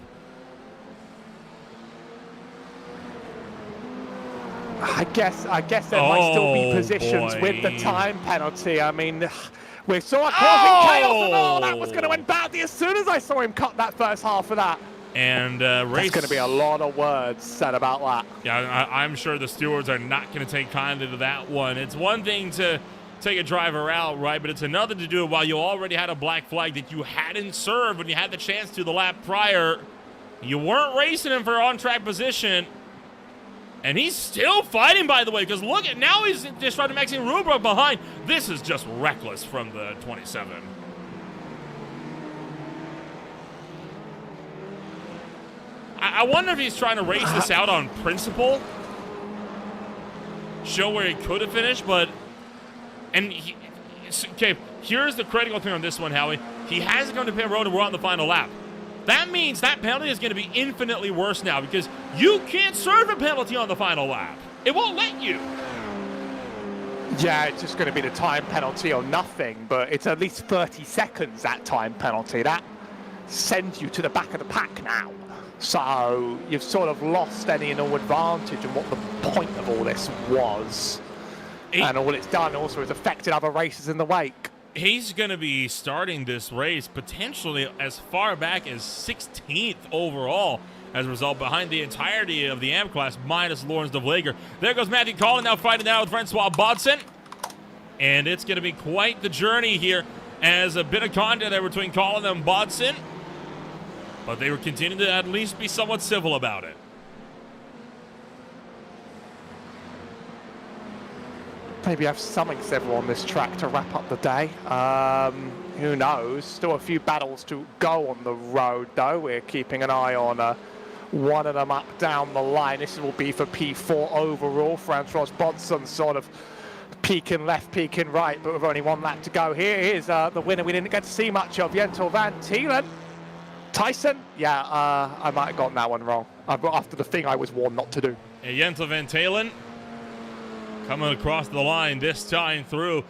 I guess there might still be positions with the time penalty. I mean, we saw it causing chaos, and that was going to end badly as soon as I saw him cut that first half of that. And There's going to be a lot of words said about that. Yeah, I'm sure the stewards are not going to take kindly to that one. It's one thing to take a driver out, right? But it's another to do it while you already had a black flag that you hadn't served when you had the chance to the lap prior. You weren't racing him for on-track position. And he's still fighting, by the way, because look at now he's just trying to Maxime Rubrock behind. This is just reckless from the 27. I wonder if he's trying to race this out on principle. Show where he could have finished, but... Okay, here's the critical thing on this one, Howie. He hasn't gone to pit road and we're on the final lap. That means that penalty is going to be infinitely worse now because you can't serve a penalty on the final lap. It won't let you. Yeah, it's just going to be the time penalty or nothing, but it's at least 30 seconds, that time penalty. That sends you to the back of the pack now. So you've sort of lost any and all advantage in what the point of all this was. And all it's done also has affected other races in the wake. He's going to be starting this race potentially as far back as 16th overall as a result, behind the entirety of the AM class minus Lawrence de Vleger. There goes Matthew Collin now fighting out with Francois Bodson. And it's going to be quite the journey here as a bit of contact there between Colin and Bodson, but they were continuing to at least be somewhat civil about it. Maybe have something civil on this track to wrap up the day. Who knows? Still a few battles to go on the road, though. We're keeping an eye on one of them up down the line. This will be for P4 overall. Francois Bodson sort of peeking left, peeking right, but with only one lap to go. Here is the winner we didn't get to see much of, Jentel van Tielen. Tyson? Yeah, I might have gotten that one wrong. After the thing I was warned not to do. Jentel van Tielen coming across the line this time through.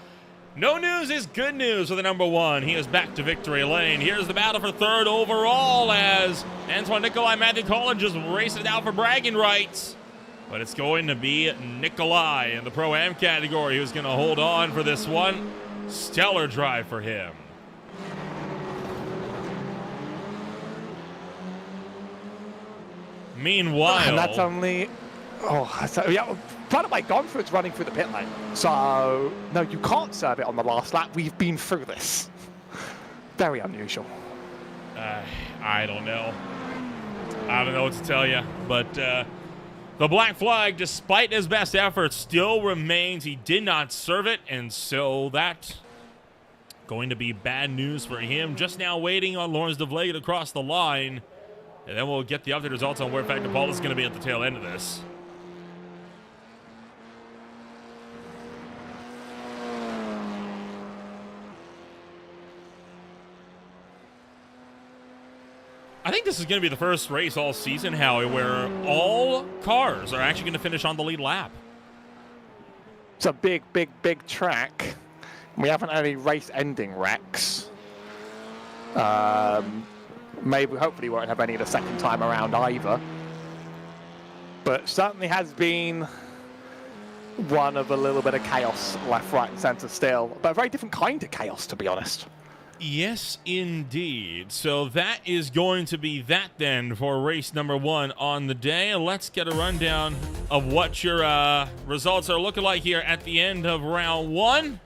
No news is good news for the number one. He is back to victory lane. Here's the battle for third overall as Antoine Nicolai, Matthew Collins just racing it out for bragging rights. But it's going to be Nicolai in the Pro-Am category who's going to hold on for this one. Stellar drive for him. Meanwhile... And that's only... Oh, so, yeah, by the way, Gonford's running through the pit lane. So, no, you can't serve it on the last lap. We've been through this. Very unusual. I don't know. I don't know what to tell you. But the black flag, despite his best efforts, still remains. He did not serve it, and so that's going to be bad news for him. Just now waiting on Lawrence de Vlega to cross the line. And then we'll get the updated results on where Factor Paul is going to be at the tail end of this. I think this is going to be the first race all season, Howie, where all cars are actually going to finish on the lead lap. It's a big, big, big track. We haven't had any race-ending wrecks. Maybe, hopefully, we won't have any the second time around either. But certainly has been one of a little bit of chaos left, right, and centre still. But a very different kind of chaos, to be honest. Yes, indeed. So that is going to be that then for race number one on the day. And let's get a rundown of what your results are looking like here at the end of round one.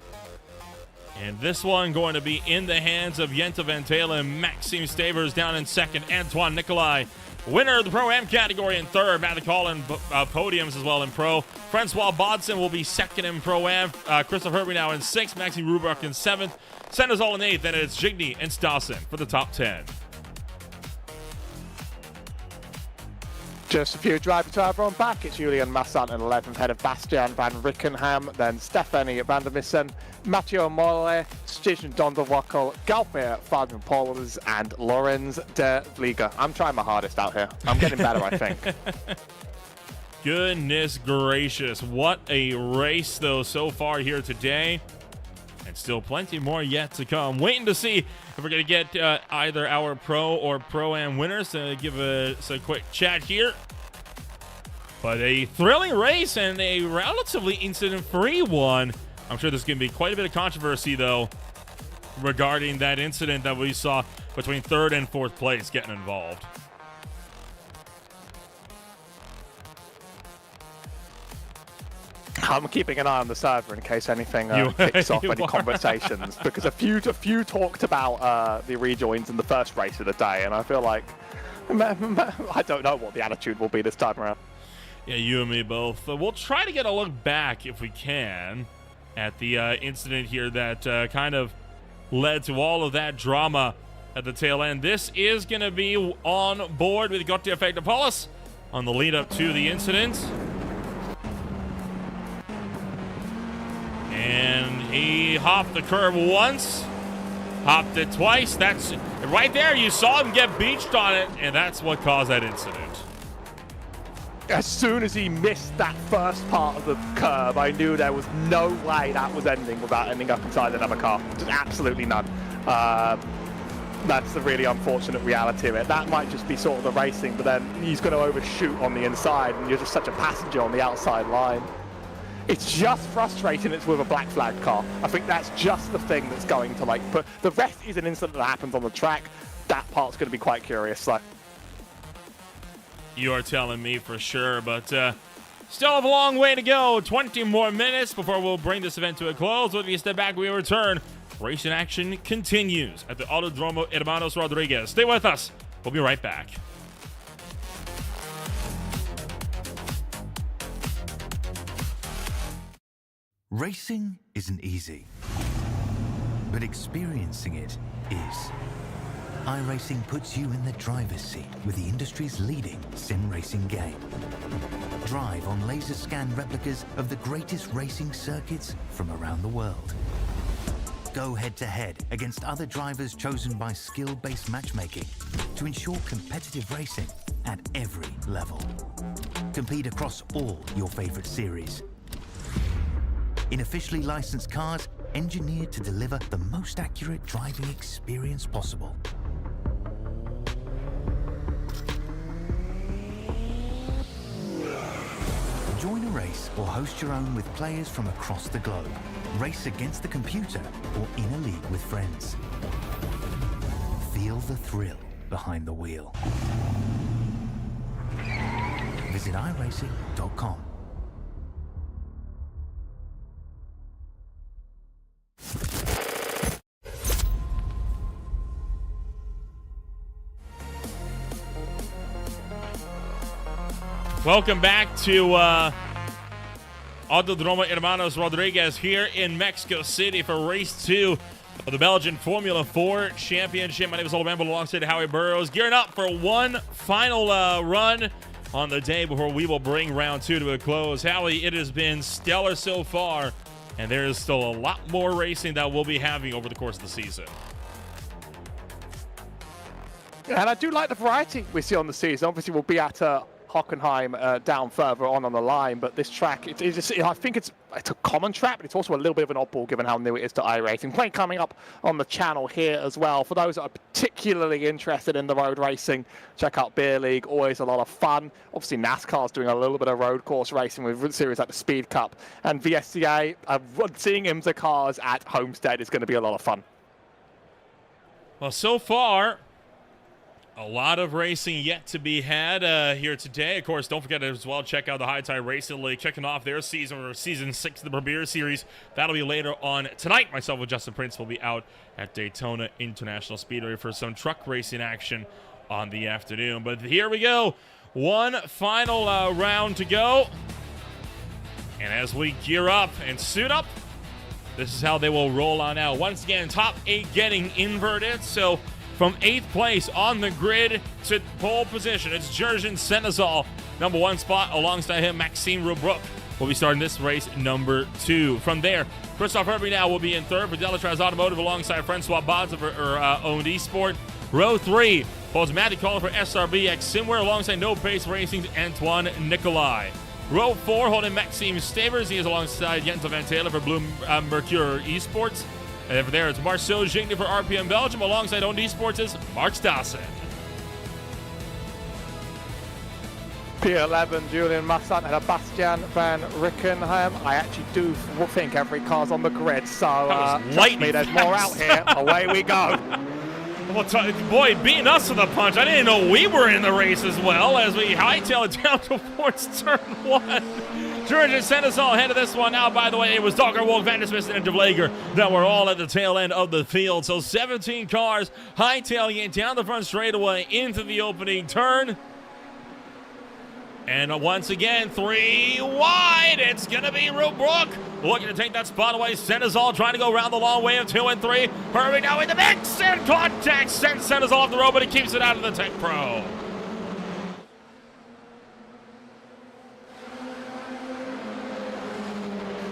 And this one going to be in the hands of Jentel van Tielen. Maxime Stavers down in second. Antoine Nicolai, winner of the Pro-Am category, in third. Matthew Collin podiums as well in Pro. Francois Bodson will be second in Pro-Am. Christophe Herby now in sixth. Maxime Rubruck in seventh. Senders all in eighth. And it's Gigny and Stassen for the top 10. Just a few drivers to everyone back. It's Julian Masson in 11th, head of Bastian van Rickenham, then Stephanie van der Missen, Matteo Molle, Stijn Donderwakkel, Galper van Pols, and Lorenz de Vliega. I'm trying my hardest out here. I'm getting better, I think. Goodness gracious. What a race, though, so far here today. And still plenty more yet to come. Waiting to see if we're going to get either our Pro or Pro-Am winners. To give us a quick chat here. But a thrilling race and a relatively incident-free one. I'm sure there's going to be quite a bit of controversy, though, regarding that incident that we saw between third and fourth place getting involved. I'm keeping an eye on the server in case anything kicks off any conversations, because a few talked about the rejoins in the first race of the day, and I feel like I don't know what the attitude will be this time around. Yeah, you and me both. We'll try to get a look back, if we can, at the incident here that kind of led to all of that drama at the tail end. This is going to be on board with Gauthier Fagdopoulos on the lead up to the incident. And he hopped the curb once, hopped it twice. That's right there. You saw him get beached on it, and that's what caused that incident. As soon as he missed that first part of the curb, I knew there was no way that was ending without ending up inside another car. Just absolutely none. That's the really unfortunate reality of it. That might just be sort of the racing, but then he's going to overshoot on the inside, and you're just such a passenger on the outside line. It's just frustrating it's with a black flag car. I think that's just the thing that's going to put... The rest is an incident that happens on the track. That part's going to be quite curious, so... You are telling me for sure, but Still have a long way to go. 20 more minutes before we'll bring this event to a close. If you step back, we return. Racing action continues at the Autodromo Hermanos Rodriguez. Stay with us. We'll be right back. Racing isn't easy, but experiencing it is. iRacing puts you in the driver's seat with the industry's leading sim racing game. Drive on laser scan replicas of the greatest racing circuits from around the world. Go head-to-head against other drivers chosen by skill-based matchmaking to ensure competitive racing at every level. Compete across all your favorite series. In officially licensed cars, engineered to deliver the most accurate driving experience possible. Join a race or host your own with players from across the globe. Race against the computer or in a league with friends. Feel the thrill behind the wheel. Visit iRacing.com. Welcome back to Autodromo Hermanos Rodriguez here in Mexico City for race 2 of the Belgian Formula 4 Championship. My name is Oliver Ramble alongside Howie Burrows, gearing up for one final run on the day before we will bring round 2 to a close. Howie, it has been stellar so far, and there is still a lot more racing that we'll be having over the course of the season. And I do like the variety we see on the season. Obviously, we'll be at Hockenheim down further on the line, but this track, I think it's a common track, but it's also a little bit of an oddball given how new it is to iRacing. Plenty coming up on the channel here as well. For those that are particularly interested in the road racing, check out Beer League, always a lot of fun. Obviously, NASCAR's doing a little bit of road course racing with series like the Speed Cup, and VSCA, seeing IMSA cars at Homestead is going to be a lot of fun. Well, so far, a lot of racing yet to be had here today. Of course, don't forget as well, check out the High Tide Racing League, checking off their season 6 of the Premier Series. That'll be later on tonight. Myself and Justin Prince will be out at Daytona International Speedway for some truck racing action on the afternoon. But here we go. One final round to go. And as we gear up and suit up, this is how they will roll on out. Once again, top 8 getting inverted. So from 8th place on the grid to pole position, it's Jurgen Senezal, number 1 spot. Alongside him, Maxime Rubruck will be starting this race number 2. From there, Christoph Herbie now will be in 3rd for Delatraz Automotive alongside Francois Bodza for Owned Esport. Row 3 holds Matty Collin for SRBX Simware alongside No Pace Racing's Antoine Nicolai. Row 4 holding Maxime Stavers. He is alongside Jens Van Taylor for Blue Mercure Esports. And over there, it's Marcel Gigny for RPM Belgium. Alongside Owned Esports is Mark Stassen. P11, Julian Masson and Bastian van Rickenheim. I actually do think every car's on the grid, so trust me, there's more out here. Away we go. Well, boy, beating us to the punch. I didn't know we were in the race as well as we hightail it down towards turn 1. Jurgen Senezal ahead of this one. Now, by the way, it was Dogger Wolk, Van der Smith, and De Vleger that were all at the tail end of the field. So 17 cars hightailing it down the front straightaway into the opening turn. And once again, 3 wide. It's going to be Rubruck looking to take that spot away. Senezal trying to go around the long way of 2 and 3. Hurry now in the mix, and contact sends Senezal off the road, but he keeps it out of the Tech Pro.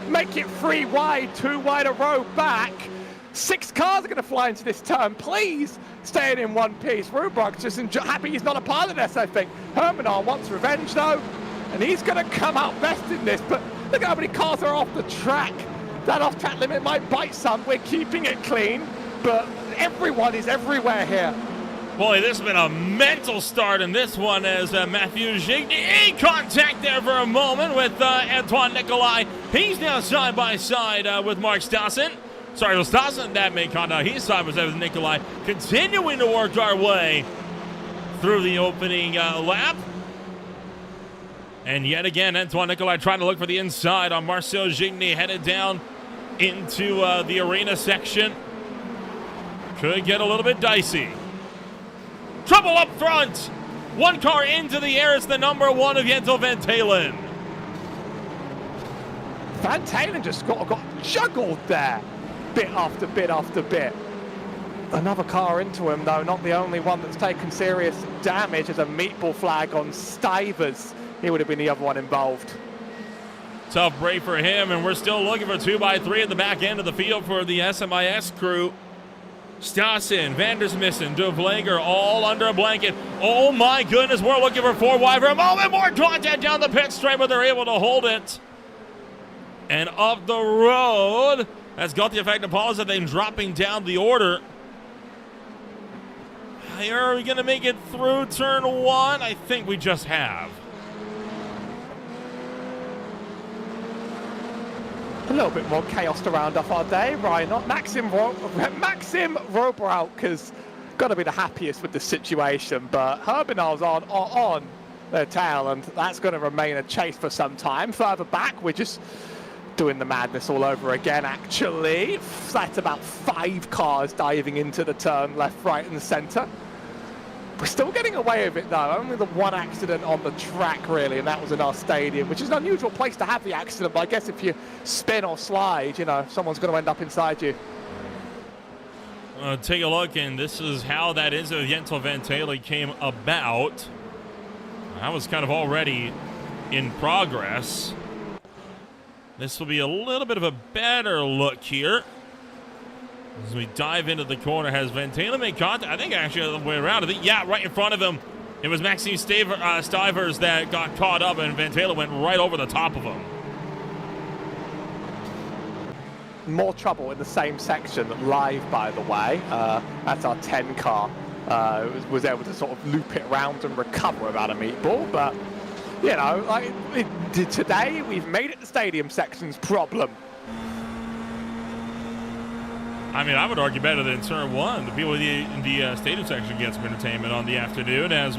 Make it 3 wide, 2 wide a row back. 6 cars are going to fly into this turn. Please stay in one piece. Rubruck's just happy he's not a part of this, I think. Hermanos wants revenge, though, and he's going to come out best in this. But look at how many cars are off the track. That off-track limit might bite some. We're keeping it clean, but everyone is everywhere here. Boy, this has been a mental start in this one as Matthew Gigny in contact there for a moment with Antoine Nicolai. He's now side by side with Mark Stassen. Sorry, it was Stassen that made contact. He's side by side with Nicolai. Continuing to work our way through the opening lap. And yet again, Antoine Nicolai trying to look for the inside on Marcel Gigny, headed down into the arena section. Could get a little bit dicey. Trouble up front. One car into the air. It's the number 1 of Jentel Van Talen. Van Talen just got juggled there, bit after bit after bit. Another car into him, though, not the only one that's taken serious damage. As a meatball flag on Stivers. He would have been the other one involved. Tough break for him, and we're still looking for 2x3 at the back end of the field for the SMIS crew. Stassen, Vandersmissen, De Vleger, all under a blanket. Oh my goodness, we're looking for 4 wide for a moment. More contact down the pit straight, but they're able to hold it. And up the road, that's got the effect of pause of them dropping down the order. Are we going to make it through turn 1? I think we just have. A little bit more chaos to round off our day. Right, not Maxim Robrauk has got to be the happiest with the situation, but Hermanos on their tail, and that's going to remain a chase for some time. Further back, we're just doing the madness all over again, actually. That's about 5 cars diving into the turn, left, right, and centre. We're still getting away with it, though. Only the 1 accident on the track, really, and that was in our stadium, which is an unusual place to have the accident, but I guess if you spin or slide, you know, someone's going to end up inside you. Take a look, and this is how that incident with Jentel Van Talen came about. That was kind of already in progress. This will be a little bit of a better look here. As we dive into the corner, has Van Talen made contact? I think actually the way around. I think, yeah, right in front of him. It was Maxime Stivers that got caught up, and Van Talen went right over the top of him. More trouble in the same section, live, by the way. That's our 10 car. Was able to sort of loop it around and recover about a meatball, but, you know, like today, we've made it the stadium section's problem. I mean, I would argue better than turn 1. The people in the stadium section get some entertainment on the afternoon as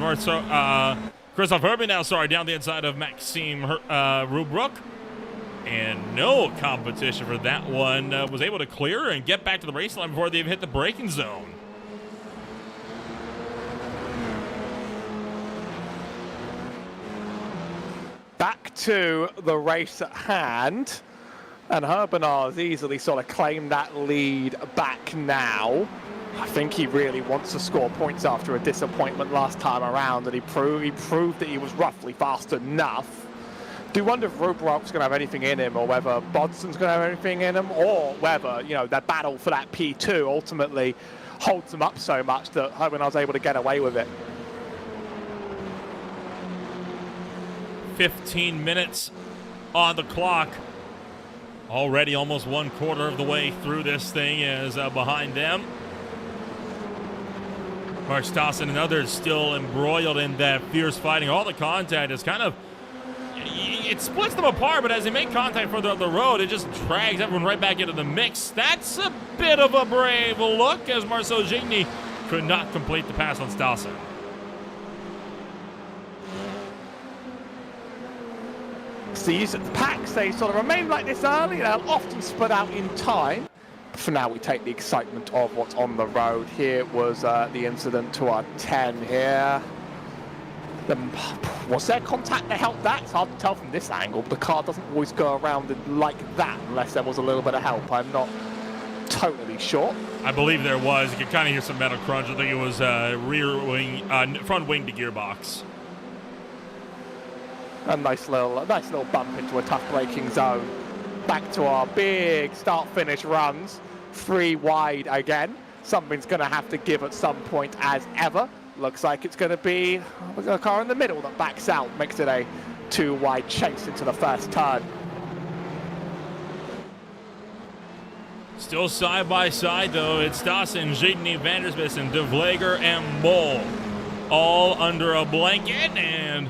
Christoph Herbie now, down the inside of Maxime Robrauk. And no competition for that one. Was able to clear and get back to the race line before they even hit the braking zone. Back to the race at hand. And Hermanos easily sort of claimed that lead back now. I think he really wants to score points after a disappointment last time around, and he proved that he was roughly fast enough. Do wonder if Robrauk's going to have anything in him, or whether Bodson's going to have anything in him, or whether, you know, their battle for that P2 ultimately holds them up so much that Hermanos able to get away with it. 15 minutes on the clock. Already almost 1/4 of the way through this thing is behind them. Mark Stassen and others still embroiled in that fierce fighting. All the contact is kind of, it splits them apart, but as they make contact further up the road, it just drags everyone right back into the mix. That's a bit of a brave look, as Marcel Gigny could not complete the pass on Stassen. These packs, they sort of remain like this early. They'll often spread out in time. For now, we take the excitement of what's on the road. Here was the incident to our 10 here. Was there contact that helped that? It's hard to tell from this angle. The car doesn't always go around like that unless there was a little bit of help. I'm not totally sure. I believe there was. You could kind of hear some metal crunch. I think it was front wing to gearbox. A nice little bump into a tough braking zone. Back to our big start-finish runs. 3 wide again. Something's going to have to give at some point as ever. Looks like it's going to be a car in the middle that backs out. Makes it a 2 wide chase into the first turn. Still side by side, though. It's Stassen, Gigny, Vandersmissen, De Vleger, and Mol. All under a blanket, and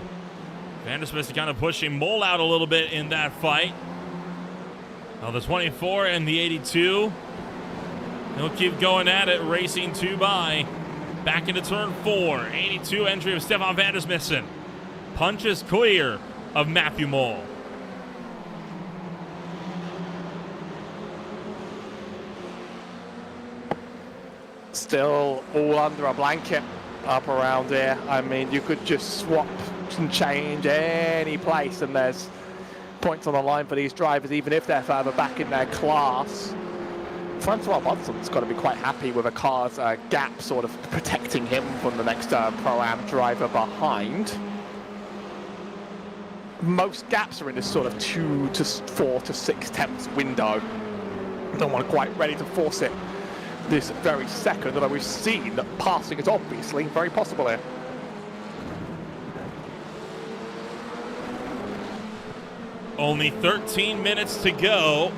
Vandersmissen kind of pushing Mol out a little bit in that fight. Now the 24 and the 82. He'll keep going at it, racing 2 by. Back into turn 4. 82 entry of Stefan Vandersmissen. Punches clear. of Matthew Mole. Still all under a blanket up around here. I mean, you could just swap and change any place, and there's points on the line for these drivers, even if they're further back in their class. Francois Bunson's got to be quite happy with a car's gap sort of protecting him from the next Pro-Am driver behind. Most gaps are in this sort of 2 to 4 to 6 tenths window. No one quite ready to force it this very second, although we've seen that passing is obviously very possible here. Only 13 minutes to go.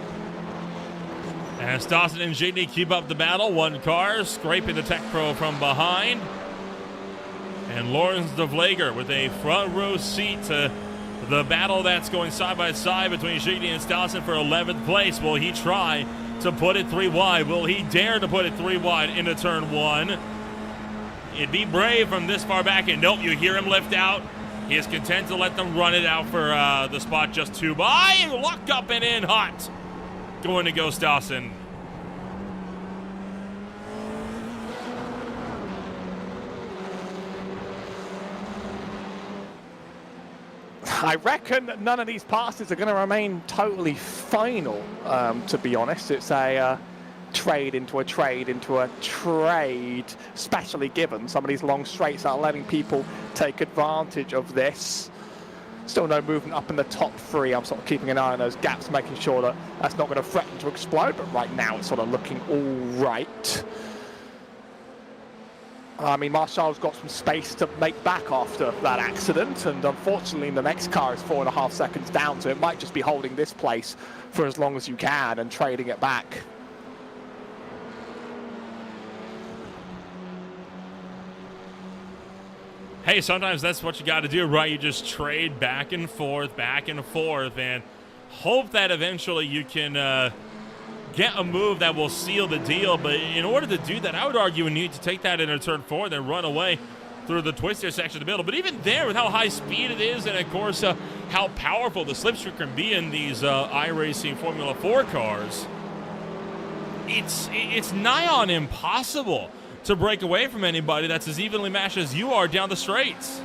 As Dawson and Gigny keep up the battle, one car scraping the Tech Pro from behind. And Lawrence de Vleger with a front row seat to the battle that's going side by side between Gigny and Dawson for 11th place. Will he try to put it 3 wide? Will he dare to put it 3 wide into turn 1? It'd be brave from this far back, and nope, you hear him lift out. He is content to let them run it out for the spot just 2 by. Locked up and in hot. Going to Ghost Dawson. I reckon that none of these passes are going to remain totally final, to be honest. It's a trade into a trade into a trade, especially given some of these long straights are letting people take advantage of this. Still no movement up in the top 3. I'm sort of keeping an eye on those gaps, making sure that that's not going to threaten to explode, but right now it's sort of looking all right. I mean, Marshall's got some space to make back after that accident, and unfortunately the next car is 4.5 seconds down, so it might just be holding this place for as long as you can and trading it back. Hey, sometimes that's what you got to do, right? You just trade back and forth, and hope that eventually you can get a move that will seal the deal. But in order to do that, I would argue you need to take that into turn 4, then run away through the twister section of the middle. But even there, with how high speed it is, and of course how powerful the slipstream can be in these iRacing Formula 4 cars, it's nigh on impossible to break away from anybody that's as evenly matched as you are down the straights.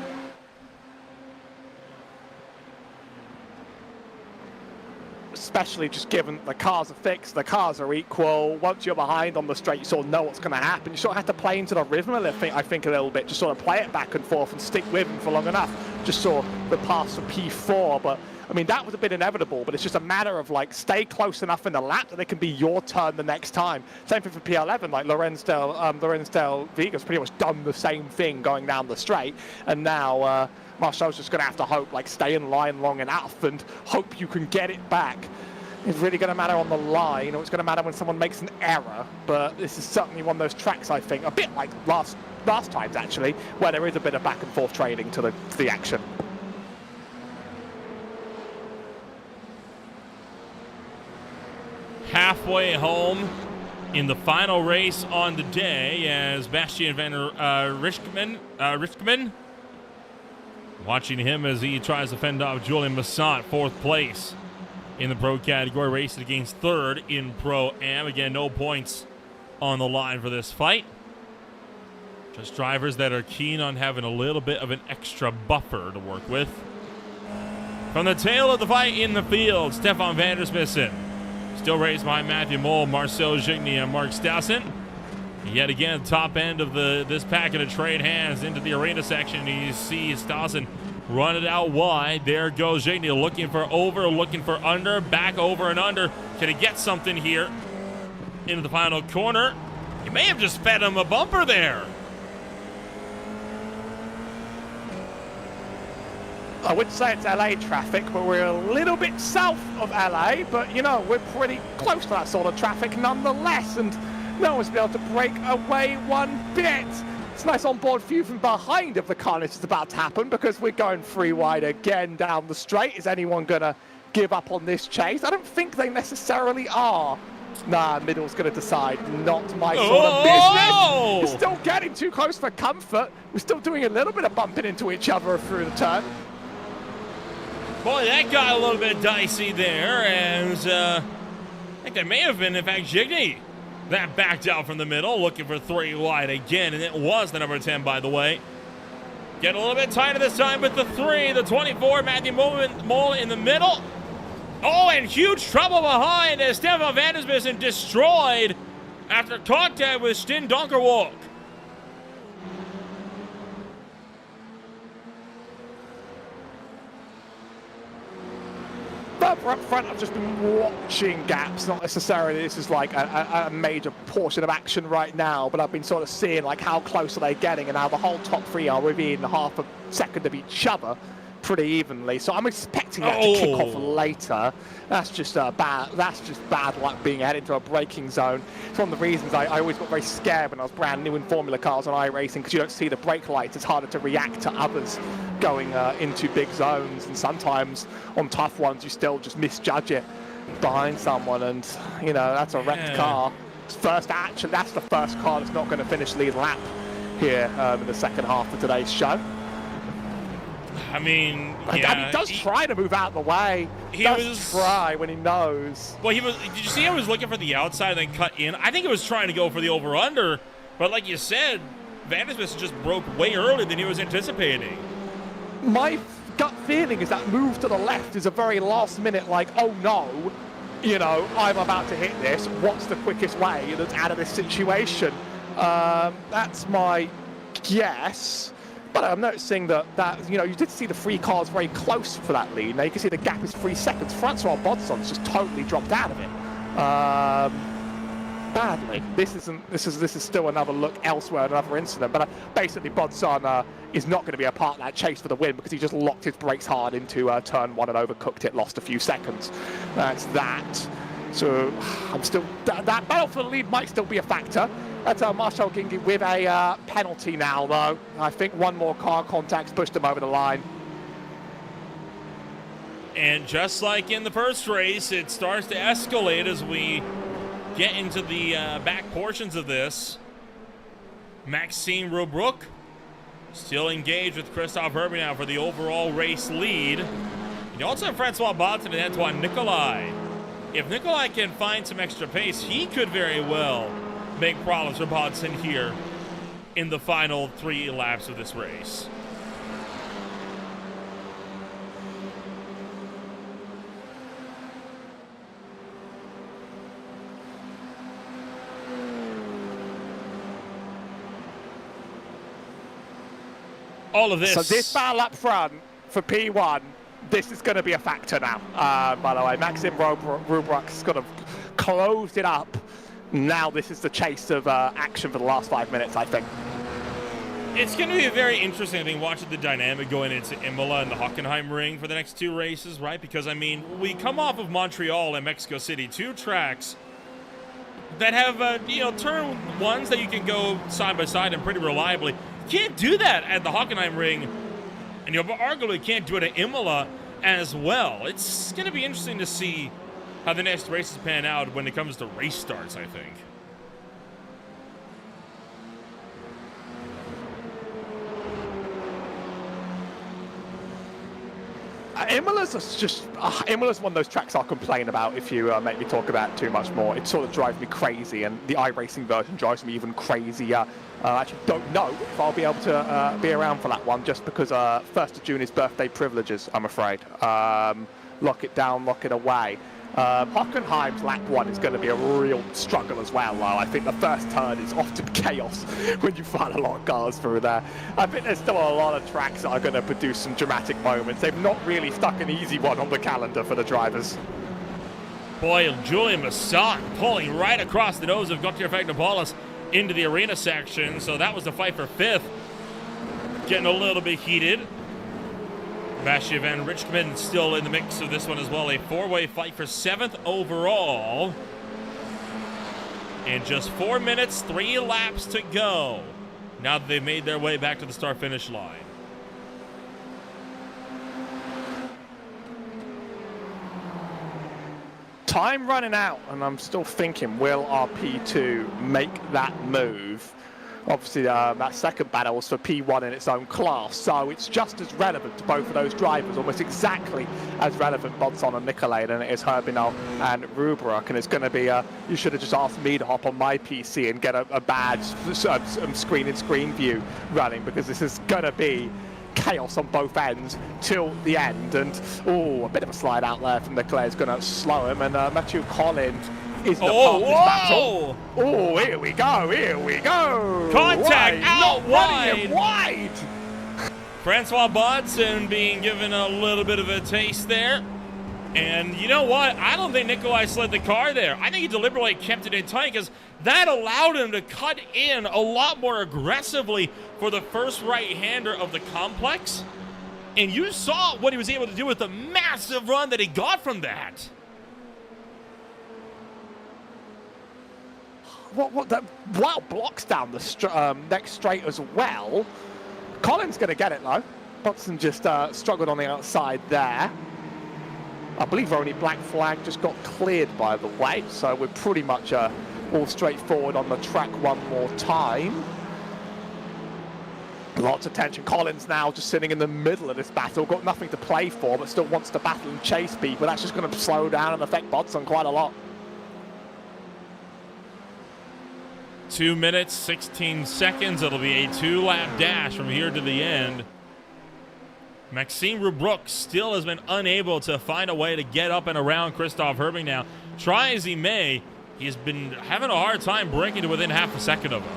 Especially just given the cars are fixed, the cars are equal. Once you're behind on the straight, you sort of know what's going to happen. You sort of have to play into the rhythm a little, I think a little bit, just sort of play it back and forth and stick with him for long enough. Just saw the pass for P4, but I mean, that was a bit inevitable, but it's just a matter of, like, stay close enough in the lap that it can be your turn the next time. Same thing for P11, like, Lorenz Del Viga's pretty much done the same thing going down the straight, and now Marcel's just going to have to hope, like, stay in line long enough and hope you can get it back. It's really going to matter on the line, or it's going to matter when someone makes an error, but this is certainly one of those tracks, I think, a bit like last times, actually, where there is a bit of back and forth trading to the action. Halfway home in the final race on the day as Bastian van Richtman. Watching him as he tries to fend off Julian Massat, 4th place in the Pro category, racing against 3rd in Pro-Am. Again, no points on the line for this fight. Just drivers that are keen on having a little bit of an extra buffer to work with. From the tail of the fight in the field, Stefan van der Smissen. Still raised behind Matthew Mole, Marcel Gigny, and Mark Stassen. Yet again, top end of this packet of trade hands into the arena section. You see Stassen run it out wide. There goes Gigny looking for over, looking for under, back over and under. Can he get something here into the final corner? He may have just fed him a bumper there. I wouldn't say it's LA traffic, but we're a little bit south of LA, but you know, we're pretty close to that sort of traffic nonetheless, and no one's been able to break away one bit. It's a nice onboard view from behind of the carnage that's about to happen, because we're going 3 wide again down the straight. Is anyone gonna give up on this chase? I don't think they necessarily are. Nah, middle's gonna decide, not my sort of business. We're still getting too close for comfort. We're still doing a little bit of bumping into each other through the turn. Boy, that got a little bit dicey there, as I think that may have been, in fact, Gigny that backed out from the middle, looking for 3 wide again, and it was the number 10, by the way. Get a little bit tighter this time with the 3, the 24, Matthew Mole in the middle. Oh, and huge trouble behind as Stefan van der Bissen destroyed after contact with Sten Donkerwalk. Further up front, I've just been watching gaps. Not necessarily this is like a major portion of action right now, but I've been sort of seeing like how close are they getting and how the whole top 3 are within half a second of each other pretty evenly. So I'm expecting that to kick off later. That's just bad. That's just bad luck being headed into a braking zone. It's one of the reasons I always got very scared when I was brand new in Formula cars on iRacing, because you don't see the brake lights. It's harder to react to others going into big zones, and sometimes on tough ones you still just misjudge it behind someone, and you know that's a wrecked car. Actually, that's the first car that's not going to finish lead lap here in the second half of today's show. I mean, he does try to move out of the way. He does try when he knows. Well, did you see he was looking for the outside and then cut in? I think he was trying to go for the over-under, but like you said, Van der Bissen just broke way earlier than he was anticipating. My gut feeling is that move to the left is a very last minute, like, oh no, you know, I'm about to hit this. What's the quickest way that's out of this situation? That's my guess. But I'm noticing that you know, you did see the 3 cars very close for that lead. Now you can see the gap is 3 seconds. Francois Bodson's just totally dropped out of it. Badly. This is still another look elsewhere, another incident. But basically, Bodson is not going to be a part of that chase for the win because he just locked his brakes hard into turn 1 and overcooked it, lost a few seconds. That's that. So I'm still that battle for the lead might still be a factor. That's Marshall Gingy with a penalty now, though. I think one more car contact's pushed him over the line. And just like in the first race, it starts to escalate as we get into the back portions of this. Maxime Robrook still engaged with Christophe Herbie now for the overall race lead. You also have Francois Bodson and Antoine Nicolai. If Nicolai can find some extra pace, he could very well make problems for Bodson here in the final 3 laps of this race. All of this. So this battle up front for P1, this is going to be a factor now. By the way, Maxime Robrook's kind of closed it up. Now this is the chase of action for the last 5 minutes, I think. It's going to be very interesting, I think, watching the dynamic going into Imola and the Hockenheim ring for the next 2 races, right? Because, I mean, we come off of Montreal and Mexico City, 2 tracks that have, you know, turn 1s that you can go side by side and pretty reliably. You can't do that at the Hockenheim ring, and you arguably can't do it at Imola as well. It's going to be interesting to see how the next races pan out when it comes to race starts, I think. Imola's Imola's one of those tracks I'll complain about if you make me talk about it too much more. It sort of drives me crazy, and the iRacing version drives me even crazier. I actually don't know if I'll be able to be around for that one, just because 1st of June is birthday privileges, I'm afraid. Lock it down, lock it away. Hockenheim's lap 1 is going to be a real struggle as well, though. I think the first turn is often chaos when you find a lot of cars through there. I think there's still a lot of tracks that are going to produce some dramatic moments. They've not really stuck an easy one on the calendar for the drivers. Boy, Julian Masson pulling right across the nose of Gautier Fagnopoulos into the arena section, so that was the fight for 5th. Getting a little bit heated. Sebastian Van Richmond still in the mix of this one as well. A 4-way fight for 7th overall. In just 4 minutes, 3 laps to go. Now that they've made their way back to the start-finish line. Time running out, and I'm still thinking, will RP2 make that move? Obviously, that second battle was for P1 in its own class, so it's just as relevant to both of those drivers, almost exactly as relevant, Bodson and Nicolay, than it is Hermanos and Rubruk. And it's going to be, you should have just asked me to hop on my PC and get a bad screen view running, because this is going to be chaos on both ends till the end. And, oh, a bit of a slide out there from Nicolay is going to slow him, and Matthew Collins is the part of this battle. Oh, here we go. Contact out wide. Wide. Francois Bodson being given a little bit of a taste there. And you know what? I don't think Nicolay slid the car there. I think he deliberately kept it in tight, because that allowed him to cut in a lot more aggressively for the first right-hander of the complex. And you saw what he was able to do with the massive run that he got from that. What that wow blocks down the next straight as well. Collins going to get it though. Bodson just struggled on the outside there. I believe only black flag just got cleared, by the way, so we're pretty much all straightforward on the track one more time. Lots of tension. Collins now just sitting in the middle of this battle, got nothing to play for, but still wants to battle and chase people. That's just going to slow down and affect Bodson quite a lot. 2 minutes, 16 seconds. It'll be a 2-lap dash from here to the end. Maxime Rubruk still has been unable to find a way to get up and around Christoph Herbing now. Try as he may, he's been having a hard time breaking to within half a second of him.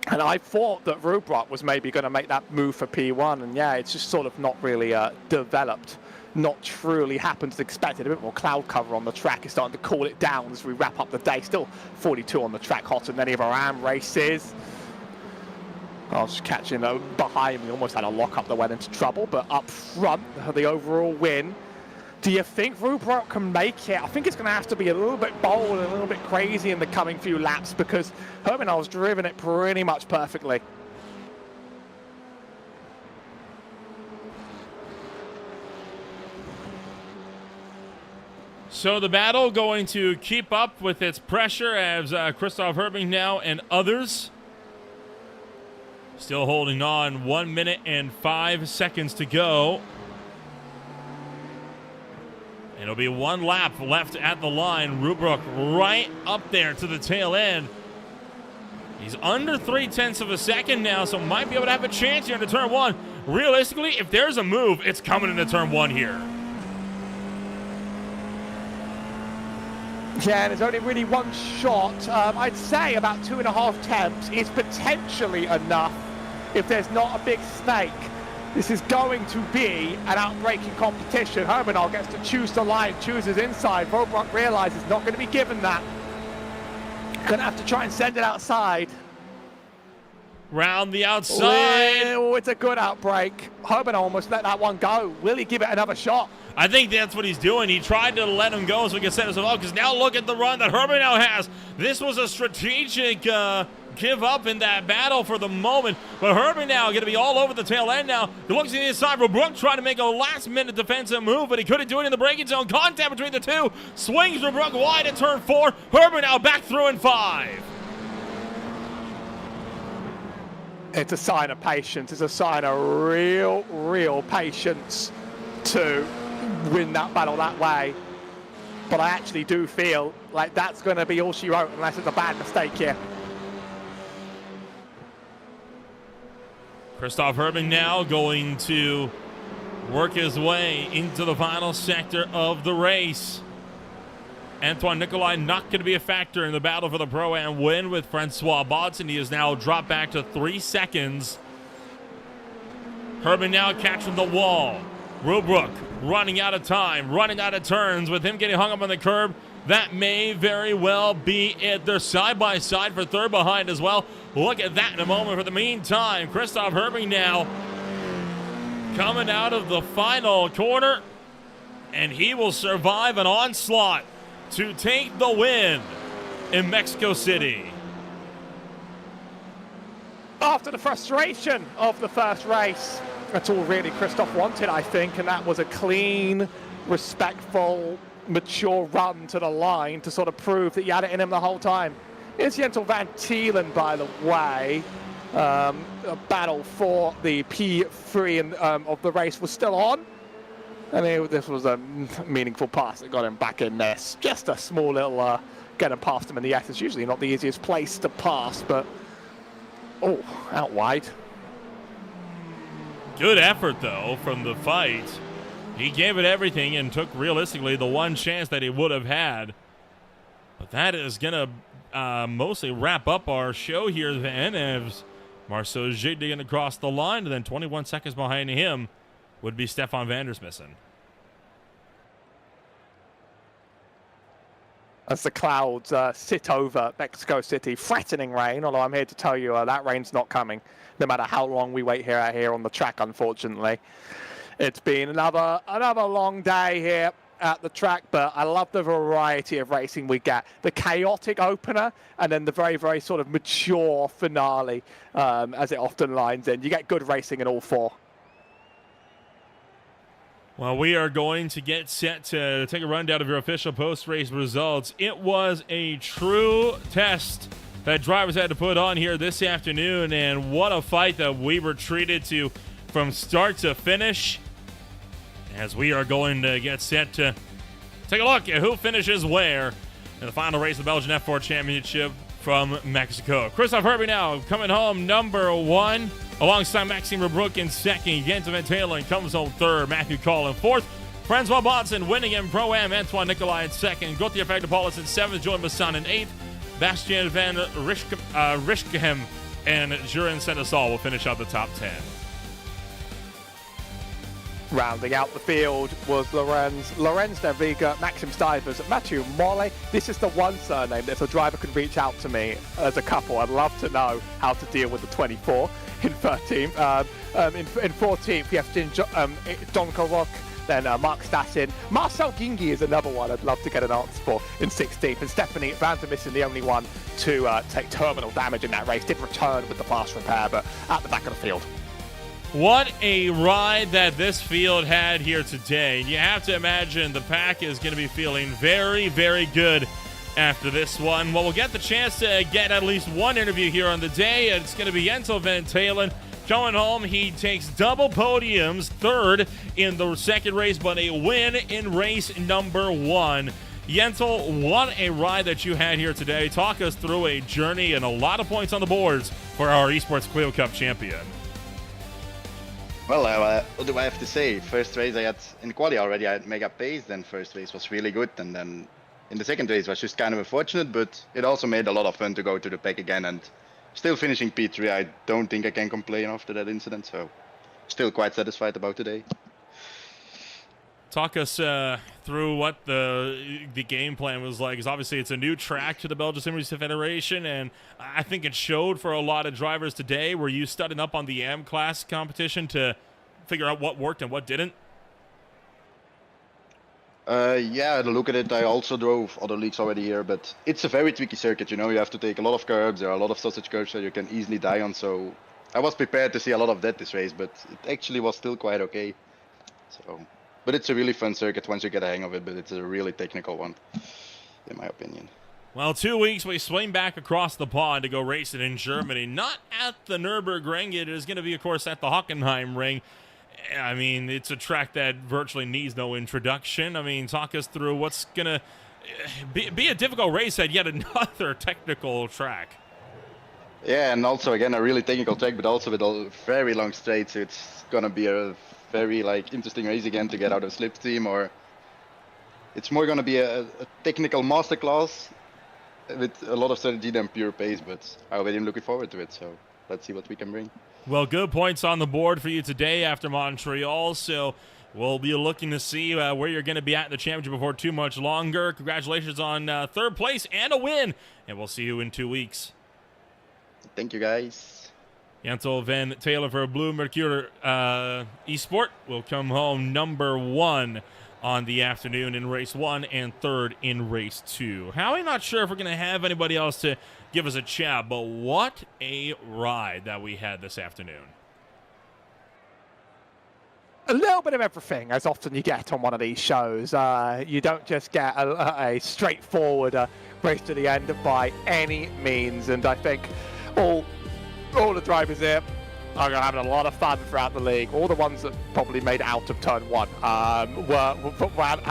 And I thought that Rubruk was maybe going to make that move for P1, and yeah, it's just sort of not really developed. Not truly happened as expected. A bit more cloud cover on the track is starting to cool it down as we wrap up the day. Still 42 on the track, hotter than any of our AM races. I was catching behind me, almost had a lock up that went into trouble, but up front, the overall win. Do you think Rubruk can make it? I think it's going to have to be a little bit bold and a little bit crazy in the coming few laps, because Hermanos has driven it pretty much perfectly. So the battle going to keep up with its pressure as Christoph Herbing now and others still holding on. 1 minute and 5 seconds to go. And it'll be one lap left at the line. Rubruk right up there to the tail end. He's under 0.3 of a second now, so might be able to have a chance here into turn one. Realistically, if there's a move, it's coming into turn one here. Yeah, and there's only really one shot. I'd say about 2.5 attempts is potentially enough if there's not a big snake. This is going to be an outbreaking competition. Hermanos gets to choose the line, chooses inside. Rubruk realizes not going to be given that. Going to have to try and send it outside. Round the outside. Oh, it's a good outbreak. Hermanos almost let that one go. Will he give it another shot? I think that's what he's doing. He tried to let him go so he could set himself up, because now look at the run that Herman now has. This was a strategic give up in that battle for the moment, but Herman now going to be all over the tail end now. He looks to the inside. Rubruk trying to make a last-minute defensive move, but he couldn't do it in the braking zone. Contact between the two. Swings Rubruk wide at turn 4. Herman now back through in 5. It's a sign of patience. It's a sign of real patience to win that battle that way. But I actually do feel like that's going to be all she wrote, unless it's a bad mistake here. Christoph Herbing now going to work his way into the final sector of the race. Antoine Nicolay not going to be a factor in the battle for the Pro-Am win with Francois Bodson. He has now dropped back to 3 seconds. Herbing now catching the wall. Rubruk running out of time, running out of turns with him getting hung up on the curb. That may very well be it. They're side by side for third behind as well. Look at that in a moment. For the meantime, Christoph Herbing now coming out of the final corner, and he will survive an onslaught to take the win in Mexico City. After the frustration of the first race, that's all really Christoph wanted, I think, and that was a clean, respectful mature run to the line to sort of prove that he had it in him the whole time. Here's Jentel Van Tielen, by the way. A battle for the P3 of the race was still on. And this was a meaningful pass that got him back in there. Just a small little getting past him in the S. It's usually not the easiest place to pass, but oh, out wide. Good effort, though, from the fight. He gave it everything and took, realistically, the one chance that he would have had. But that is going to mostly wrap up our show here then, as Marceau Giddigan across the line, and then 21 seconds behind him would be Stefan Vandersmissen. As the clouds sit over Mexico City, threatening rain, although I'm here to tell you that rain's not coming, no matter how long we wait here on the track, unfortunately. It's been another long day here at the track, but I love the variety of racing we get. The chaotic opener, and then the very, very sort of mature finale, as it often lines in. You get good racing in all four. Well, we are going to get set to take a rundown of your official post-race results. It was a true test that drivers had to put on here this afternoon, and what a fight that we were treated to from start to finish, as we are going to get set to take a look at who finishes where in the final race of the Belgian F4 Championship from Mexico. Christoph Herbie now coming home number 1, alongside Maxime Rebrook in second. Jentel Van Tielen comes home third. Matthew Call in fourth. Francois Bonson winning in Pro-Am. Antoine Nicolai in second. Gauthier Fagdopoulos in seventh. Joey Masson in eighth. Bastien Van Rischkehem and Jurin Senasol will finish out the top 10. Rounding out the field was Lorenz Naviga, Maxim Stivers, Mathieu Mollet. This is the one surname that if a driver could reach out to me as a couple, I'd love to know how to deal with the 24 in 13th. In 14th, we have Don Korok, then Mark Stassin. Marcel Gingi is another one I'd love to get an answer for in 16th. And Stephanie Vandermissen, the only one to take terminal damage in that race. Did return with the fast repair, but at the back of the field. What a ride that this field had here today. You have to imagine the pack is going to be feeling very, very good after this one. Well, we'll get the chance to get at least one interview here on the day. It's going to be Jentel Van Tielen going home. He takes double podiums, third in the second race, but a win in race number 1. Jentel, what a ride that you had here today. Talk us through a journey and a lot of points on the boards for our Esports Clio Cup champion. Well, what do I have to say? First race I had in quali already, I had mega pace, then first race was really good, and then in the second race was just kind of unfortunate, but it also made a lot of fun to go to the pack again, and still finishing P3, I don't think I can complain after that incident, so still quite satisfied about today. Talk us through what the game plan was like, because obviously it's a new track to the Belgian Sim Racing Federation, and I think it showed for a lot of drivers today. Were you studying up on the AM class competition to figure out what worked and what didn't? Yeah, I had a look at it. I also drove other leagues already here, but it's a very tricky circuit, you know. You have to take a lot of curbs. There are a lot of sausage curbs that you can easily die on, so I was prepared to see a lot of that this race, but it actually was still quite okay. So, but it's a really fun circuit once you get a hang of it, but it's a really technical one, in my opinion. Well, 2 weeks we swing back across the pond to go race it in Germany. Not at the Nürburgring. It is going to be, of course, at the Hockenheim Ring. I mean, it's a track that virtually needs no introduction. I mean, talk us through what's going to be a difficult race at yet another technical track. Yeah, and also, again, a really technical track, but also with a very long straight, so it's going to be a very interesting race again to get out of slipstream, or it's more going to be a technical masterclass with a lot of strategy than pure pace, but I already am looking forward to it, so let's see what we can bring. Well, good points on the board for you today after Montreal, so we'll be looking to see where you're going to be at in the championship before too much longer. Congratulations on third place and a win, and we'll see you in 2 weeks. Thank you, guys. Jentel Van Tielen for Blue Mercure Esport will come home number 1 on the afternoon in race 1 and third in race 2. Howie, not sure if we're going to have anybody else to give us a chat, but what a ride that we had this afternoon. a little bit of everything, as often you get on one of these shows. You don't just get a straightforward race to the end by any means, and I think all the drivers here are having a lot of fun throughout the league. All the ones that probably made it out of turn one had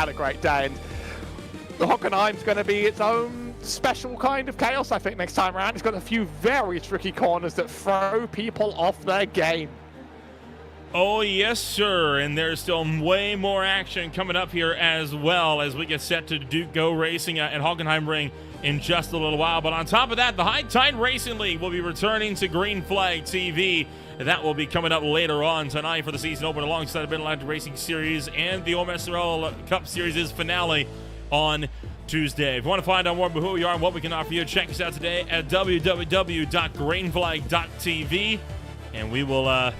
a great day, and the Hockenheim's going to be its own special kind of chaos, I think, next time around. It's got a few very tricky corners that throw people off their game. Oh, yes, sir. And there's still way more action coming up here as well as we get set to go racing at Hockenheim Ring in just a little while. But on top of that, the High Tide Racing League will be returning to Green Flag TV. That will be coming up later on tonight for the season opener alongside the Mid-Atlantic Racing Series and the OMSRL Cup Series' finale on Tuesday. If you want to find out more about who we are and what we can offer you, check us out today at www.greenflag.tv. And we will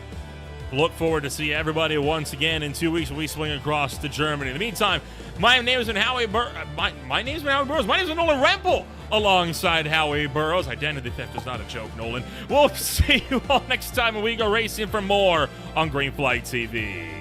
look forward to see everybody once again in 2 weeks when we swing across to Germany. In the meantime, my name has been Howie Burrows. My name's been Nolan Rempel alongside Howie Burrows. Identity theft is not a joke, Nolan. We'll see you all next time when we go racing for more on Green Flag TV.